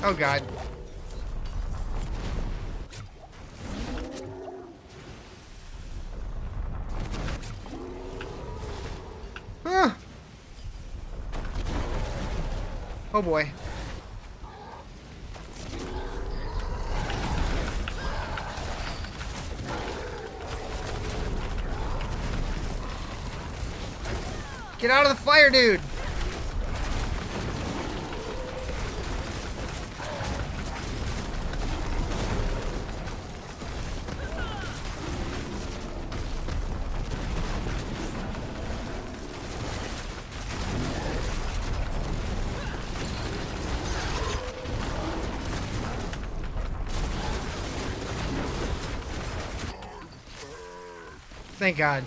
Oh god. Huh. Oh boy. Get out of the fire, dude. Thank God.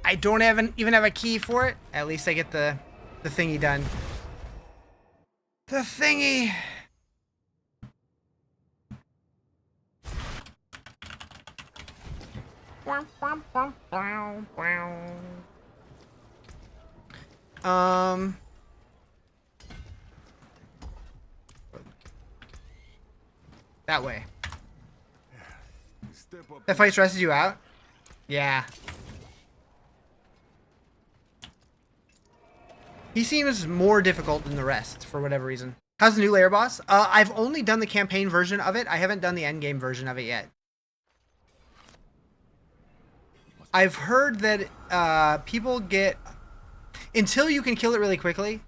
I don't even have a key for it. At least I get the thingy done. The thingy. That way. That fight stresses you out? Yeah. He seems more difficult than the rest, for whatever reason. How's the new layer boss? I've only done the campaign version of it. I haven't done the endgame version of it yet. I've heard that people get... Until you can kill it really quickly,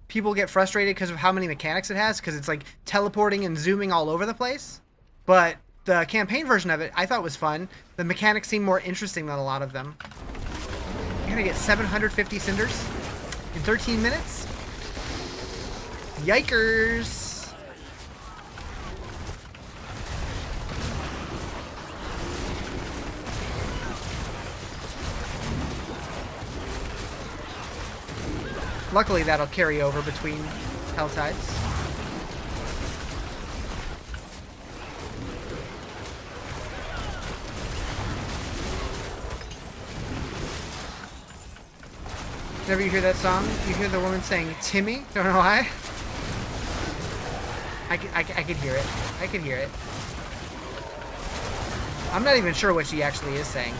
people get frustrated because of how many mechanics it has, because it's like teleporting and zooming all over the place. But the campaign version of it, I thought was fun. The mechanics seem more interesting than a lot of them. You're gonna get 750 cinders in 13 minutes? Yikers! Luckily, that'll carry over between Helltides. Whenever you hear that song, you hear the woman saying, Timmy? Don't know why. I could hear it. I could hear it. I'm not even sure what she actually is saying.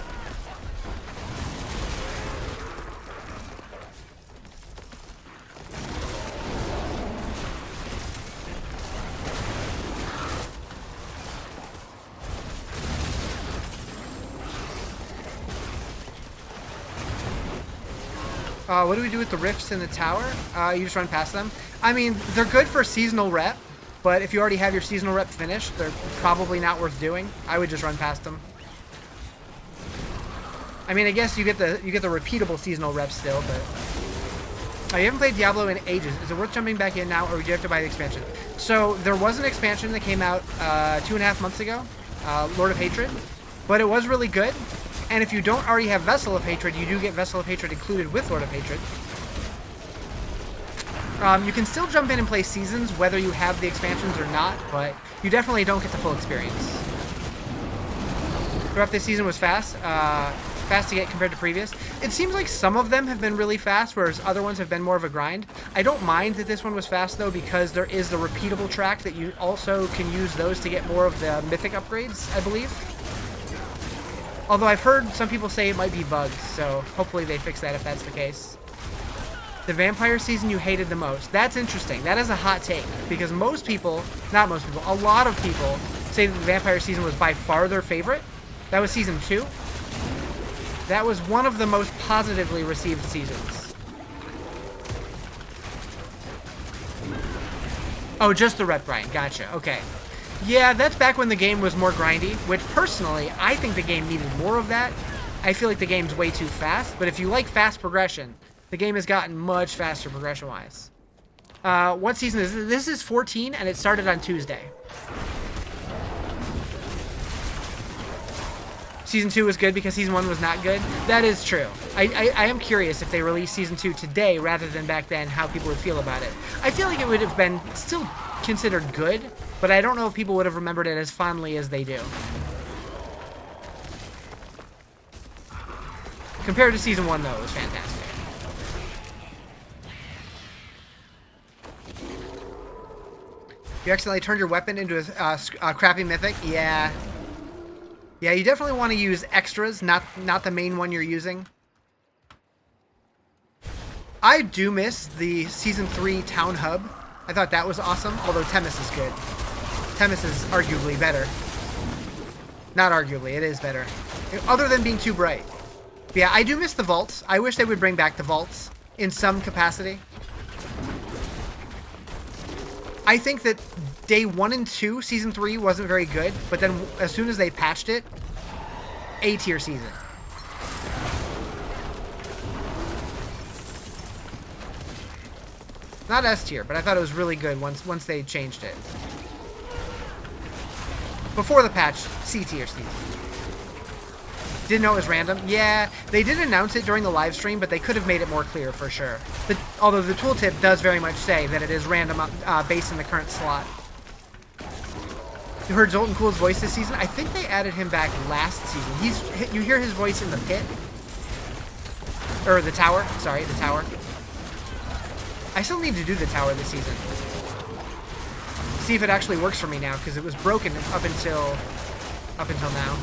What do we do with the rifts in the tower? You just run past them. I mean, they're good for seasonal rep, but if you already have your seasonal rep finished, they're probably not worth doing. I would just run past them. I mean, I guess you get the repeatable seasonal rep still, but you haven't played Diablo in ages. Is it worth jumping back in now, or would you have to buy the expansion? So there was an expansion that came out 2.5 months ago, Lord of Hatred, but it was really good. And if you don't already have Vessel of Hatred, you do get Vessel of Hatred included with Lord of Hatred. You can still jump in and play Seasons, whether you have the expansions or not, but you definitely don't get the full experience. Throughout this season was fast. Fast to get compared to previous. It seems like some of them have been really fast, whereas other ones have been more of a grind. I don't mind that this one was fast, though, because there is the repeatable track that you also can use those to get more of the Mythic upgrades, I believe. Although I've heard some people say it might be bugs, so hopefully they fix that if that's the case. The vampire season you hated the most. That's interesting. That is a hot take, because most people, not most people, a lot of people say that the vampire season was by far their favorite. That was season 2. That was one of the most positively received seasons. Oh, just the rep grind. Gotcha. Okay. Yeah, that's back when the game was more grindy, which personally, I think the game needed more of that. I feel like the game's way too fast, but if you like fast progression, the game has gotten much faster progression-wise. What season is this? This is 14, and it started on Tuesday. Season 2 was good because Season 1 was not good. That is true. I am curious if they released Season 2 today rather than back then, how people would feel about it. I feel like it would have been still considered good, but I don't know if people would have remembered it as fondly as they do. Compared to Season 1, though, it was fantastic. You accidentally turned your weapon into a crappy mythic? Yeah. Yeah, you definitely want to use extras, not the main one you're using. I do miss the Season 3 Town Hub. I thought that was awesome, although Temis is good. Temis is arguably better. Not arguably, it is better. Other than being too bright. But yeah, I do miss the vaults. I wish they would bring back the vaults in some capacity. I think that day 1 and 2, Season 3 wasn't very good, but then as soon as they patched it, A-tier season. Not S-tier, but I thought it was really good once they changed it. Before the patch, C-tier season. Didn't know it was random? Yeah, they did announce it during the live stream, but they could have made it more clear for sure. Although the tooltip does very much say that it is random based on the current slot. You heard Zoltan Cool's voice this season? I think they added him back last season. You hear his voice in the pit. Or the tower. Sorry, the tower. I still need to do the tower this season. See if it actually works for me now, because it was broken up until now.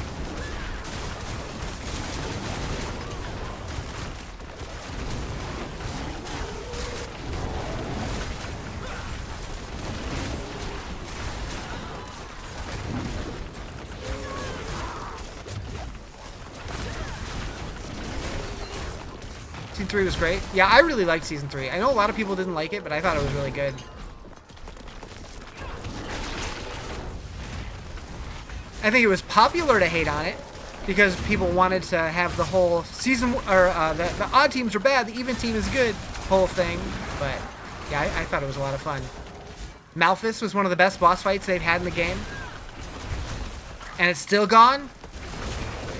Season 3 was great. Yeah, I really liked Season 3. I know a lot of people didn't like it, but I thought it was really good. I think it was popular to hate on it because people wanted to have the whole season, or the odd teams are bad, the even team is good whole thing. But yeah, I thought it was a lot of fun. Malthus was one of the best boss fights they've had in the game. And it's still gone?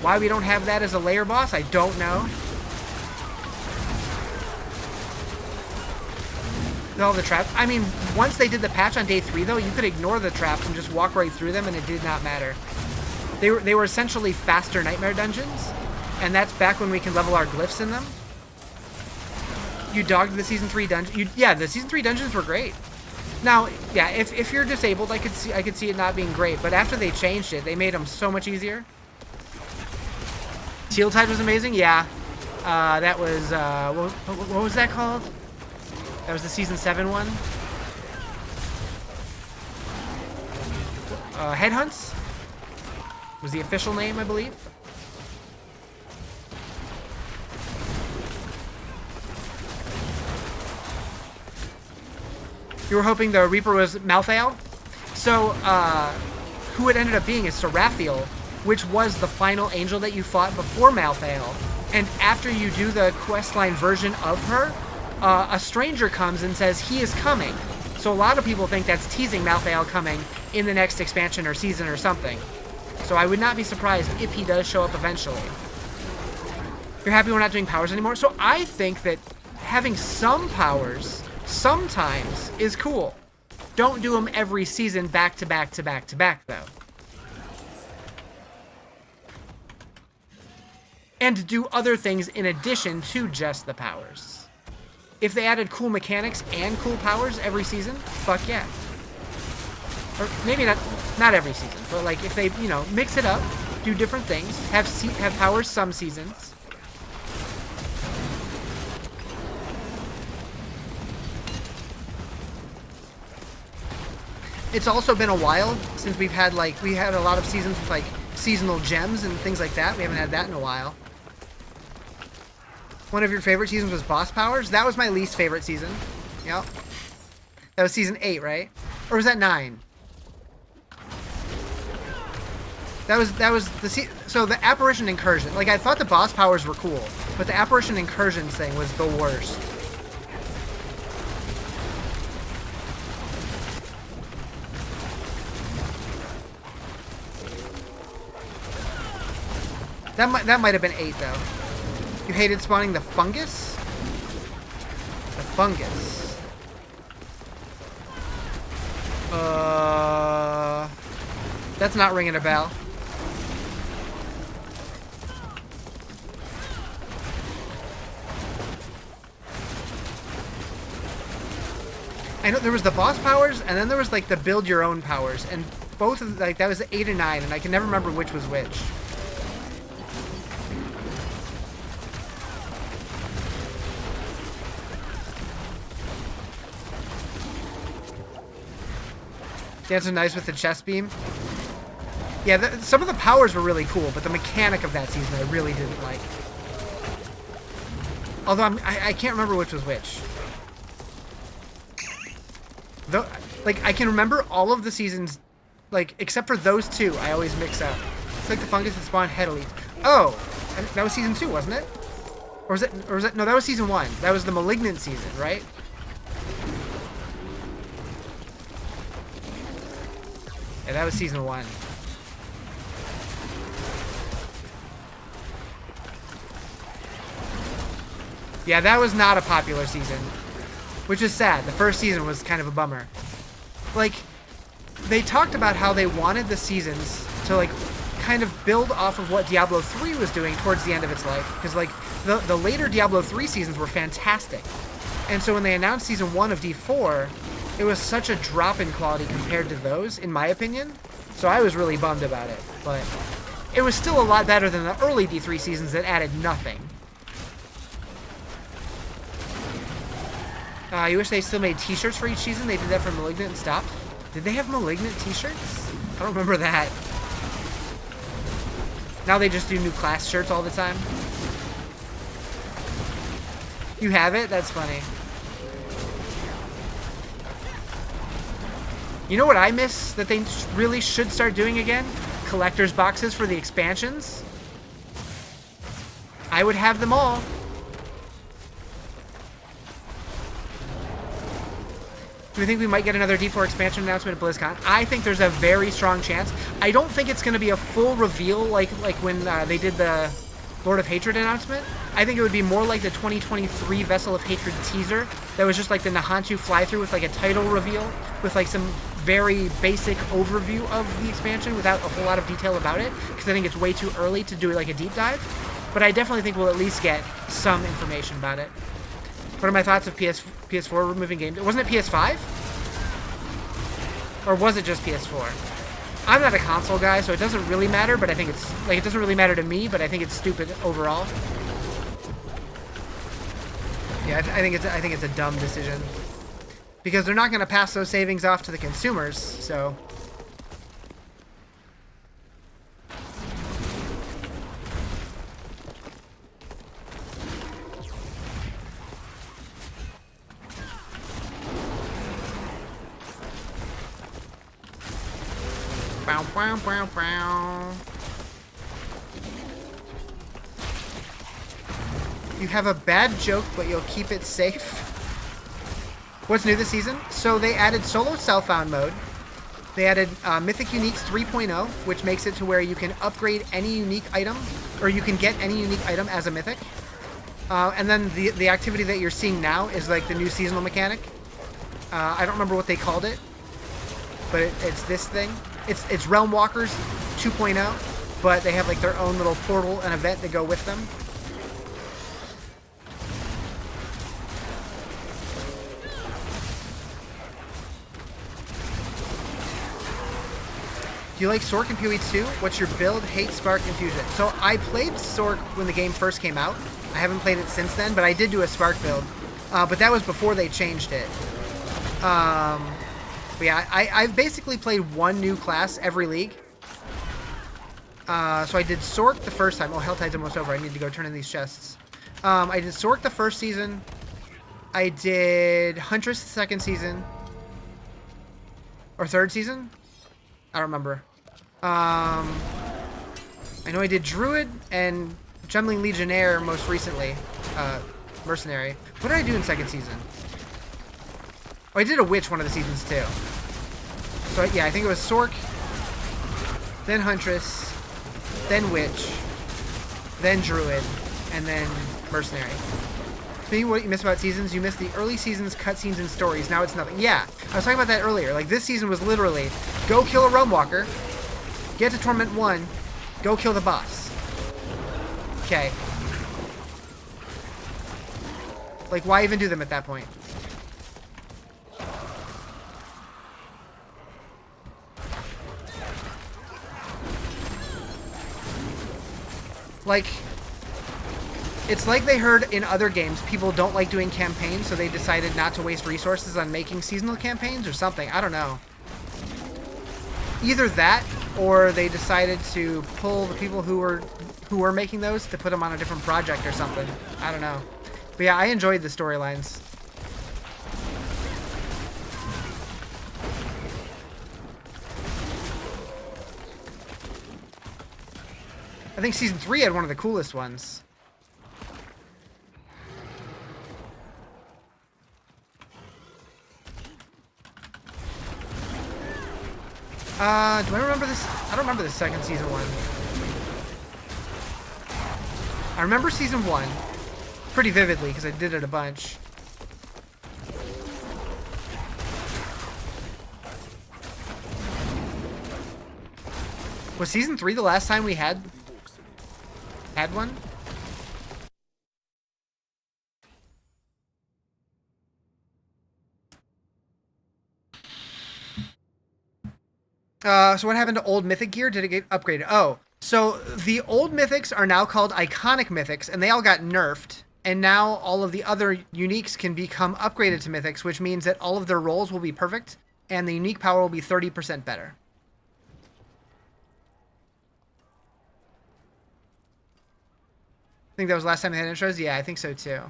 Why we don't have that as a layer boss, I don't know. All the traps. I mean, once they did the patch on day 3, though, you could ignore the traps and just walk right through them, and it did not matter. They were essentially faster nightmare dungeons, and that's back when we can level our glyphs in them. You dogged the Season 3 dungeon. Yeah, the Season 3 dungeons were great. Now, yeah, if you're disabled, I could see it not being great, but after they changed it, they made them so much easier. Helltide was amazing, yeah. That was what was that called? That was the Season 7 one. Headhunts was the official name, I believe. You were hoping the Reaper was Malthael? So, who it ended up being is Seraphiel, which was the final angel that you fought before Malthael. And after you do the questline version of her, a stranger comes and says he is coming. So a lot of people think that's teasing Malthael coming in the next expansion or season or something. So I would not be surprised if he does show up eventually. You're happy we're not doing powers anymore? So I think that having some powers sometimes is cool. Don't do them every season back to back to back to back, though. And do other things in addition to just the powers. If they added cool mechanics and cool powers every season, fuck yeah. Or maybe not every season, but like if they, mix it up, do different things, have powers some seasons. It's also been a while since we had a lot of seasons with like seasonal gems and things like that. We haven't had that in a while. One of your favorite seasons was Boss Powers? That was my least favorite season. Yep. That was season 8, right? Or was that 9? That was so the Apparition Incursion. Like, I thought the Boss Powers were cool, but the Apparition Incursions thing was the worst. That might have been 8, though. You hated spawning the fungus? The fungus. That's not ringing a bell. I know there was the boss powers, and then there was like the build your own powers, and both of that was 8 and 9, and I can never remember which was which. Dancing nice with the chest beam. Yeah, some of the powers were really cool, but the mechanic of that season I really didn't like. Although I can't remember which was which. Though, like, I can remember all of the seasons, like, except for those two, I always mix up. It's like the fungus that spawned head elites. Oh, that was season 2, wasn't it? Or was it, no, that was season 1. That was the Malignant season, right? Yeah, that was season 1. Yeah, that was not a popular season, which is sad. The first season was kind of a bummer. Like, they talked about how they wanted the seasons to, like, kind of build off of what Diablo 3 was doing towards the end of its life. Because, like, the later Diablo 3 seasons were fantastic. And so when they announced season 1 of D4, it was such a drop in quality compared to those, in my opinion. So I was really bummed about it. But it was still a lot better than the early D3 seasons that added nothing. You wish they still made t-shirts for each season? They did that for Malignant and stopped. Did they have Malignant t-shirts? I don't remember that. Now they just do new class shirts all the time. You have it? That's funny. You know what I miss that they really should start doing again? Collector's boxes for the expansions. I would have them all. Do we think we might get another D4 expansion announcement at BlizzCon? I think there's a very strong chance. I don't think it's going to be a full reveal like when they did the Lord of Hatred announcement. I think it would be more like the 2023 Vessel of Hatred teaser that was just like the Nahantu fly-through with like a title reveal with like some very basic overview of the expansion without a whole lot of detail about it, because I think it's way too early to do like a deep dive. But I definitely think we'll at least get some information about it. What are my thoughts of PS4 removing games? Wasn't it PS5? Or was it just PS4? I'm not a console guy, so it doesn't really matter, but I think it's, like, it doesn't really matter to me, but I think it's stupid overall. Yeah, I think it's a dumb decision. Because they're not going to pass those savings off to the consumers, so... Bow, bow, bow, bow. You have a bad joke, but you'll keep it safe. What's new this season? So they added solo self-found mode. They added Mythic Uniques 3.0, which makes it to where you can upgrade any unique item, or you can get any unique item as a Mythic. And then the activity that you're seeing now is like the new seasonal mechanic. I don't remember what they called it, but it's this thing. It's Realm Walkers 2.0, but they have like their own little portal and event that go with them. Do you like Sork and PoE 2? What's your build? Hate Spark Infusion. So I played Sork when the game first came out. I haven't played it since then, but I did do a Spark build. But that was before they changed it. But yeah, I've basically played one new class every league. So I did Sork the first time. Oh, Helltide's almost over. I need to go turn in these chests. I did Sork the first season. I did Huntress the second season. Or third season? I don't remember. I know I did Druid and Jumbling Legionnaire most recently. Mercenary. What did I do in second season? Oh, I did a Witch one of the seasons too. So yeah, I think it was Sork, then Huntress, then Witch, then Druid, and then Mercenary. Maybe what you miss about seasons, you miss the early seasons, cutscenes, and stories. Now it's nothing. Yeah, I was talking about that earlier. Like, this season was literally, go kill a Realm Walker, get to Torment 1, go kill the boss. Okay. Like, why even do them at that point? Like... It's like they heard in other games people don't like doing campaigns, so they decided not to waste resources on making seasonal campaigns or something. I don't know. Either that, or they decided to pull the people who were making those to put them on a different project or something. I don't know. But yeah, I enjoyed the storylines. I think Season 3 had one of the coolest ones. Do I remember this? I don't remember the second season one. I remember season 1 pretty vividly because I did it a bunch. Was season 3 the last time we had one? So what happened to old Mythic gear? Did it get upgraded? Oh, so the old Mythics are now called Iconic Mythics, and they all got nerfed. And now all of the other Uniques can become upgraded to Mythics, which means that all of their rolls will be perfect, and the unique power will be 30% better. I think that was last time they had intros? Yeah, I think so too.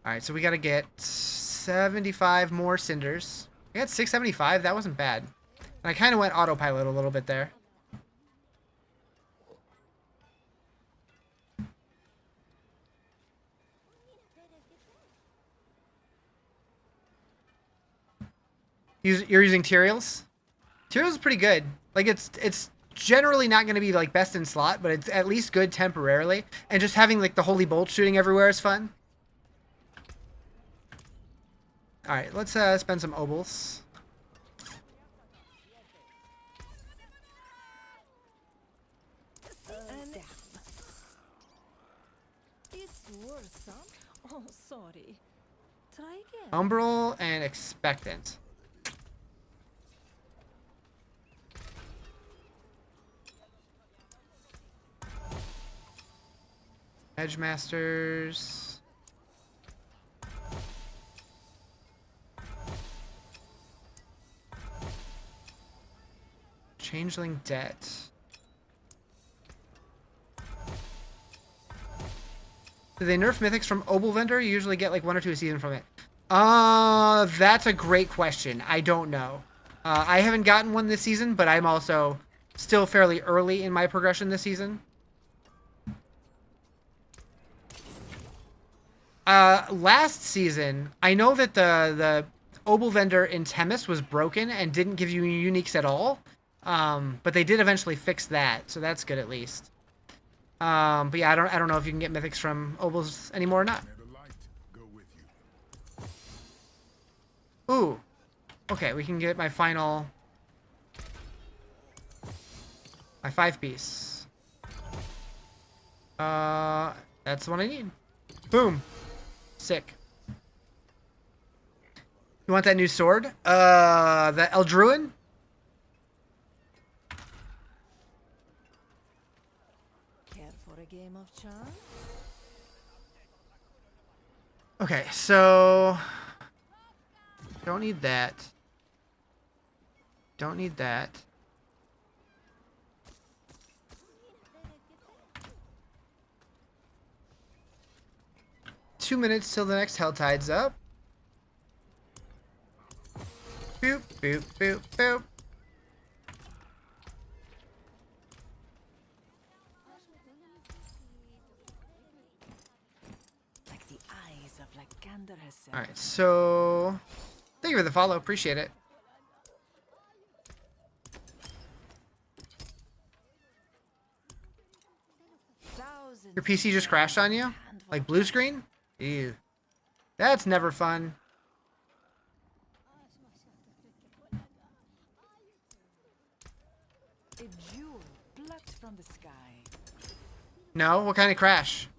Alright, so we gotta get 75 more cinders. I got 675. That wasn't bad. And I kind of went autopilot a little bit there. You're using Tyrael's? Tyrael's is pretty good. Like, it's generally not going to be, like, best in slot, but it's at least good temporarily. And just having, like, the holy bolt shooting everywhere is fun. Alright, let's spend some obols. It's worth some. Oh, sorry. Try again. Umbral and Expectant. Edgemasters. Changeling Debt. Do they nerf mythics from Obel Vendor? You usually get like 1 or 2 a season from it. That's a great question. I don't know. I haven't gotten one this season, but I'm also still fairly early in my progression this season. Last season, I know that the Obel Vendor in Temis was broken and didn't give you uniques at all. But they did eventually fix that, so that's good at least. But yeah, I don't know if you can get mythics from Obels anymore or not. Ooh. Okay, we can get my final... my 5-piece. That's the one I need. Boom. Sick. You want that new sword? The El Druid? Care for a game of chance? Okay, so... don't need that. Don't need that. Two minutes till the next Helltide's up. Boop, boop, boop, boop. Like the eyes of Lycander herself. Alright, so... thank you for the follow. Appreciate it. Your PC just crashed on you? Like blue screen? Ew. That's never fun. A jewel plucked from the sky. No? What kind of crash?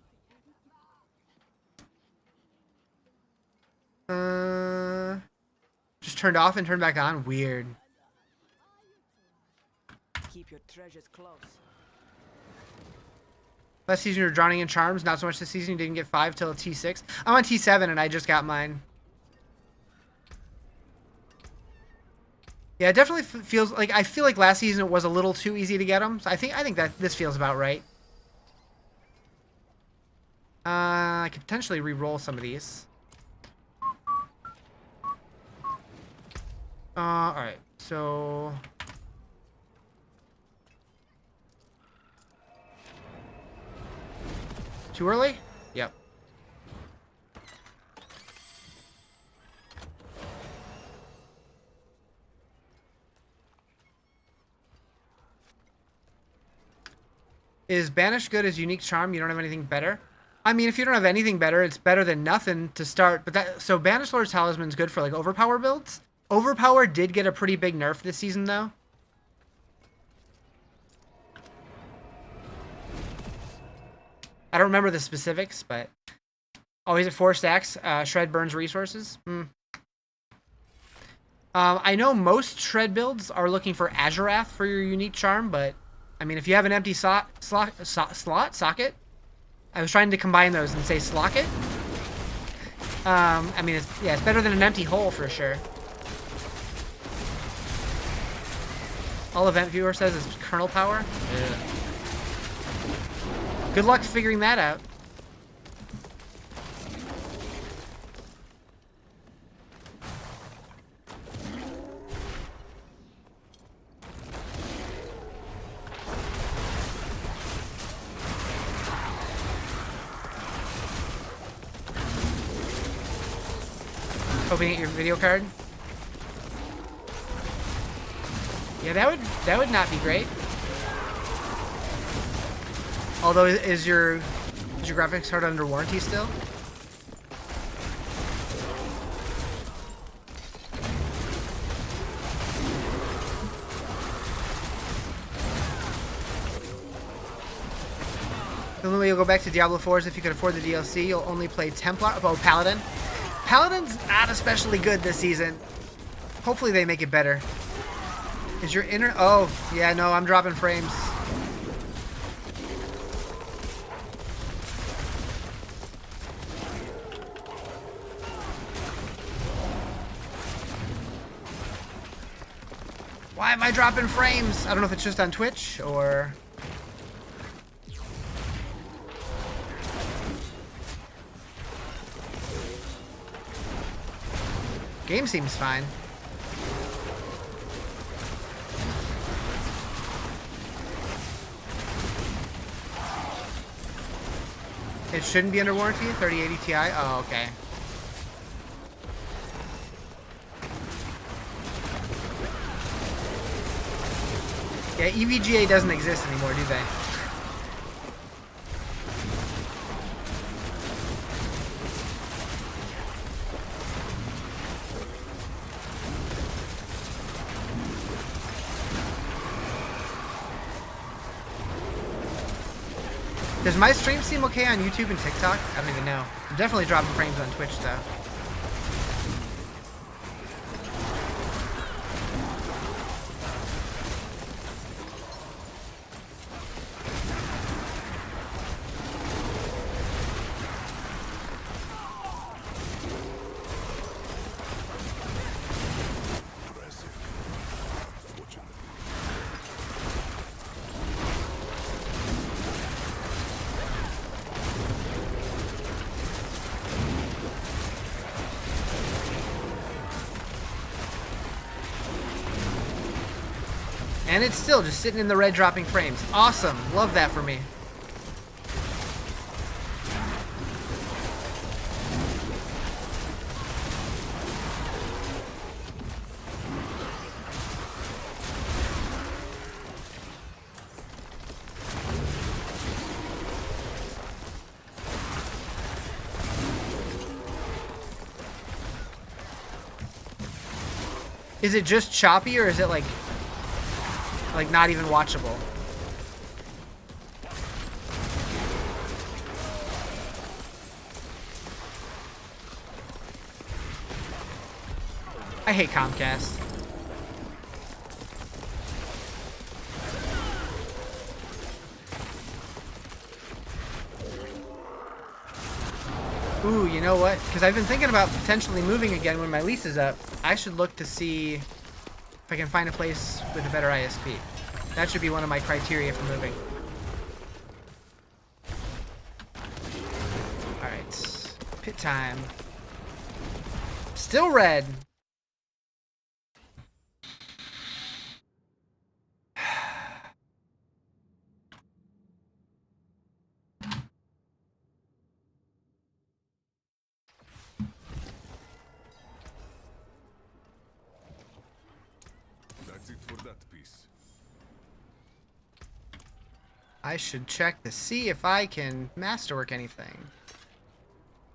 Just turned off and turned back on? Weird. Keep your treasures close. Last season you were drowning in charms, not so much this season. You didn't get 5 till T6. I'm on T7 and I just got mine. Yeah, it definitely feels like, I feel like last season it was a little too easy to get them. So I think that this feels about right. I could potentially re-roll some of these. Alright, so... too early? Yep. Is Banish good as unique charm? You don't have anything better? I mean, if you don't have anything better, it's better than nothing to start. But that, so Banish Lord's Talisman's good for like overpower builds. Overpower did get a pretty big nerf this season though. I don't remember the specifics, but... oh, he's at 4 stacks. Shred burns resources. I know most Shred builds are looking for Azurath for your unique charm, but... I mean, if you have an empty socket... I was trying to combine those and say slocket. I mean, it's better than an empty hole for sure. All event viewer says is kernel power. Yeah. Good luck figuring that out. Scoping at your video card. Yeah, that would not be great. Although, is your graphics card under warranty still? The only way you'll go back to Diablo 4 is if you can afford the DLC. You'll only play Templar. Oh, Paladin. Paladin's not especially good this season. Hopefully they make it better. Is your inner... Oh, yeah, no, I'm dropping frames. Why am I dropping frames? I don't know if it's just on Twitch or... Game seems fine. It shouldn't be under warranty? 3080 Ti? Oh, okay. Yeah, EVGA doesn't exist anymore, do they? Does my stream seem okay on YouTube and TikTok? I don't even know. I'm definitely dropping frames on Twitch, though. And it's still just sitting in the red dropping frames. Awesome. Love that for me. Is it just choppy or is it like not even watchable? I hate Comcast. Ooh, you know what? Because I've been thinking about potentially moving again when my lease is up. I should look to see if I can find a place with a better ISP. That should be one of my criteria for moving. Alright. Pit time. Still red. That's it for that piece. I should check to see if I can masterwork anything.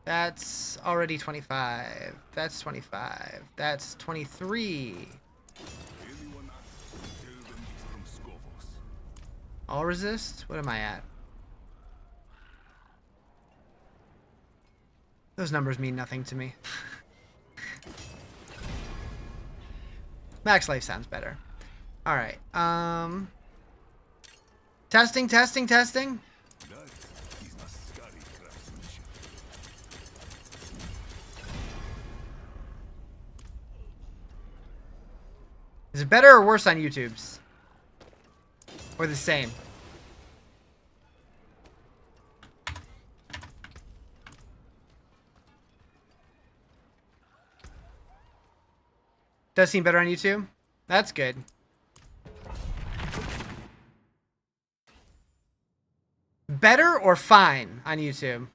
That's already 25. That's 25. That's 23. Anyone ask, tell them it's from Skovos. All resist? What am I at? Those numbers mean nothing to me. Max life sounds better. Alright, testing, testing, testing. That is Ascari craftsmanship. Is it better or worse on YouTube's? Or the same? Does seem better on YouTube? That's good. Better or fine on YouTube?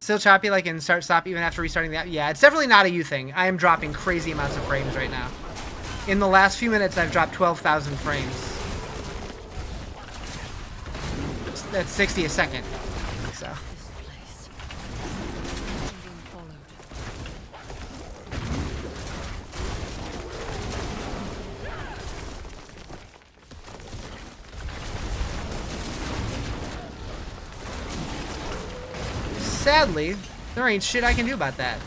Still choppy, like in start stop even after restarting the app? Yeah, it's definitely not a you thing. I am dropping crazy amounts of frames right now. In the last few minutes, I've dropped 12,000 frames. That's 60 a second. So. This place. I'm being followed. Sadly, there ain't shit I can do about that.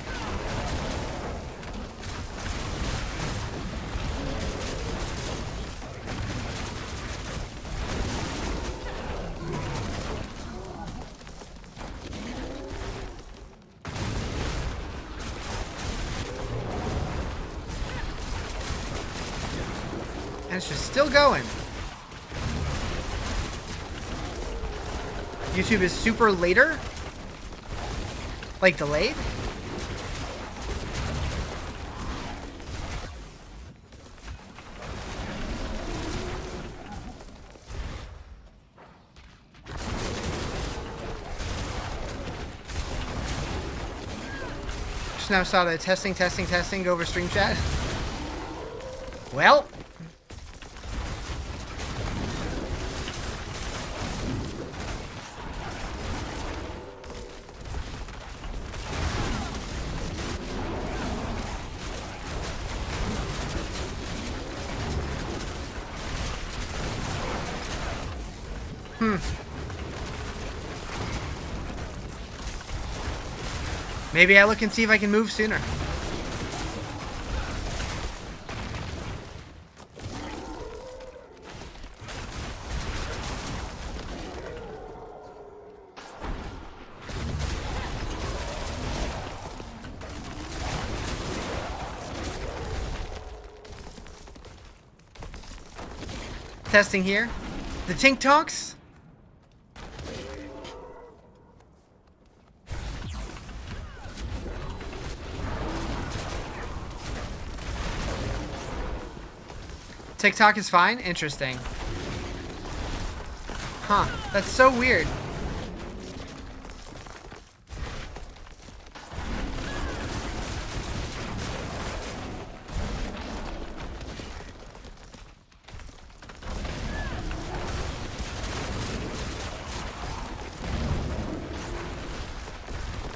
And it's just still going. YouTube is super later? Like delayed? Just now saw the testing go over stream chat. Well. Maybe I look and see if I can move sooner. Testing here. The Tink Tonks. TikTok is fine? Interesting. Huh. That's so weird.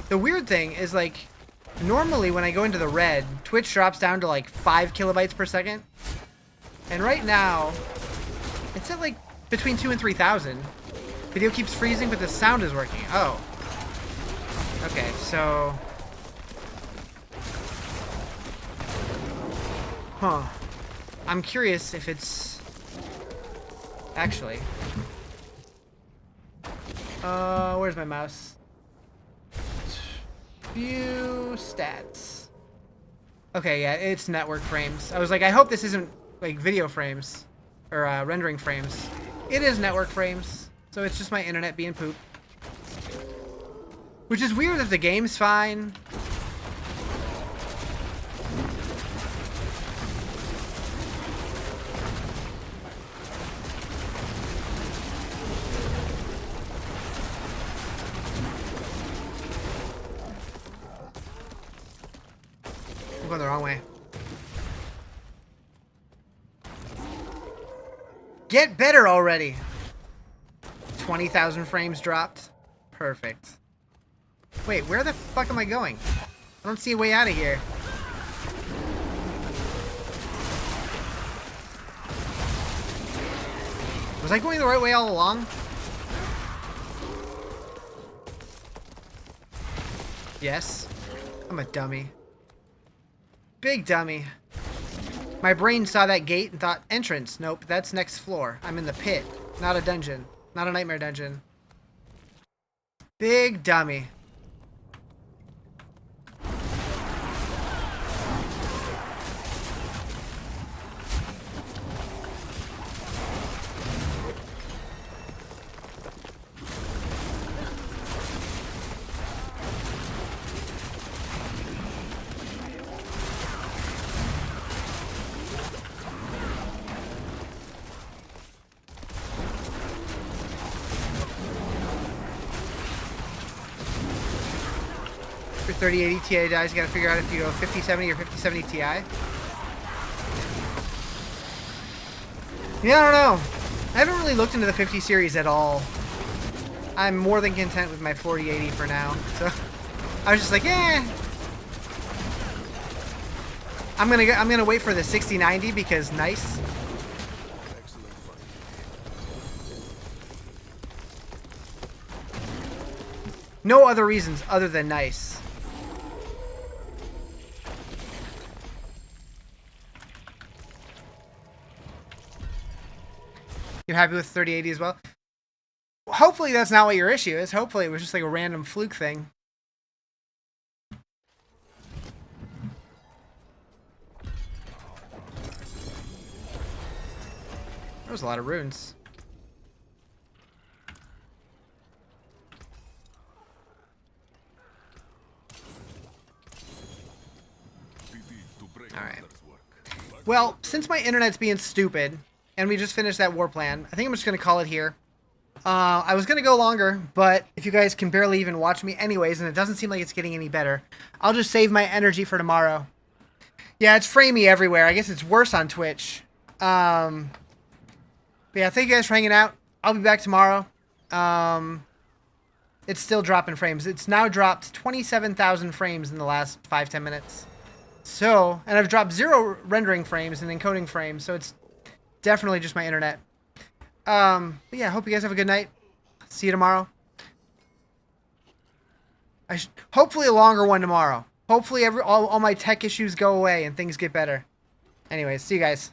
The weird thing is, like, normally when I go into the red, Twitch drops down to like 5 kilobytes per second. And right now, it's at like between 2,000 and 3,000. Video keeps freezing, but the sound is working. Oh. Okay, so... Huh. I'm curious if it's... Actually. Where's my mouse? View stats. Okay, yeah, it's network frames. I was like, I hope this isn't like video frames or rendering frames. It is network frames, so it's just my internet being poop. Which is weird if the game's fine. I'm going the wrong way. Get better already! 20,000 frames dropped. Perfect. Wait, where the fuck am I going? I don't see a way out of here. Was I going the right way all along? Yes. I'm a dummy. Big dummy. My brain saw that gate and thought, entrance. Nope, that's next floor. I'm in the pit, not a dungeon. Not a nightmare dungeon. Big dummy. 3080 Ti dies, you gotta figure out if you go 5070 or 5070 Ti. Yeah, I don't know. I haven't really looked into the 50 series at all. I'm more than content with my 4080 for now. So I was just like, eh. I'm gonna wait for the 6090 because nice. No other reasons other than nice. You're happy with 3080 as well? Hopefully that's not what your issue is. Hopefully it was just like a random fluke thing. There was a lot of runes. Alright. Well, since my internet's being stupid, and we just finished that war plan, I think I'm just going to call it here. I was going to go longer, but if you guys can barely even watch me anyways, and it doesn't seem like it's getting any better, I'll just save my energy for tomorrow. Yeah, it's framey everywhere. I guess it's worse on Twitch. But yeah, thank you guys for hanging out. I'll be back tomorrow. It's still dropping frames. It's now dropped 27,000 frames in the last 5-10 minutes. So, and I've dropped 0 rendering frames and encoding frames, so it's definitely just my internet. But yeah, hope you guys have a good night. See you tomorrow. Hopefully a longer one tomorrow. Hopefully all my tech issues go away and things get better. Anyways, see you guys.